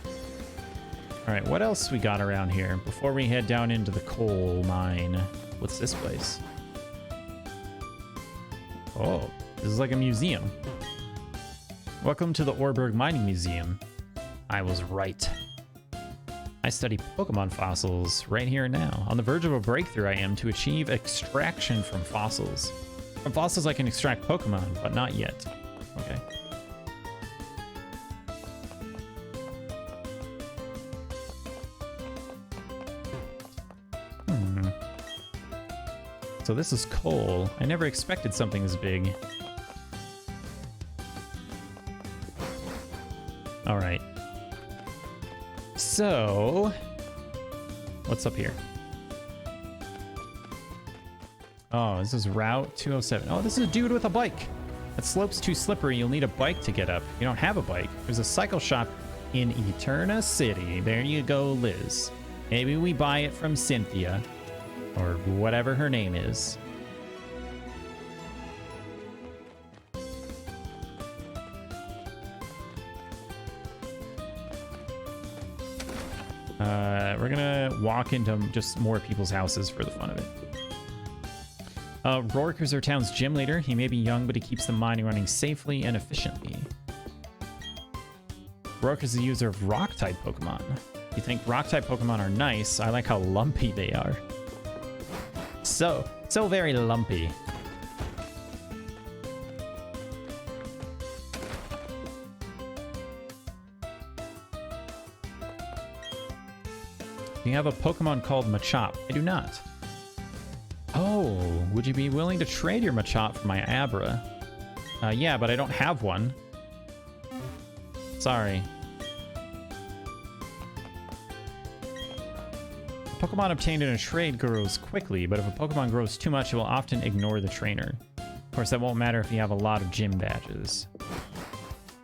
All right, what else we got around here before we head down into the coal mine? What's this place? Oh, this is like a museum. Welcome to the Orberg Mining Museum. I was right. I study Pokemon fossils right here and now. On the verge of a breakthrough I am to achieve extraction from fossils. From fossils I can extract Pokemon, but not yet. Okay. So this is coal. I never expected something this big. All right. So, what's up here? Oh, this is Route 207. Oh, this is a dude with a bike. That slope's too slippery. You'll need a bike to get up. You don't have a bike. There's a cycle shop in Eterna City. There you go, Liz. Maybe we buy it from Cynthia. Or whatever her name is. We're gonna walk into just more people's houses for the fun of it. Rourke is our town's gym leader. He may be young, but he keeps the mining running safely and efficiently. Rourke is the user of rock-type Pokemon. You think rock-type Pokemon are nice? I like how lumpy they are. So very lumpy. You have a Pokemon called Machop. I do not. Oh, would you be willing to trade your Machop for my Abra? Yeah, but I don't have one. Sorry. Pokemon obtained in a trade grows quickly, but if a Pokemon grows too much, it will often ignore the trainer. Of course, that won't matter if you have a lot of gym badges.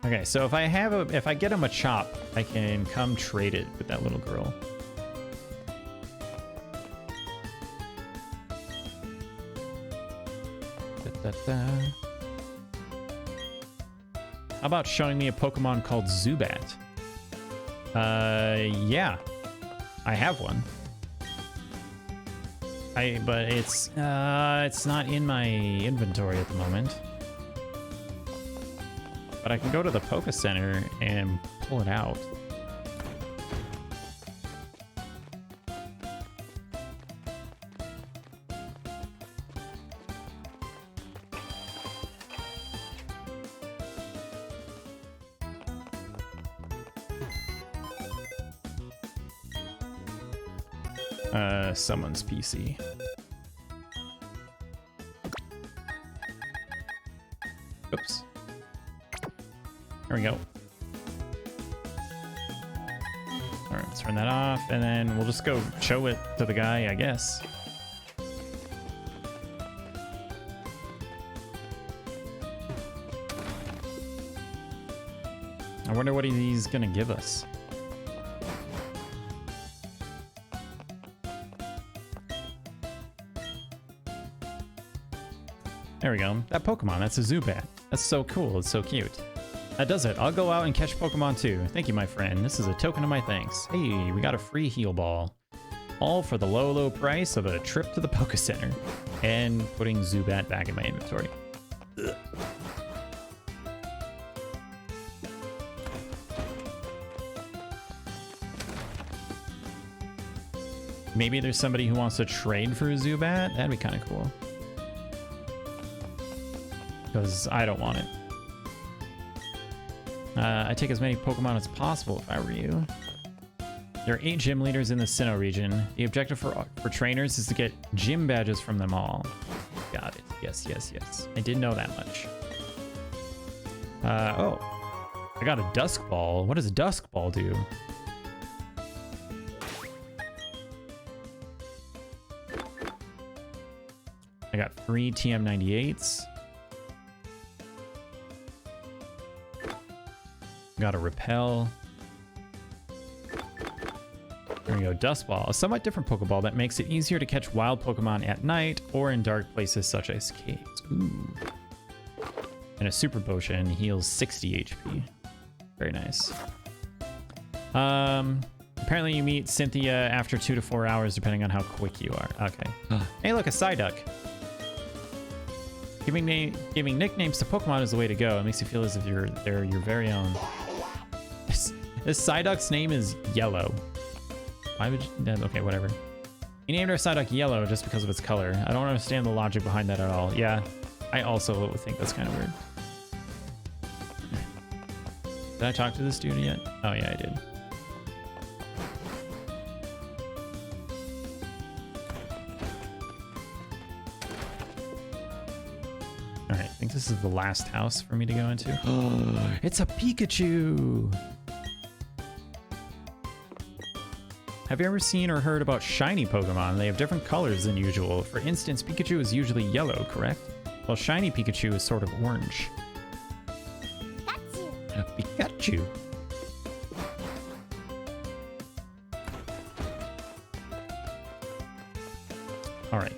Okay, so if I get a Machop, I can come trade it with that little girl. How about showing me a Pokemon called Zubat? Yeah, I have one. But it's not in my inventory at the moment. But I can go to the Poké Center and pull it out. Someone's PC. Oops. There we go. All right, turn that off, and then we'll just go show it to the guy, I guess. I wonder what he's gonna give us. There we go. That Pokemon, that's a Zubat. That's so cool. It's so cute. That does it. I'll go out and catch Pokemon too. Thank you, my friend. This is a token of my thanks. Hey, we got a free heal ball. All for the low, low price of a trip to the Poké Center. And putting Zubat back in my inventory. Ugh. Maybe there's somebody who wants to trade for a Zubat? That'd be kind of cool. Because I don't want it. I take as many Pokemon as possible if I were you. There are 8 gym leaders in the Sinnoh region. The objective for trainers is to get gym badges from them all. Got Yes, yes, yes. I didn't know that much. Oh. I got a dusk ball. What does a dusk ball do? I got 3 TM98s. Got a repel. There we go, Dust Ball, a somewhat different Pokeball that makes it easier to catch wild Pokemon at night or in dark places such as caves. Ooh. And a Super Potion heals 60 HP. Very nice. Apparently you meet Cynthia after 2 to 4 hours depending on how quick you are. Okay. Hey, look, a Psyduck. Giving nicknames to Pokemon is the way to go. It makes you feel as if they're your very own. This Psyduck's name is Yellow. Why would you? Okay, whatever. We named our Psyduck Yellow just because of its color. I don't understand the logic behind that at all. Yeah, I also think that's kind of weird. Did I talk to this dude yet? Oh yeah, I did. All right, I think this is the last house for me to go into. Oh, it's a Pikachu! Have you ever seen or heard about shiny Pokemon? They have different colors than usual. For instance, Pikachu is usually yellow, correct? While shiny Pikachu is sort of orange. Pikachu. All right.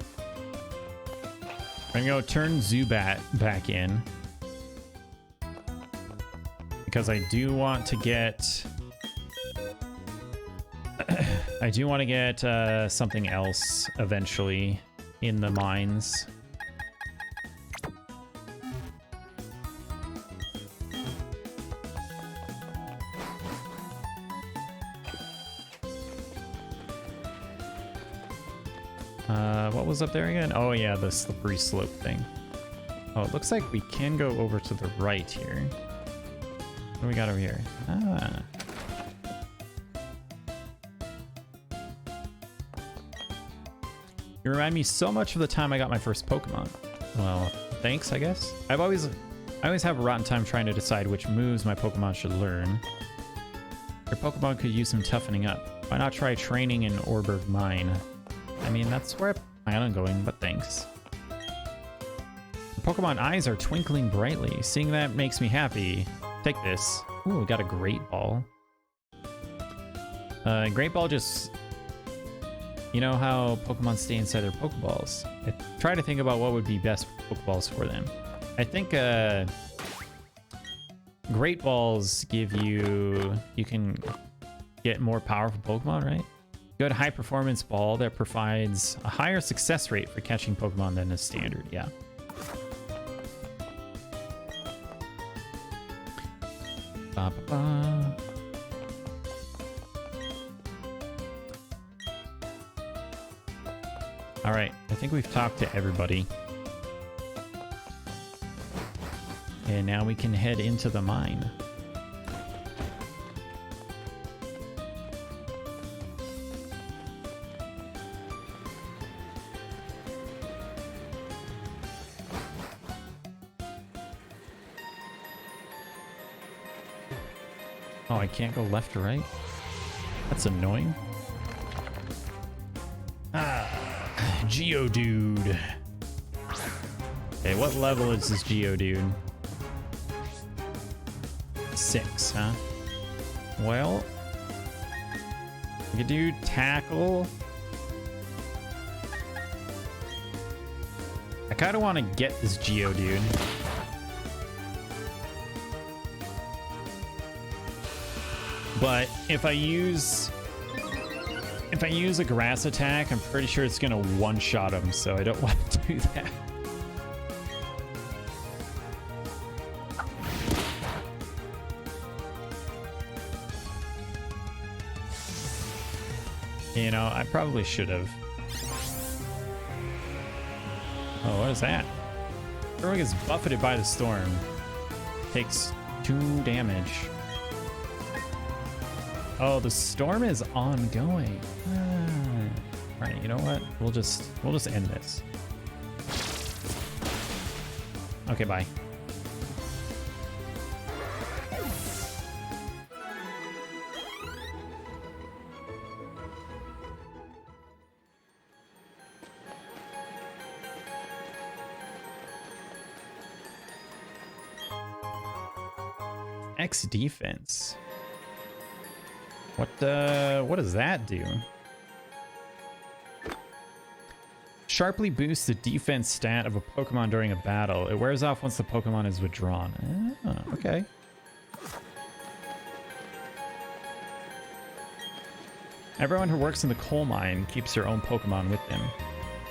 I'm gonna go turn Zubat back in because I do want to get something else eventually in the mines. What was up there again? Oh yeah, the slippery slope thing. Oh, it looks like we can go over to the right here. What do we got over here? Ah. You remind me so much of the time I got my first Pokemon. Well, thanks, I guess. I always have a rotten time trying to decide which moves my Pokemon should learn. Your Pokemon could use some toughening up. Why not try training in Orberg Mine? I mean, that's where I plan on going, but thanks. The Pokemon eyes are twinkling brightly. Seeing that makes me happy. Take this. Ooh, we got a Great Ball. Great Ball just... You know how Pokemon stay inside their Pokeballs? I try to think about what would be best Pokeballs for them. I think Great Balls give you... You can get more powerful Pokemon, right? Good high performance ball that provides a higher success rate for catching Pokemon than a standard, yeah. Ba, ba, ba. All right, I think we've talked to everybody. And now we can head into the mine. Oh, I can't go left or right? That's annoying. Ah, Geodude. Okay, what level is this Geodude? 6, huh? Well, we could do Tackle. I kind of want to get this Geodude. But if I use a grass attack, I'm pretty sure it's gonna one-shot him, so I don't want to do that. You know, I probably should have. Oh, what is that? Everyone gets buffeted by the storm. Takes 2 damage. Oh, the storm is ongoing. All right, you know what? We'll just end this. Okay, bye. X defense. What does that do? Sharply boosts the defense stat of a Pokemon during a battle. It wears off once the Pokemon is withdrawn. Ah, okay. Everyone who works in the coal mine keeps their own Pokemon with them.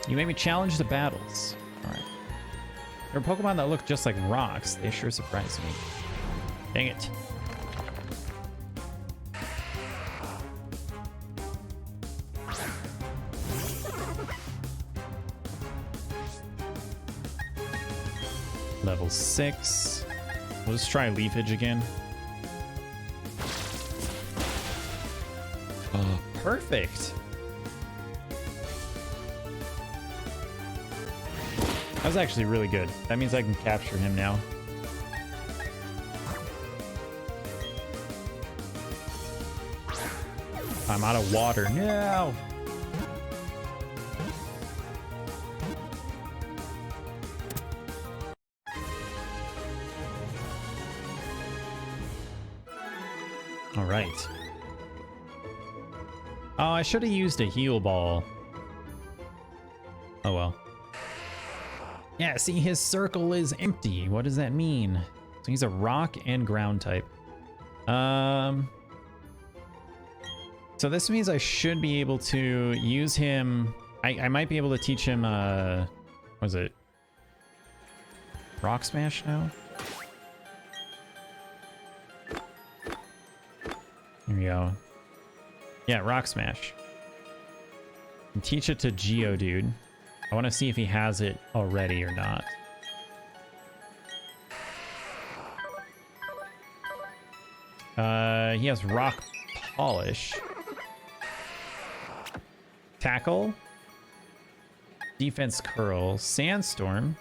You may be challenged to battles. Alright. There are Pokemon that look just like rocks. They sure surprise me. Dang it. Level 6. We'll just try Leafage again. Oh, perfect. That was actually really good. That means I can capture him now. I'm out of water. No! All right. Oh, I should have used a heal ball. Oh well. Yeah, see, his circle is empty. What does that mean? So he's a rock and ground type. So this means I should be able to use him. I might be able to teach him, what was it? Rock Smash now? Here we go. Yeah, Rock Smash. And teach it to Geodude. I want to see if he has it already or not. He has Rock Polish. Tackle. Defense Curl. Sandstorm.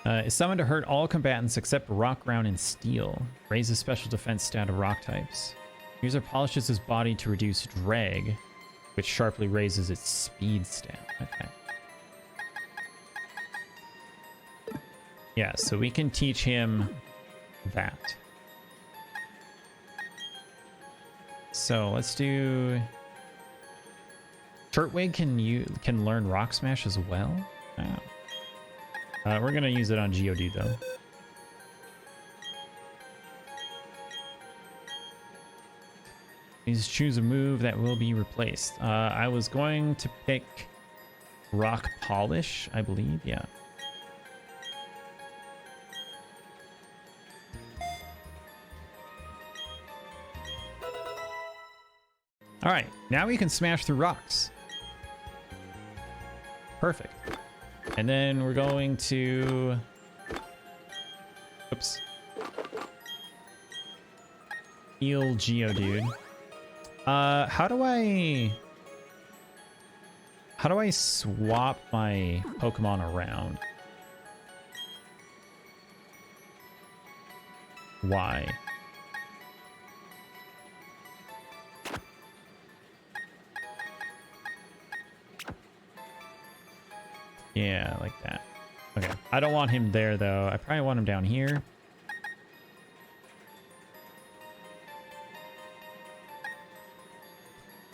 Is summoned to hurt all combatants except Rock, Ground, and Steel. Raises special defense stat of rock types. User polishes his body to reduce drag, which sharply raises its speed stat. Okay. Yeah, so we can teach him that. So let's do... Turtwig can learn Rock Smash as well? Oh. We're gonna use it on Geodude though. Please choose a move that will be replaced. I was going to pick Rock Polish, I believe. Yeah. All right, now we can smash through rocks. Perfect. And then we're going to... Oops. Heal Geodude. How do I swap my Pokemon around? Why? Yeah, like that. Okay. I don't want him there, though. I probably want him down here.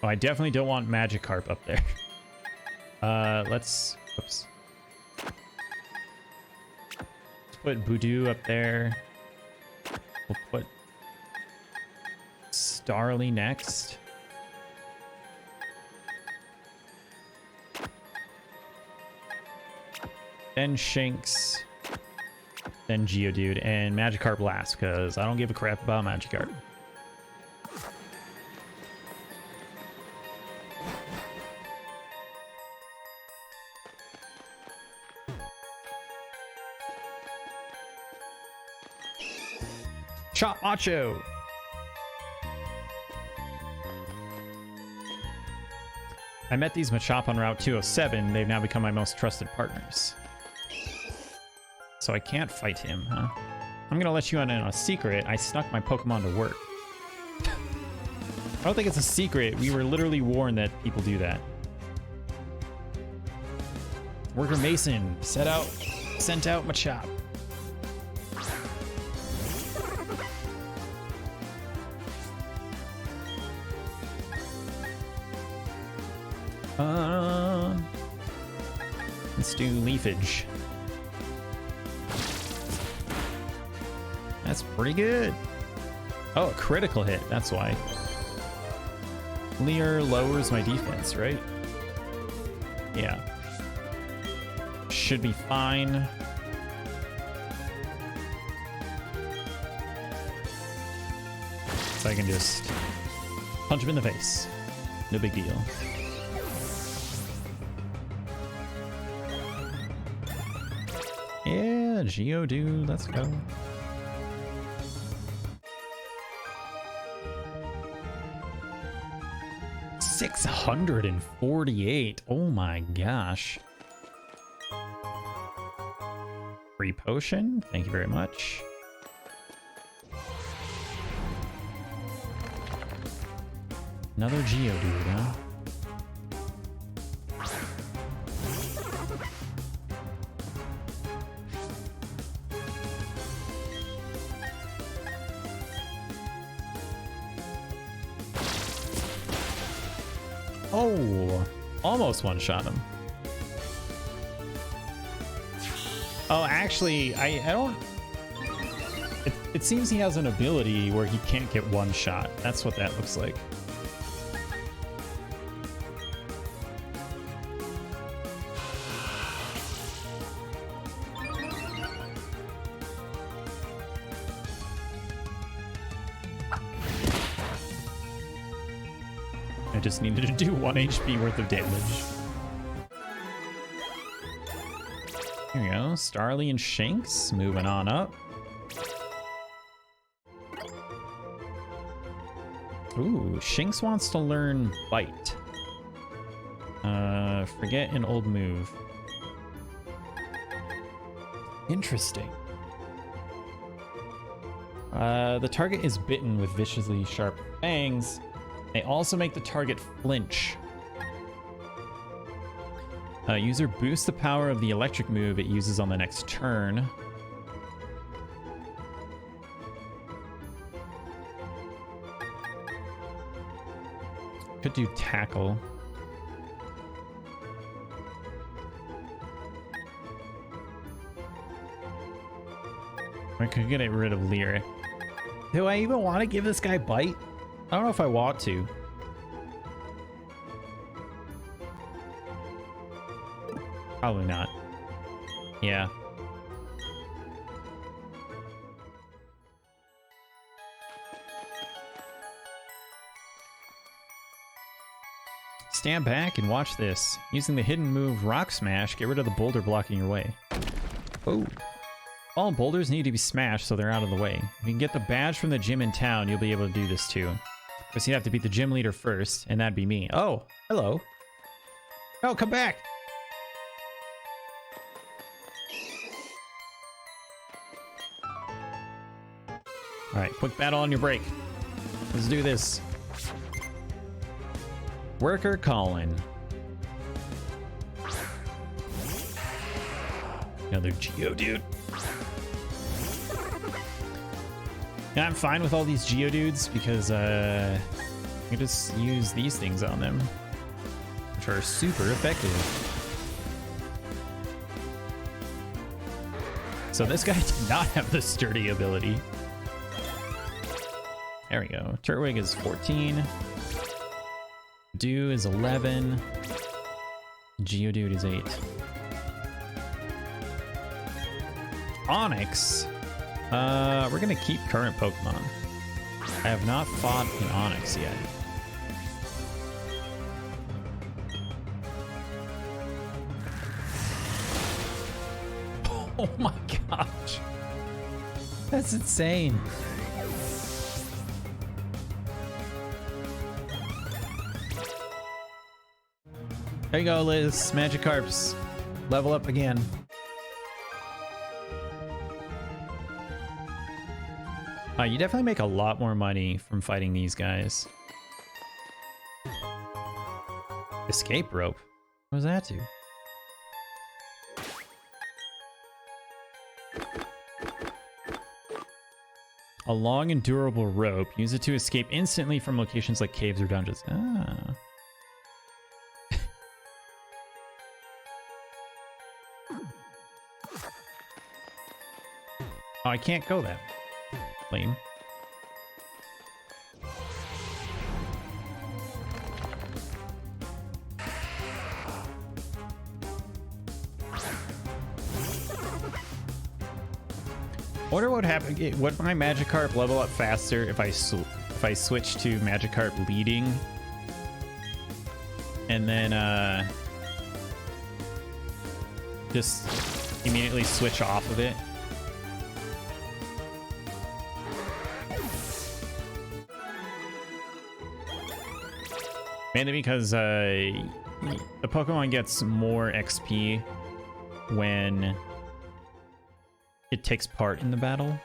Oh, I definitely don't want Magikarp up there. Let's... Oops. Let's put Budew up there. We'll put Starly next. Then Shinx, then Geodude, and Magikarp last, because I don't give a crap about Magikarp. Chop Macho! I met these Machop on Route 207. They've now become my most trusted partners. So I can't fight him, huh? I'm gonna let you in on a secret. I snuck my Pokemon to work. I don't think it's a secret. We were literally warned that people do that. Worker Mason, sent out Machop. Let's do Leafage. That's pretty good. Oh, a critical hit, that's why. Leer lowers my defense, right? Yeah. Should be fine. So I can just punch him in the face. No big deal. Yeah, Geodude, let's go. $648. Oh my gosh. Free potion. Thank you very much. Another Geodude, huh? Oh, almost one-shot him. Oh, actually, I don't... It seems he has an ability where he can't get one shot. That's what that looks like. I just needed to do 1 HP worth of damage. Here we go. Starly and Shanks moving on up. Ooh, Shanks wants to learn Bite. Forget an old move. Interesting. The target is bitten with viciously sharp fangs. They also make the target flinch. User boosts the power of the electric move it uses on the next turn. Could do Tackle. I could get rid of Leer. Do I even want to give this guy Bite? I don't know if I want to. Probably not. Yeah. Stand back and watch this. Using the hidden move Rock Smash, get rid of the boulder blocking your way. Oh. All boulders need to be smashed so they're out of the way. If you can get the badge from the gym in town, you'll be able to do this too. But you have to beat the gym leader first, and that'd be me. Oh, hello. Oh, come back. All right, quick battle on your break. Let's do this. Worker calling. Another Geodude. Yeah, I'm fine with all these Geodudes because I can just use these things on them, which are super effective. So this guy did not have the sturdy ability. There we go. Turtwig is 14. Dew is 11. Geodude is 8. Onix. We're gonna keep current Pokemon. I have not fought an Onix yet. Oh my gosh. That's insane. There you go, Liz. Magikarps. Level up again. You definitely make a lot more money from fighting these guys. Escape rope? What does that do? A long and durable rope. Use it to escape instantly from locations like caves or dungeons. Ah. Oh, I can't go that way. Lame. I wonder what happened. Would my Magikarp level up faster if I switch to Magikarp leading, and then just immediately switch off of it? Mainly because the Pokemon gets more XP when it takes part in the battle.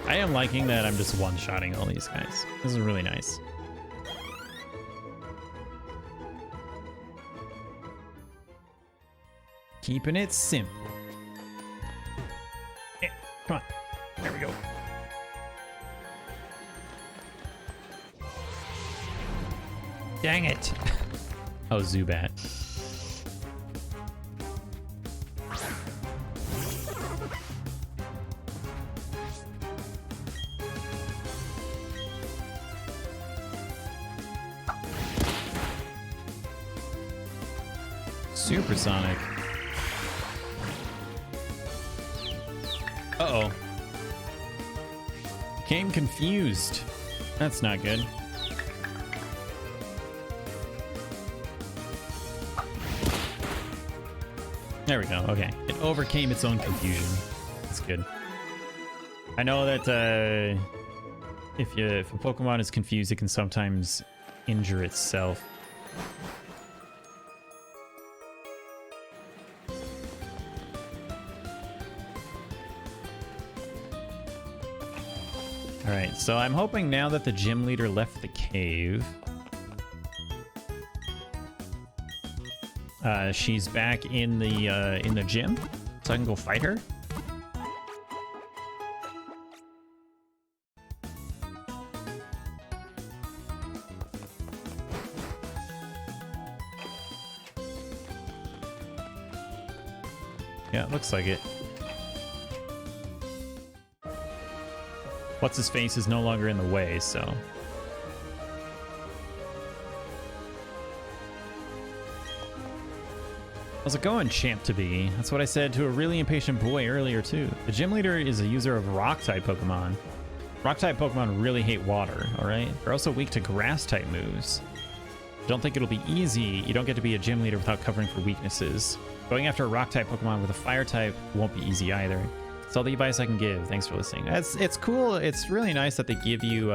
I am liking that I'm just one-shotting all these guys. This is really nice. Keeping it simple. Yeah, come on. There we go. Dang it. Oh, Zubat. Supersonic. Uh-oh. Became confused. That's not good. There we go. Okay. It overcame its own confusion. That's good. I know that if a Pokemon is confused, it can sometimes injure itself. Alright, so I'm hoping now that the gym leader left the cave, she's back in the gym, so I can go fight her. Yeah, it looks like it. What's his face is no longer in the way, so. How's it going, champ to be? That's what I said to a really impatient boy earlier too. The gym leader is a user of rock-type Pokemon. Rock-type Pokemon really hate water, alright? They're also weak to grass-type moves. Don't think it'll be easy. You don't get to be a gym leader without covering for weaknesses. Going after a rock-type Pokemon with a fire-type won't be easy either. That's all the advice I can give. Thanks for listening. It's cool. It's really nice that they give you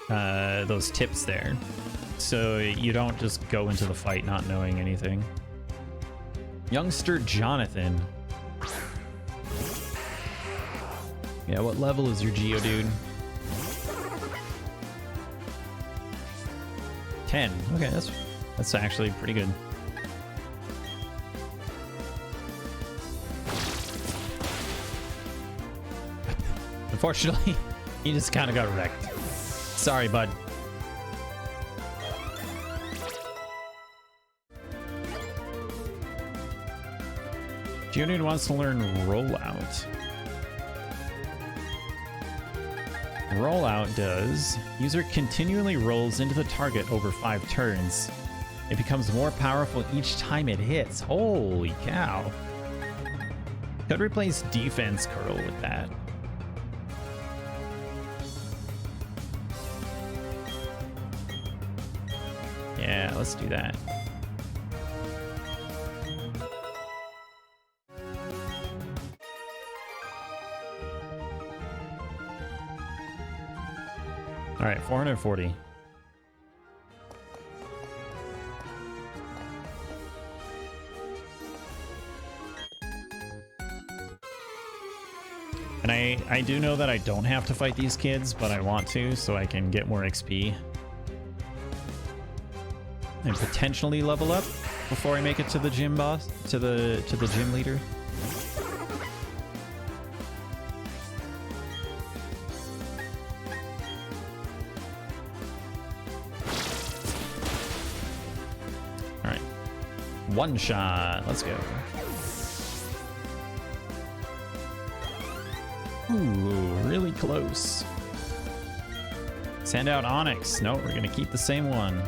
those tips there, so you don't just go into the fight not knowing anything. Youngster Jonathan. Yeah, what level is your Geodude? 10. Okay, that's actually pretty good. Unfortunately, he just kind of got wrecked. Sorry, bud. Geodude wants to learn Rollout. Rollout does. User continually rolls into the target over 5 turns. It becomes more powerful each time it hits. Holy cow. Could replace Defense Curl with that. Yeah, let's do that. All right, 440. And I do know that I don't have to fight these kids, but I want to so I can get more XP. And potentially level up before I make it to the gym boss, to the gym leader. All right. One shot. Let's go. Ooh, really close. Send out Onyx. No, we're gonna keep the same one.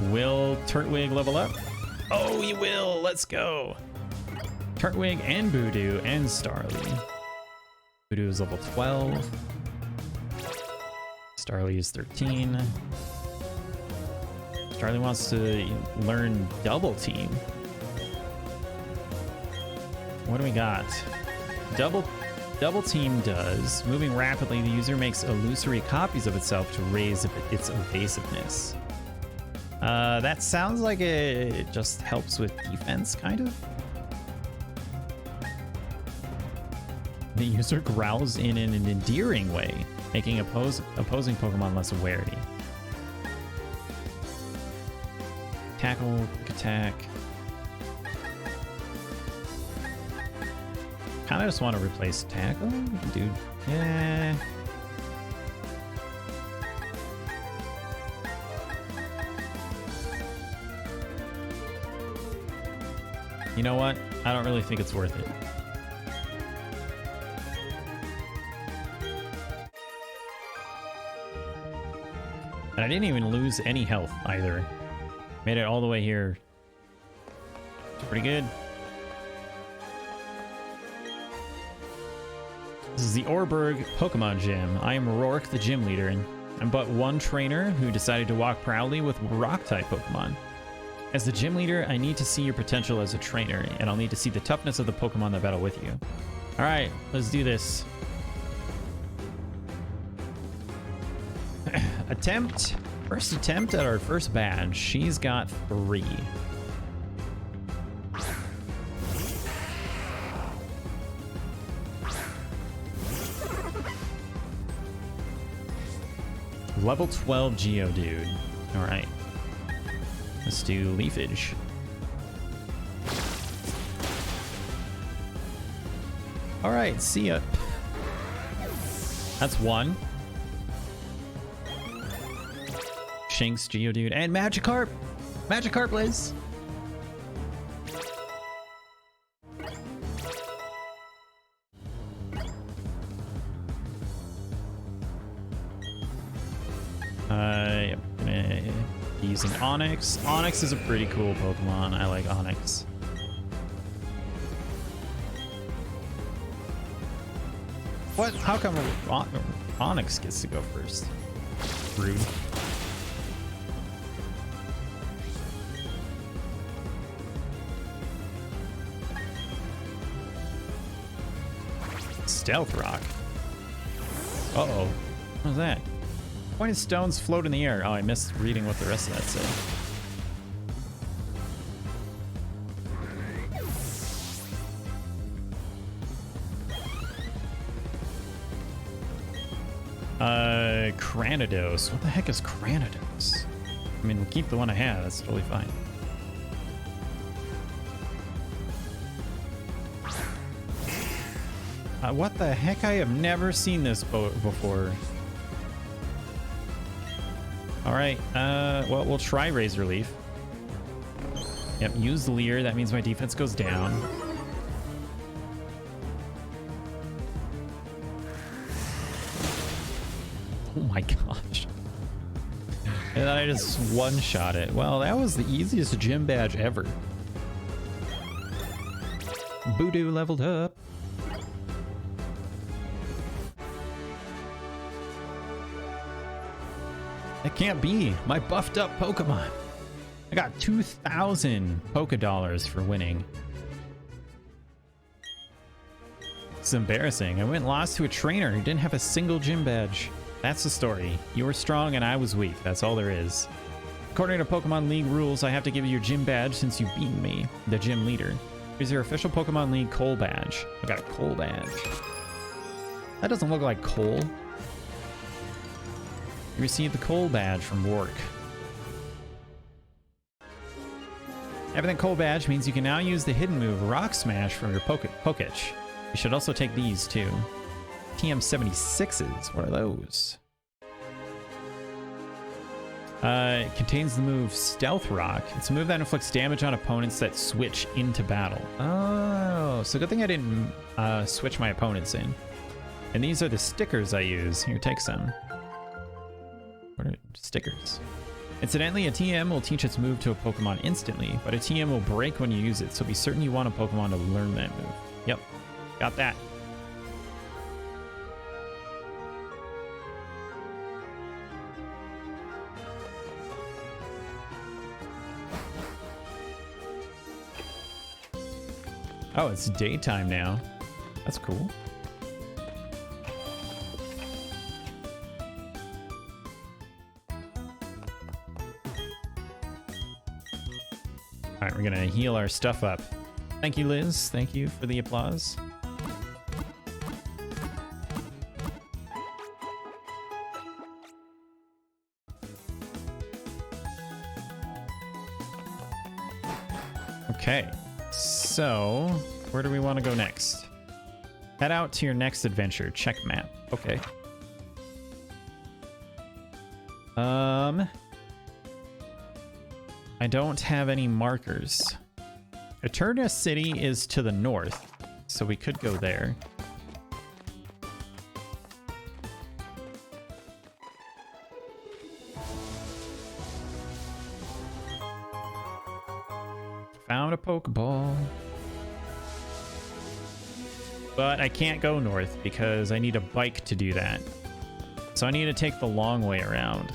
Will Turtwig level up? Oh, he will. Let's go. Turtwig and Voodoo and Starly. Voodoo is level 12. Starly is 13. Starly wants to learn Double Team. What do we got? Double Team does. Moving rapidly, the user makes illusory copies of itself to raise its evasiveness. That sounds like it just helps with defense, kind of. The user growls in an endearing way, making opposing Pokemon less wary. Tackle, quick attack. Kinda just want to replace tackle, dude. Yeah. You know what? I don't really think it's worth it. And I didn't even lose any health either. Made it all the way here. It's pretty good. This is the Orberg Pokemon Gym. I am Rourke, the gym leader, and I'm but one trainer who decided to walk proudly with rock-type Pokemon. As the gym leader, I need to see your potential as a trainer, and I'll need to see the toughness of the Pokemon that battle with you. All right, let's do this. First attempt at our first badge. She's got 3. Level 12 Geodude. All right. Let's do Leafage. All right, see ya. That's 1. Shinx, Geodude, and Magikarp. Magikarp, Liz. Yep. Using Onyx. Onyx is a pretty cool Pokemon. I like Onyx. What? How come Onyx gets to go first? Rude. Stealth Rock. Uh-oh. What was that? Pointed stones float in the air. Oh, I missed reading what the rest of that said. Cranidos. What the heck is Cranidos? I mean, we'll keep the one I have. That's totally fine. What the heck? I have never seen this before. All right. Well, we'll try Razor Leaf. Yep. Use Leer. That means my defense goes down. Oh my gosh. And then I just one-shot it. Well, that was the easiest gym badge ever. Voodoo leveled up. That can't be. My buffed up Pokemon. I got 2,000 Poké Dollars for winning. It's embarrassing. I went and lost to a trainer who didn't have a single gym badge. That's the story. You were strong and I was weak. That's all there is. According to Pokemon League rules, I have to give you your gym badge since you've beaten me, the gym leader. Here's your official Pokemon League coal badge. I got a coal badge. That doesn't look like coal. You received the coal badge from work. Having the coal badge means you can now use the hidden move Rock Smash from your Poketch. You should also take these too. TM76s, what are those? It contains the move Stealth Rock. It's a move that inflicts damage on opponents that switch into battle. Oh, so good thing I didn't switch my opponents in. And these are the stickers I use. Here, take some. What are stickers? Incidentally, a TM will teach its move to a Pokemon instantly, but a TM will break when you use it, so be certain you want a Pokemon to learn that move. Yep, got that. Oh, it's daytime now. That's cool. All right, we're gonna heal our stuff up. Thank you, Liz. Thank you for the applause. Okay, so where do we want to go next? Head out to your next adventure. Check map. Okay. I don't have any markers. Eterna City is to the north, so we could go there. Found a Pokeball. But I can't go north because I need a bike to do that. So I need to take the long way around.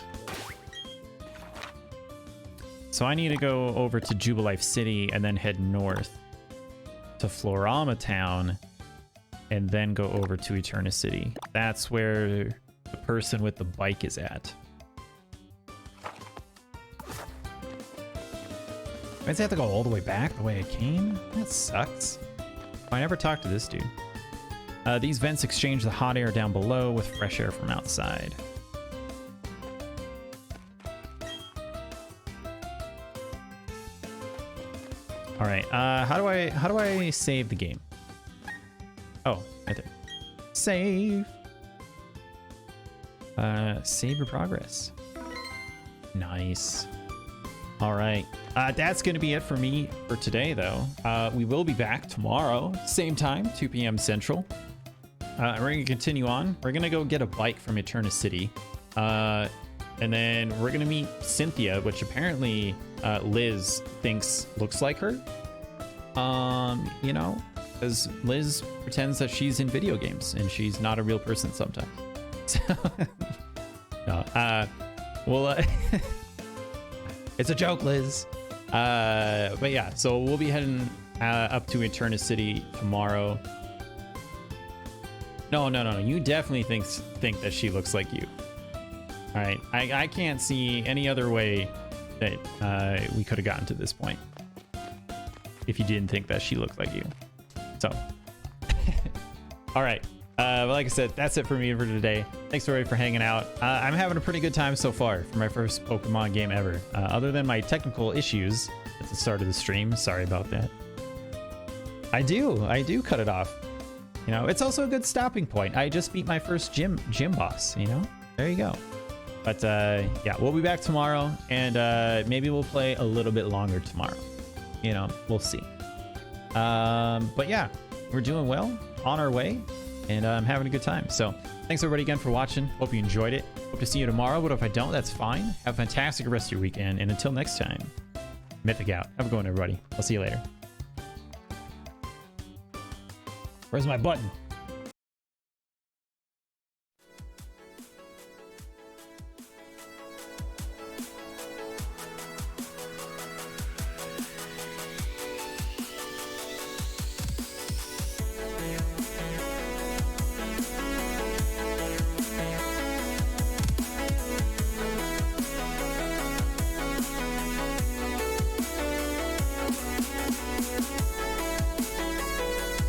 So I need to go over to Jubilife City and then head north to Florama Town and then go over to Eterna City. That's where the person with the bike is at. I have to go all the way back the way I came? That sucks. I never talked to this dude. These vents exchange the hot air down below with fresh air from outside. All right, how do I save the game? Oh, right there. Save. Save your progress. Nice. All right, that's gonna be it for me for today, though. We will be back tomorrow, same time, 2 p.m. Central. We're gonna continue on. We're gonna go get a bike from Eterna City, and then we're gonna meet Cynthia, which apparently Liz thinks looks like her. You know, because Liz pretends that she's in video games and she's not a real person sometimes. So, no, well, it's a joke, Liz. But yeah, so we'll be heading up to Eterna City tomorrow. No. You definitely think that she looks like you. All right, I can't see any other way that we could have gotten to this point if you didn't think that she looked like you. So, all right. Like I said, that's it for me for today. Thanks everybody for hanging out. I'm having a pretty good time so far for my first Pokemon game ever. Other than my technical issues at the start of the stream, sorry about that. I do cut it off. You know, it's also a good stopping point. I just beat my first gym boss, you know? There you go. But yeah, we'll be back tomorrow, and maybe we'll play a little bit longer tomorrow. You know, we'll see. But yeah, we're doing well, on our way. and I'm having a good time. So thanks everybody again for watching. Hope you enjoyed it. Hope to see you tomorrow, but if I don't, that's fine. Have a fantastic rest of your weekend, and until next time, Mythic out. Have a good one, everybody. I'll see you later. Where's my button?